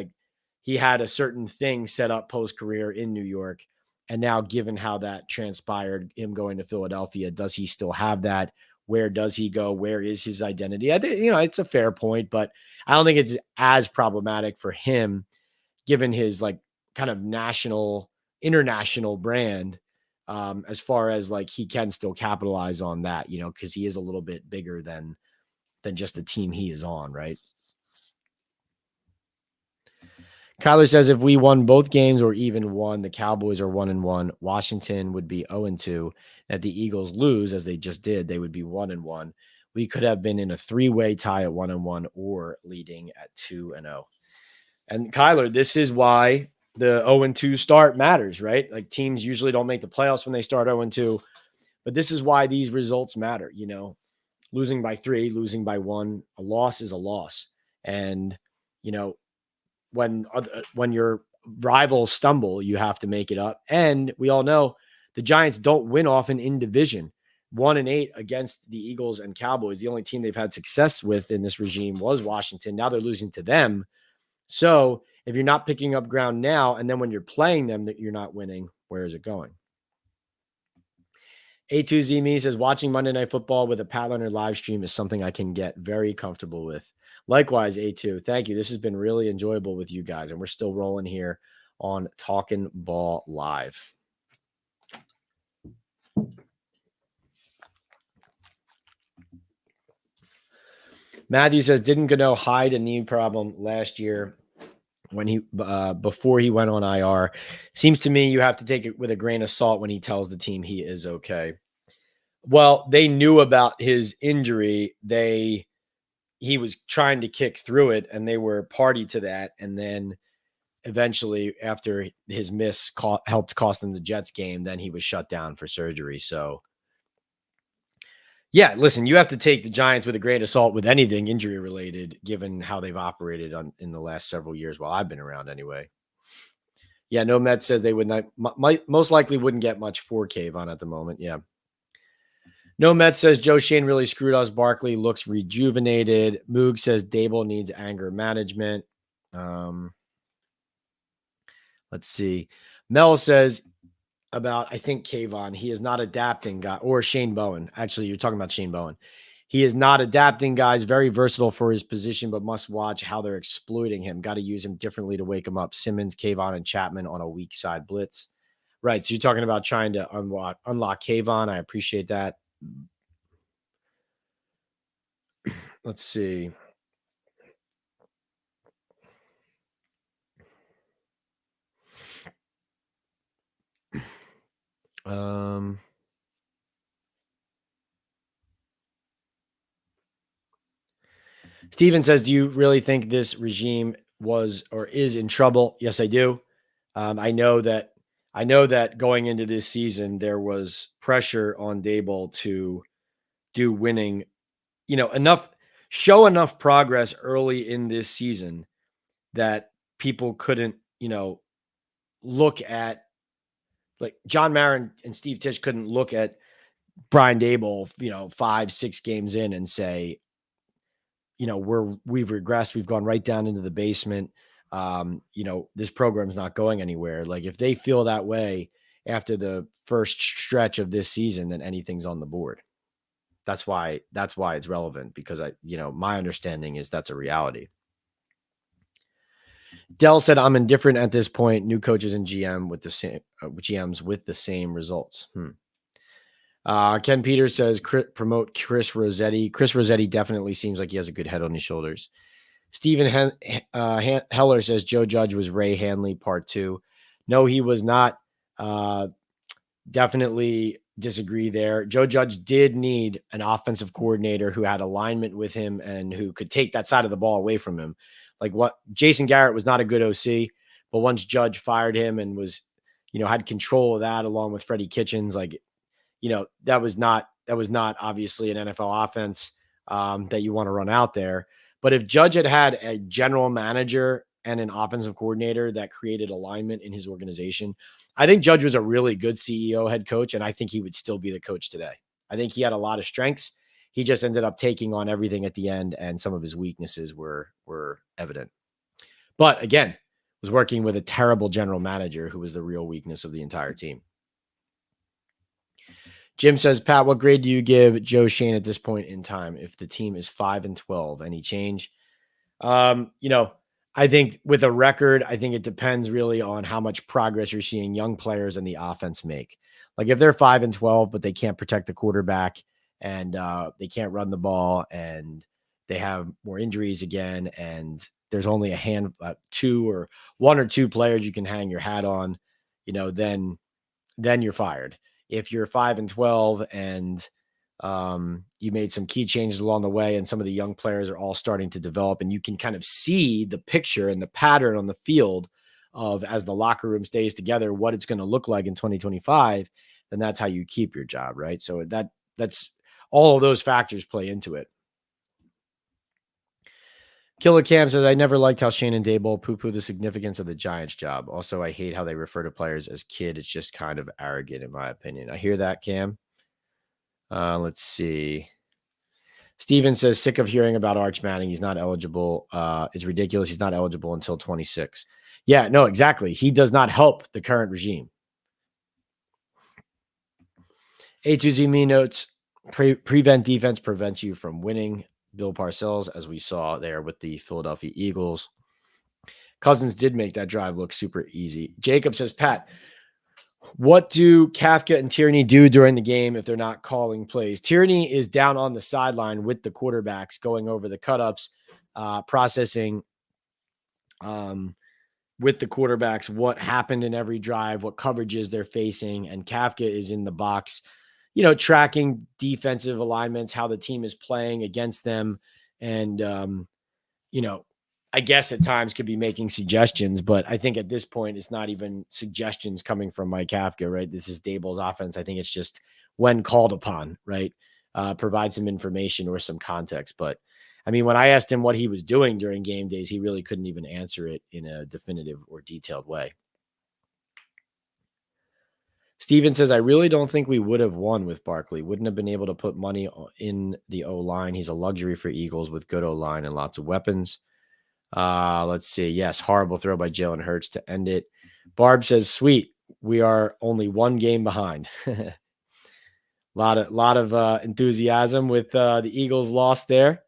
he had a certain thing set up post-career in New York. And now, given how that transpired, him going to Philadelphia, does he still have that? Where does he go? Where is his identity? I think, it's a fair point, but I don't think it's as problematic for him, given his kind of international brand, as far as he can still capitalize on that, because he is a little bit bigger than just the team he is on, right? Kyler says, if we won both games or even one, the Cowboys are 1-1. Washington would be 0-2. If the Eagles lose, as they just did, they would be 1-1. We could have been in a 3-way tie at 1-1 or leading at 2-0. And Kyler, this is why the 0-2 start matters, right? Teams usually don't make the playoffs when they start 0-2, but this is why these results matter. Losing by 3, losing by 1, a loss is a loss. And, when your rivals stumble, you have to make it up. And we all know the Giants don't win often in division. 1-8 against the Eagles and Cowboys. The only team they've had success with in this regime was Washington. Now they're losing to them. So if you're not picking up ground now, and then when you're playing them, that you're not winning, where is it going? A2Z Me says, watching Monday Night Football with a Pat Leonard live stream is something I can get very comfortable with. Likewise, A2. Thank you. This has been really enjoyable with you guys, and we're still rolling here on Talkin Ball Live. Matthew says, didn't Gano hide a knee problem last year when he before he went on IR? Seems to me you have to take it with a grain of salt when he tells the team he is okay. Well, they knew about his injury. He was trying to kick through it, and they were party to that. And then eventually, after his miss helped cost him the Jets game, then he was shut down for surgery. So, yeah, listen, you have to take the Giants with a grain of salt with anything injury related, given how they've operated in the last several years while I've been around anyway. Yeah, no Mets says they would not, most likely wouldn't get much for Kayvon at the moment. Yeah. No Met says Joe Shane really screwed us. Barkley looks rejuvenated. Moog says Daboll needs anger management. Let's see. Mel says about, I think, Kayvon, he is not adapting, guy, or Shane Bowen. Actually, you're talking about Shane Bowen. He is not adapting, guys. Very versatile for his position, but must watch how they're exploiting him. Got to use him differently to wake him up. Simmons, Kayvon, and Chapman on a weak side blitz. Right. So you're talking about trying to unlock Kayvon. I appreciate that. Let's see. Steven says, do you really think this regime was or is in trouble? Yes, I do. I know that going into this season, there was pressure on Daboll to do winning, show enough progress early in this season that people couldn't, look at, like John Marin and Steve Tisch couldn't look at Brian Daboll, 5-6 games in and say, we've regressed. We've gone right down into the basement. This program's not going anywhere. Like if they feel that way after the first stretch of this season, then anything's on the board. That's why it's relevant, because my understanding is that's a reality. Dell said, I'm indifferent at this point. New coaches and GMs with the same results. Ken Peters says, promote Chris Rossetti. Chris Rossetti definitely seems like he has a good head on his shoulders. Stephen Heller says Joe Judge was Ray Hanley part 2. No, he was not. Definitely disagree there. Joe Judge did need an offensive coordinator who had alignment with him and who could take that side of the ball away from him. Like what Jason Garrett was not a good OC, but once Judge fired him and was, had control of that along with Freddie Kitchens, like, that was not obviously an NFL offense that you want to run out there. But if Judge had a general manager and an offensive coordinator that created alignment in his organization, I think Judge was a really good CEO head coach, and I think he would still be the coach today. I think he had a lot of strengths. He just ended up taking on everything at the end, and some of his weaknesses were evident. But again, was working with a terrible general manager who was the real weakness of the entire team. Jim says, Pat, what grade do you give Joe Shane at this point in time if the team is 5-12? Any change? I think with a record, I think it depends really on how much progress you're seeing young players and the offense make. Like if they're 5-12, but they can't protect the quarterback and they can't run the ball and they have more injuries again, and there's only a one or two players you can hang your hat on, then you're fired. If you're 5-12 and you made some key changes along the way and some of the young players are all starting to develop and you can kind of see the picture and the pattern on the field of, as the locker room stays together, what it's going to look like in 2025, then that's how you keep your job, right? So that's all of those factors play into it. Killer Cam says, I never liked how Shane and Daboll poo-poo the significance of the Giants job. Also, I hate how they refer to players as kid. It's just kind of arrogant, in my opinion. I hear that, Cam. Let's see. Steven says, sick of hearing about Arch Manning. He's not eligible. It's ridiculous. He's not eligible until 26. Yeah, no, exactly. He does not help the current regime. A2Z me notes, prevent defense prevents you from winning. Bill Parcells, as we saw there with the Philadelphia Eagles. Cousins did make that drive look super easy. Jacob says, Pat, what do Kafka and Tierney do during the game if they're not calling plays? Tierney is down on the sideline with the quarterbacks, going over the cut-ups, processing with the quarterbacks what happened in every drive, what coverages they're facing, and Kafka is in the box, tracking defensive alignments, how the team is playing against them, and I guess at times could be making suggestions, but I think at this point, it's not even suggestions coming from Mike Kafka, right? This is Daboll's offense. I think it's just when called upon, right? Provide some information or some context. But I mean, when I asked him what he was doing during game days, he really couldn't even answer it in a definitive or detailed way. Steven says, I really don't think we would have won with Barkley. Wouldn't have been able to put money in the O-line. He's a luxury for Eagles with good O-line and lots of weapons. Let's see. Yes, horrible throw by Jalen Hurts to end it. Barb says, sweet. We are only one game behind. lot of enthusiasm with the Eagles loss there.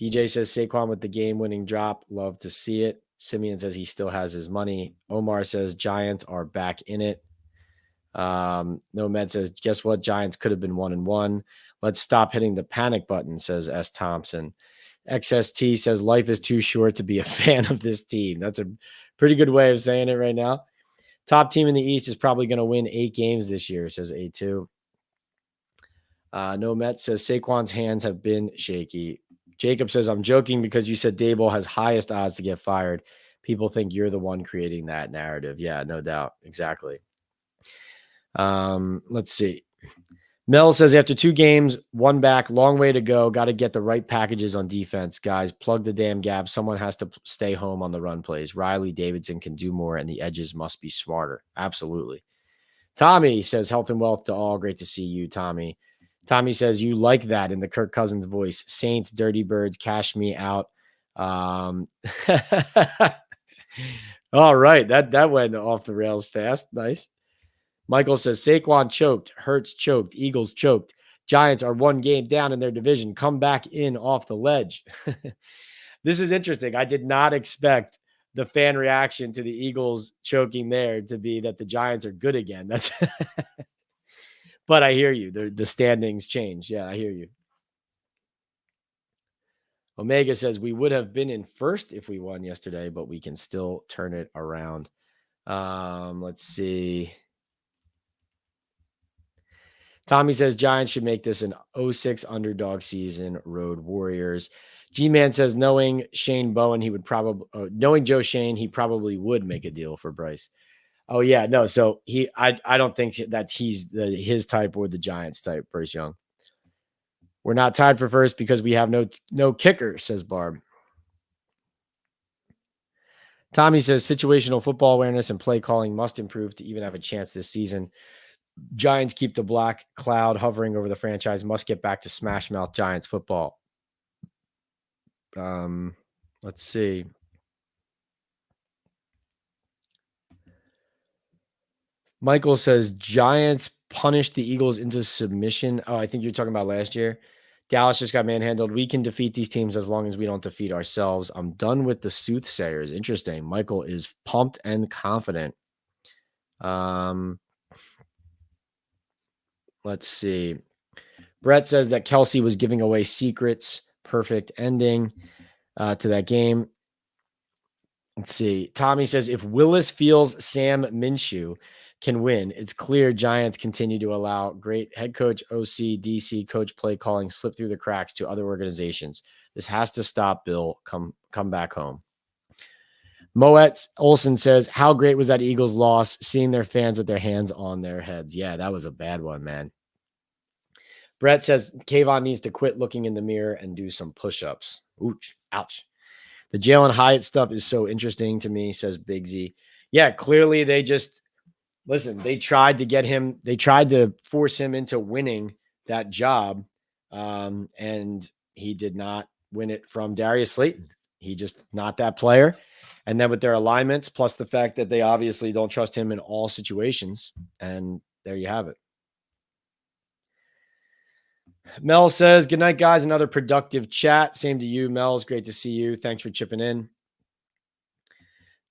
DJ says Saquon with the game-winning drop. Love to see it. Simeon says he still has his money. Omar says Giants are back in it. Nomad says, guess what? Giants could have been 1-1. Let's stop hitting the panic button, says S. Thompson. XST says life is too short to be a fan of this team. That's a pretty good way of saying it right now. Top team in the East is probably going to win 8 games this year, says A2. Nomad says Saquon's hands have been shaky. Jacob says, I'm joking because you said Daboll has highest odds to get fired. People think you're the one creating that narrative. Yeah, no doubt. Exactly. Let's see. Mel says, after 2 games, 1 back, long way to go. Got to get the right packages on defense. Guys, plug the damn gap. Someone has to stay home on the run plays. Riley Davidson can do more, and the edges must be smarter. Absolutely. Tommy says, health and wealth to all. Great to see you, Tommy. Tommy says, you like that in the Kirk Cousins voice. Saints, Dirty Birds, cash me out. All right. That went off the rails fast. Nice. Michael says, Saquon choked. Hurts choked. Eagles choked. Giants are 1 game down in their division. Come back in off the ledge. This is interesting. I did not expect the fan reaction to the Eagles choking there to be that the Giants are good again. That's but I hear you. The standings change. Yeah, I hear you. Omega says we would have been in first if we won yesterday, but we can still turn it around. Let's see. Tommy says Giants should make this an 0-6 underdog season. Road Warriors. G-Man says knowing Shane Bowen, he would probably knowing Joe Shane, he probably would make a deal for Bryce. Oh yeah, no. So I don't think that he's his type or the Giants type. Bryce Young. We're not tied for first because we have no kicker, says Barb. Tommy says situational football awareness and play calling must improve to even have a chance this season. Giants keep the black cloud hovering over the franchise. Must get back to smash mouth Giants football. Let's see. Michael says Giants punished the Eagles into submission. Oh, I think you're talking about last year. Dallas just got manhandled. We can defeat these teams as long as we don't defeat ourselves. I'm done with the soothsayers. Interesting. Michael is pumped and confident. Let's see. Brett says that Kelsey was giving away secrets. Perfect ending to that game. Let's see. Tommy says if Willis feels Sam Minshew can win, it's clear Giants continue to allow great head coach, OC, DC, coach play calling slip through the cracks to other organizations. This has to stop, Bill. Come back home. Moet Olson says, how great was that Eagles loss, seeing their fans with their hands on their heads? Yeah, that was a bad one, man. Brett says Kayvon needs to quit looking in the mirror and do some push-ups. Ouch. Ouch. The Jalen Hyatt stuff is so interesting to me, says Big Z. Yeah, clearly they just listen. They tried to get him. They tried to force him into winning that job, and he did not win it from Darius Slayton. He just not that player. And then with their alignments, plus the fact that they obviously don't trust him in all situations, and there you have it. Mel says, good night, guys. Another productive chat. Same to you, Mel. It's great to see you. Thanks for chipping in.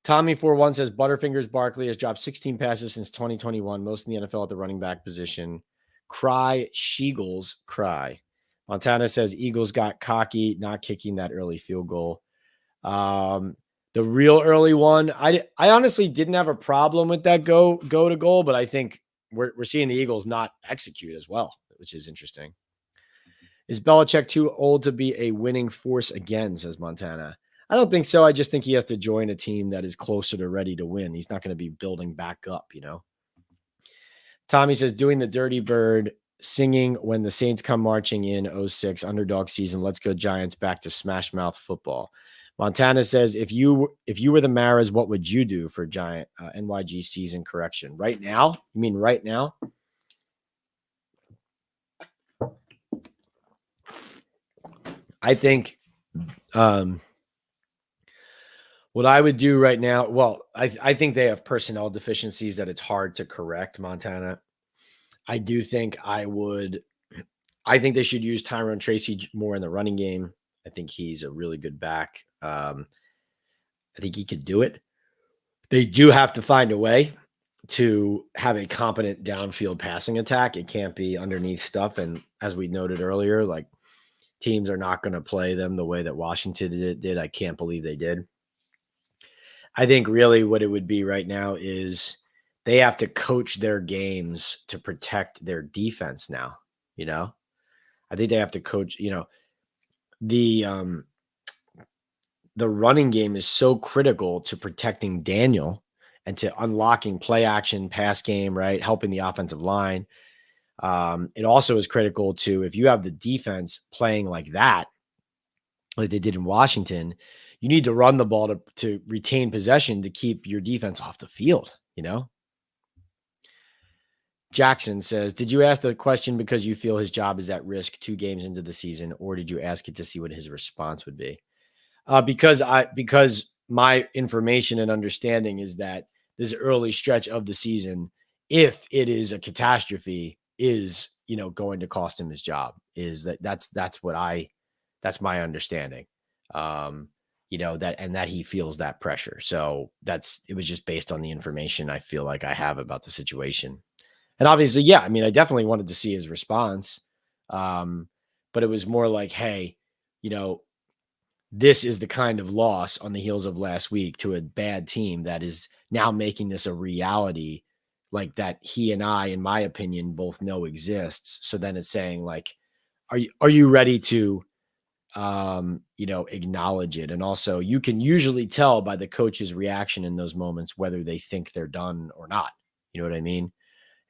Tommy41 says, Butterfingers Barkley has dropped 16 passes since 2021, most in the NFL at the running back position. Cry, Sheagles, cry. Montana says, Eagles got cocky, not kicking that early field goal. The real early one, I honestly didn't have a problem with that go to goal, but I think we're seeing the Eagles not execute as well, which is interesting. Is Belichick too old to be a winning force again, says Montana. I don't think so. I just think he has to join a team that is closer to ready to win. He's not going to be building back up, you know. Tommy says, doing the Dirty Bird, singing when the Saints come marching in 06 underdog season. Let's go Giants, back to smash mouth football. Montana says, if you were the Maras, what would you do for Giant NYG season correction? Right now? You mean right now? I think what I would do right now, well, I think they have personnel deficiencies that it's hard to correct, Montana. I do think I think they should use Tyrone Tracy more in the running game. I think he's a really good back. I think he could do it. They do have to find a way to have a competent downfield passing attack. It can't be underneath stuff. And as we noted earlier, like teams are not going to play them the way that Washington did. I can't believe they did. I think really what it would be right now is they have to coach their games to protect their defense now, you know? I think they have to coach, you know, the running game is so critical to protecting Daniel and to unlocking play action, pass game, right? Helping the offensive line. It also is critical to, if you have the defense playing like that, like they did in Washington, you need to run the ball to retain possession to keep your defense off the field, you know? Jackson says, did you ask the question because you feel his job is at risk 2 games into the season, or did you ask it to see what his response would be? Because my information and understanding is that this early stretch of the season, if it is a catastrophe, is, you know, going to cost him his job. That's my understanding. You know, that he feels that pressure. So it was just based on the information I feel like I have about the situation. And obviously, yeah, I mean, I definitely wanted to see his response. But it was more like, hey, you know, this is the kind of loss on the heels of last week to a bad team that is now making this a reality, like that he and I, in my opinion, both know exists. So then it's saying like, are you ready to, you know, acknowledge it? And also you can usually tell by the coach's reaction in those moments, whether they think they're done or not. You know what I mean?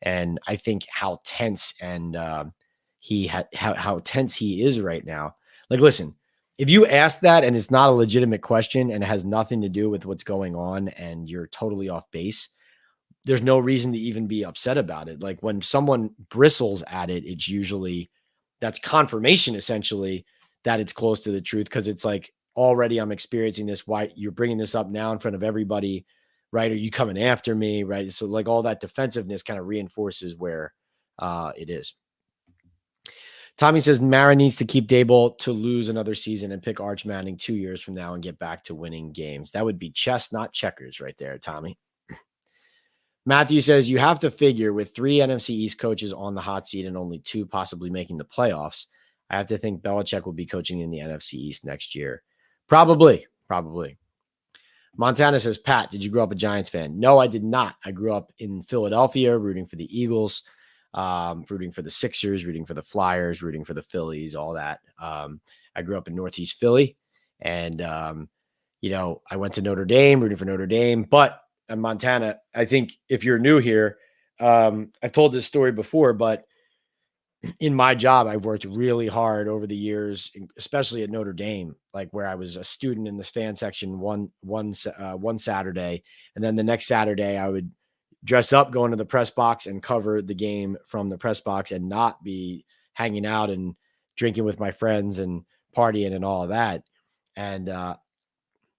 And I think how tense and how tense he is right now. Like, listen, if you ask that and it's not a legitimate question and it has nothing to do with what's going on and you're totally off base, there's no reason to even be upset about it. Like when someone bristles at it, it's usually that's confirmation essentially that it's close to the truth, because it's like, already I'm experiencing this. Why you're bringing this up now in front of everybody, right? Are you coming after me, right? So like all that defensiveness kind of reinforces where it is. Tommy says Mara needs to keep Daboll to lose another season and pick Arch Manning 2 years from now and get back to winning games. That would be chess, not checkers right there, Tommy. Matthew says you have to figure with 3 NFC East coaches on the hot seat and only 2 possibly making the playoffs, I have to think Belichick will be coaching in the NFC East next year. Probably. Montana says, Pat, did you grow up a Giants fan? No, I did not. I grew up in Philadelphia, rooting for the Eagles, rooting for the Sixers, rooting for the Flyers, rooting for the Phillies, all that. I grew up in Northeast Philly, and, you know, I went to Notre Dame, rooting for Notre Dame. But in Montana, I think if you're new here, I've told this story before, but in my job, I've worked really hard over the years, especially at Notre Dame, like where I was a student in this fan section one Saturday, and then the next Saturday I would dress up, go into the press box, and cover the game from the press box, and not be hanging out and drinking with my friends and partying and all of that. And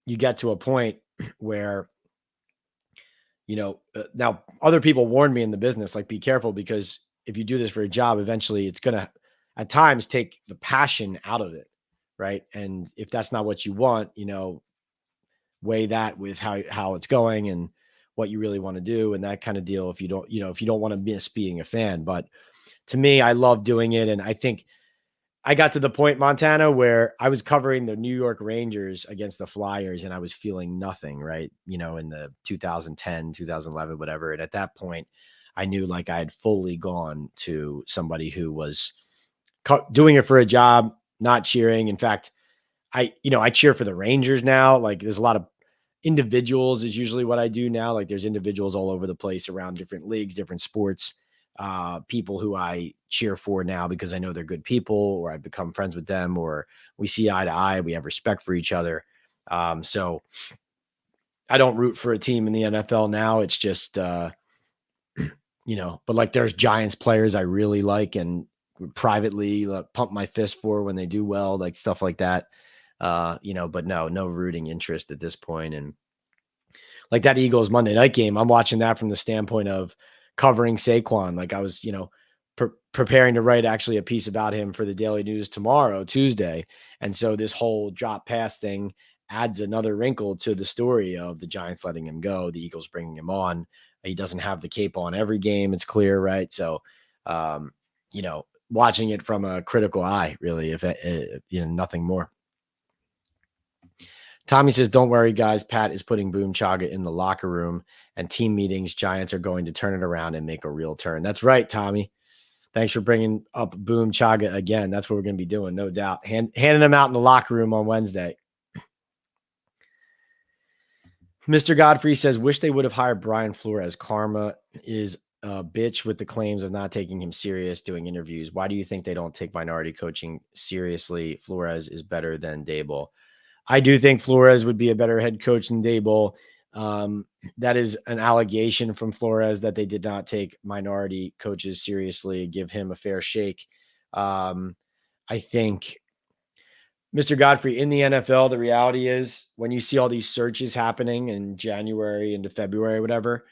you get to a point where now other people warned me in the business, like, be careful, because if you do this for a job, eventually it's going to at times take the passion out of it. Right. And if that's not what you want, weigh that with how it's going and what you really want to do and that kind of deal. If you don't want to miss being a fan. But to me, I love doing it. And I think I got to the point, Montana, where I was covering the New York Rangers against the Flyers and I was feeling nothing, right? In the 2010, 2011, whatever. And at that point, I knew like I had fully gone to somebody who was doing it for a job, not cheering. In fact, I cheer for the Rangers now. Like there's a lot of individuals is usually what I do now. Like there's individuals all over the place around different leagues, different sports, people who I cheer for now because I know they're good people, or I've become friends with them, or we see eye to eye. We have respect for each other. So I don't root for a team in the NFL now. It's just, but like there's Giants players I really like and would privately pump my fist for when they do well, like stuff like that. But no rooting interest at this point. And like that Eagles Monday night game, I'm watching that from the standpoint of covering Saquon. Like I was, preparing to write actually a piece about him for the Daily News tomorrow, Tuesday. And so this whole drop pass thing adds another wrinkle to the story of the Giants letting him go, the Eagles bringing him on. He doesn't have the cape on every game. It's clear, right? So, watching it from a critical eye, really, if nothing more. Tommy says, don't worry, guys. Pat is putting Boom Chaga in the locker room, and team meetings, Giants are going to turn it around and make a real turn. That's right, Tommy. Thanks for bringing up Boom Chaga again. That's what we're going to be doing, no doubt. Handing him out in the locker room on Wednesday. Mr. Godfrey says, wish they would have hired Brian Flores. Karma is a bitch with the claims of not taking him serious doing interviews. Why do you think they don't take minority coaching seriously? Flores is better than Daboll. I do think Flores would be a better head coach than Daboll. That is an allegation from Flores that they did not take minority coaches seriously, give him a fair shake. I think, Mr. Godfrey, in the NFL, the reality is when you see all these searches happening in January into February, whatever,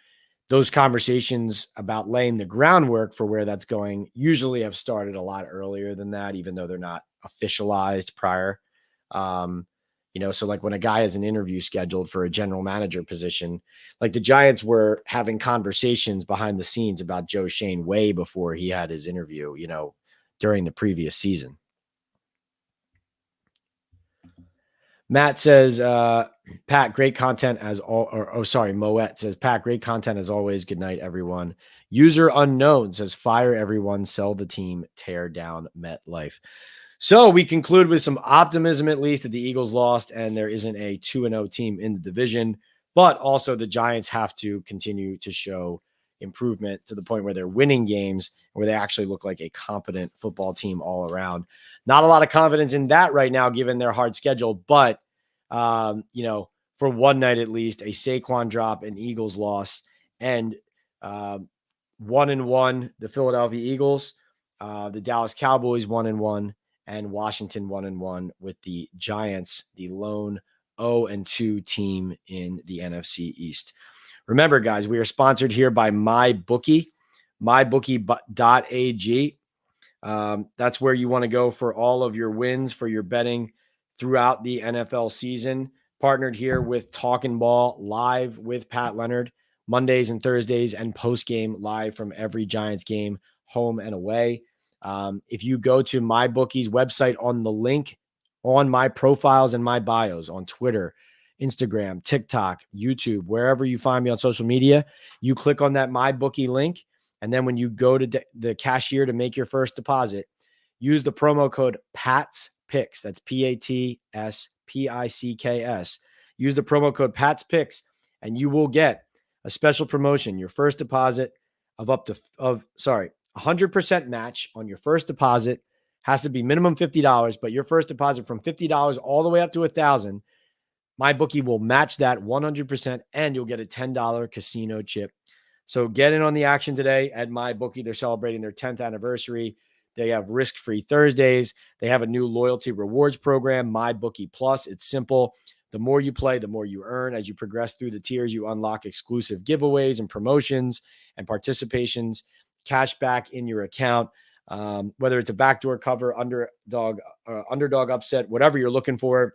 those conversations about laying the groundwork for where that's going usually have started a lot earlier than that, even though they're not officialized prior. So like when a guy has an interview scheduled for a general manager position, like the Giants were having conversations behind the scenes about Joe Shane way before he had his interview, during the previous season. Matt says, Pat, great content as all, Moet says, Pat, great content as always. Good night, everyone. User Unknown says, fire everyone, sell the team, tear down MetLife. So we conclude with some optimism, at least, that the Eagles lost and there isn't a 2-0 team in the division, but also the Giants have to continue to show improvement to the point where they're winning games, where they actually look like a competent football team all around. Not a lot of confidence in that right now, given their hard schedule, but, for one night at least, a Saquon drop, an Eagles loss, and 1-1, the Philadelphia Eagles, the Dallas Cowboys 1-1, and Washington 1-1, with the Giants, the lone 0-2 team in the NFC East. Remember, guys, we are sponsored here by MyBookie, mybookie.ag. That's where you want to go for all of your wins, for your betting throughout the NFL season. Partnered here with Talkin Ball, live with Pat Leonard, Mondays and Thursdays, and post-game live from every Giants game, home and away. If you go to MyBookie's website on the link on my profiles and my bios on Twitter, Instagram, TikTok, YouTube, wherever you find me on social media, you click on that MyBookie link. And then when you go to the cashier to make your first deposit, use the promo code PATSPICKS. That's PATSPICKS. Use the promo code PATSPICKS, and you will get a special promotion. Your first deposit of 100% match on your first deposit. Has to be minimum $50, but your first deposit from $50 all the way up to $1,000, my bookie will match that 100%, and you'll get a $10 casino chip. So get in on the action today at my bookie. They're celebrating their 10th anniversary. They have risk-free Thursdays. They have a new loyalty rewards program, My Bookie Plus. It's simple. The more you play, the more you earn. As you progress through the tiers, you unlock exclusive giveaways and promotions and participations, cash back in your account. Whether it's a backdoor cover, underdog upset, whatever you're looking for.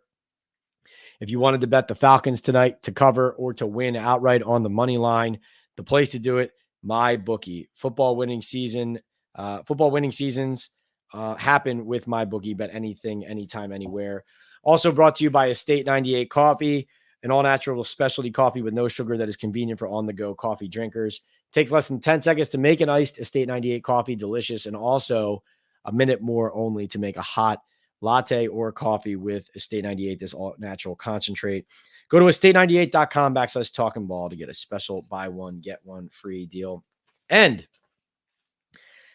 If you wanted to bet the Falcons tonight to cover or to win outright on the money line, the place to do it, my bookie. Football winning seasons happen with my bookie. Bet anything, anytime, anywhere. Also brought to you by Estate 98 Coffee, an all-natural specialty coffee with no sugar that is convenient for on-the-go coffee drinkers. Takes less than 10 seconds to make an iced Estate 98 coffee delicious, and also a minute more only to make a hot latte or coffee with Estate 98, this all-natural concentrate. Go to estate98.com/Talkin Ball to get a special buy one, get one free deal. And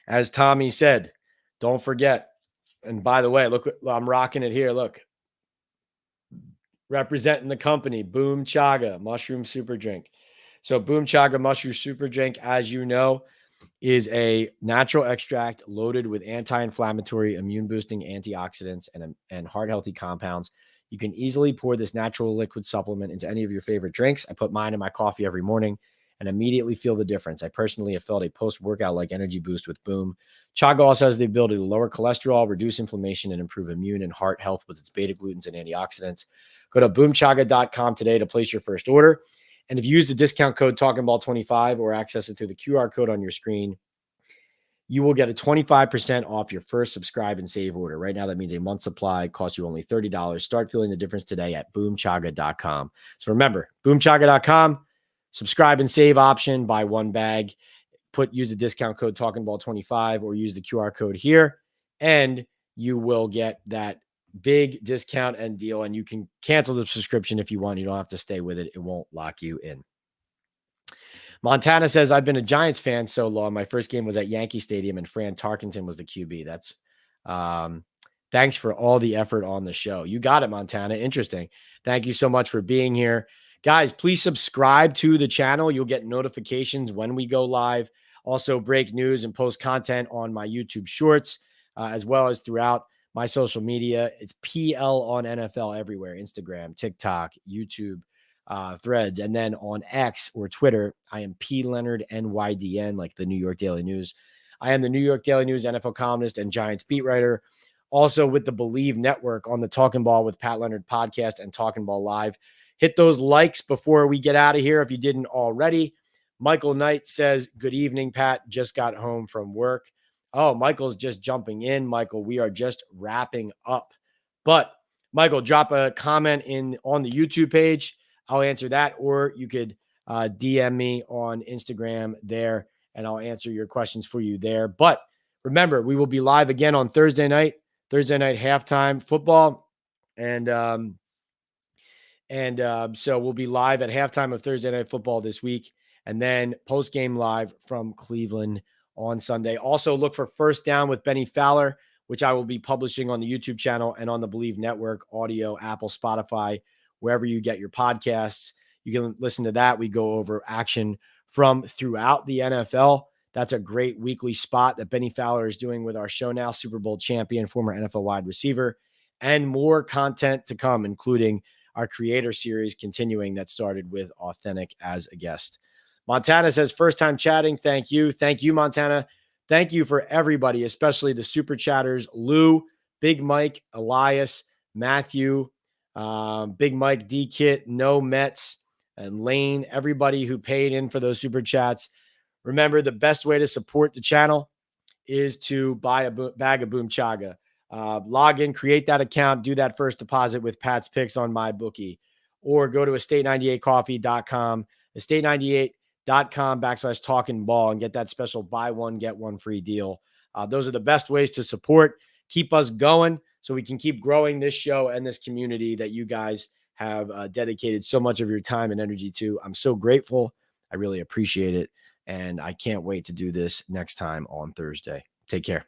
as Tommy said, don't forget, and by the way, look, I'm rocking it here. Look, representing the company, Boom Chaga Mushroom Super Drink. So Boom Chaga Mushroom Super Drink, as you know, is a natural extract loaded with anti-inflammatory, immune-boosting antioxidants and heart-healthy compounds. You can easily pour this natural liquid supplement into any of your favorite drinks. I put mine in my coffee every morning and immediately feel the difference. I personally have felt a post-workout-like energy boost with Boom. Chaga also has the ability to lower cholesterol, reduce inflammation, and improve immune and heart health with its beta-glucans and antioxidants. Go to boomchaga.com today to place your first order. And if you use the discount code TalkinBall25 or access it through the QR code on your screen, you will get a 25% off your first subscribe and save order. Right now, that means a month's supply costs you only $30. Start feeling the difference today at boomchaga.com. So remember, boomchaga.com, subscribe and save option, buy one bag, use the discount code TalkinBall25 or use the QR code here, and you will get that big discount and deal, and you can cancel the subscription if you want. You don't have to stay with it. It won't lock you in. Montana says, I've been a Giants fan so long. My first game was at Yankee Stadium and Fran Tarkenton was the QB. That's thanks for all the effort on the show. You got it, Montana. Interesting. Thank you so much for being here. Guys, please subscribe to the channel. You'll get notifications when we go live. Also break news and post content on my YouTube shorts, as well as throughout my social media. It's PL on NFL everywhere: Instagram, TikTok, YouTube, Threads, and then on X or Twitter, I am P Leonard NYDN, like the New York Daily News. I am the New York Daily News NFL columnist and Giants beat writer. Also with the Believe Network on the Talkin Ball with Pat Leonard podcast and Talkin Ball Live. Hit those likes before we get out of here if you didn't already. Michael Knight says, good evening, Pat. Just got home from work. Oh, Michael's just jumping in. Michael, we are just wrapping up. But Michael, drop a comment on the YouTube page. I'll answer that, or you could DM me on Instagram there, and I'll answer your questions for you there. But remember, we will be live again on Thursday night halftime football, and so we'll be live at halftime of Thursday night football this week, and then post-game live from Cleveland on Sunday. Also look for First Down with Benny Fowler, which I will be publishing on the YouTube channel and on the Believe Network, audio, Apple, Spotify, wherever you get your podcasts. You can listen to that. We go over action from throughout the NFL. That's a great weekly spot that Benny Fowler is doing with our show now, Super Bowl champion, former NFL wide receiver, and more content to come, including our creator series continuing that started with Authentic as a guest. Montana says, first time chatting. Thank you. Thank you, Montana. Thank you for everybody, especially the super chatters, Lou, Big Mike, Elias, Matthew, Big Mike, D-Kit, No Mets, and Lane, everybody who paid in for those super chats. Remember, the best way to support the channel is to buy a bag of Boom Chaga. Log in, create that account, do that first deposit with Pat's picks on MyBookie, or go to estate98coffee.com, estate98.com/Talkin Ball, and get that special buy one, get one free deal. Those are the best ways to support, keep us going so we can keep growing this show and this community that you guys have dedicated so much of your time and energy to. I'm so grateful. I really appreciate it. And I can't wait to do this next time on Thursday. Take care.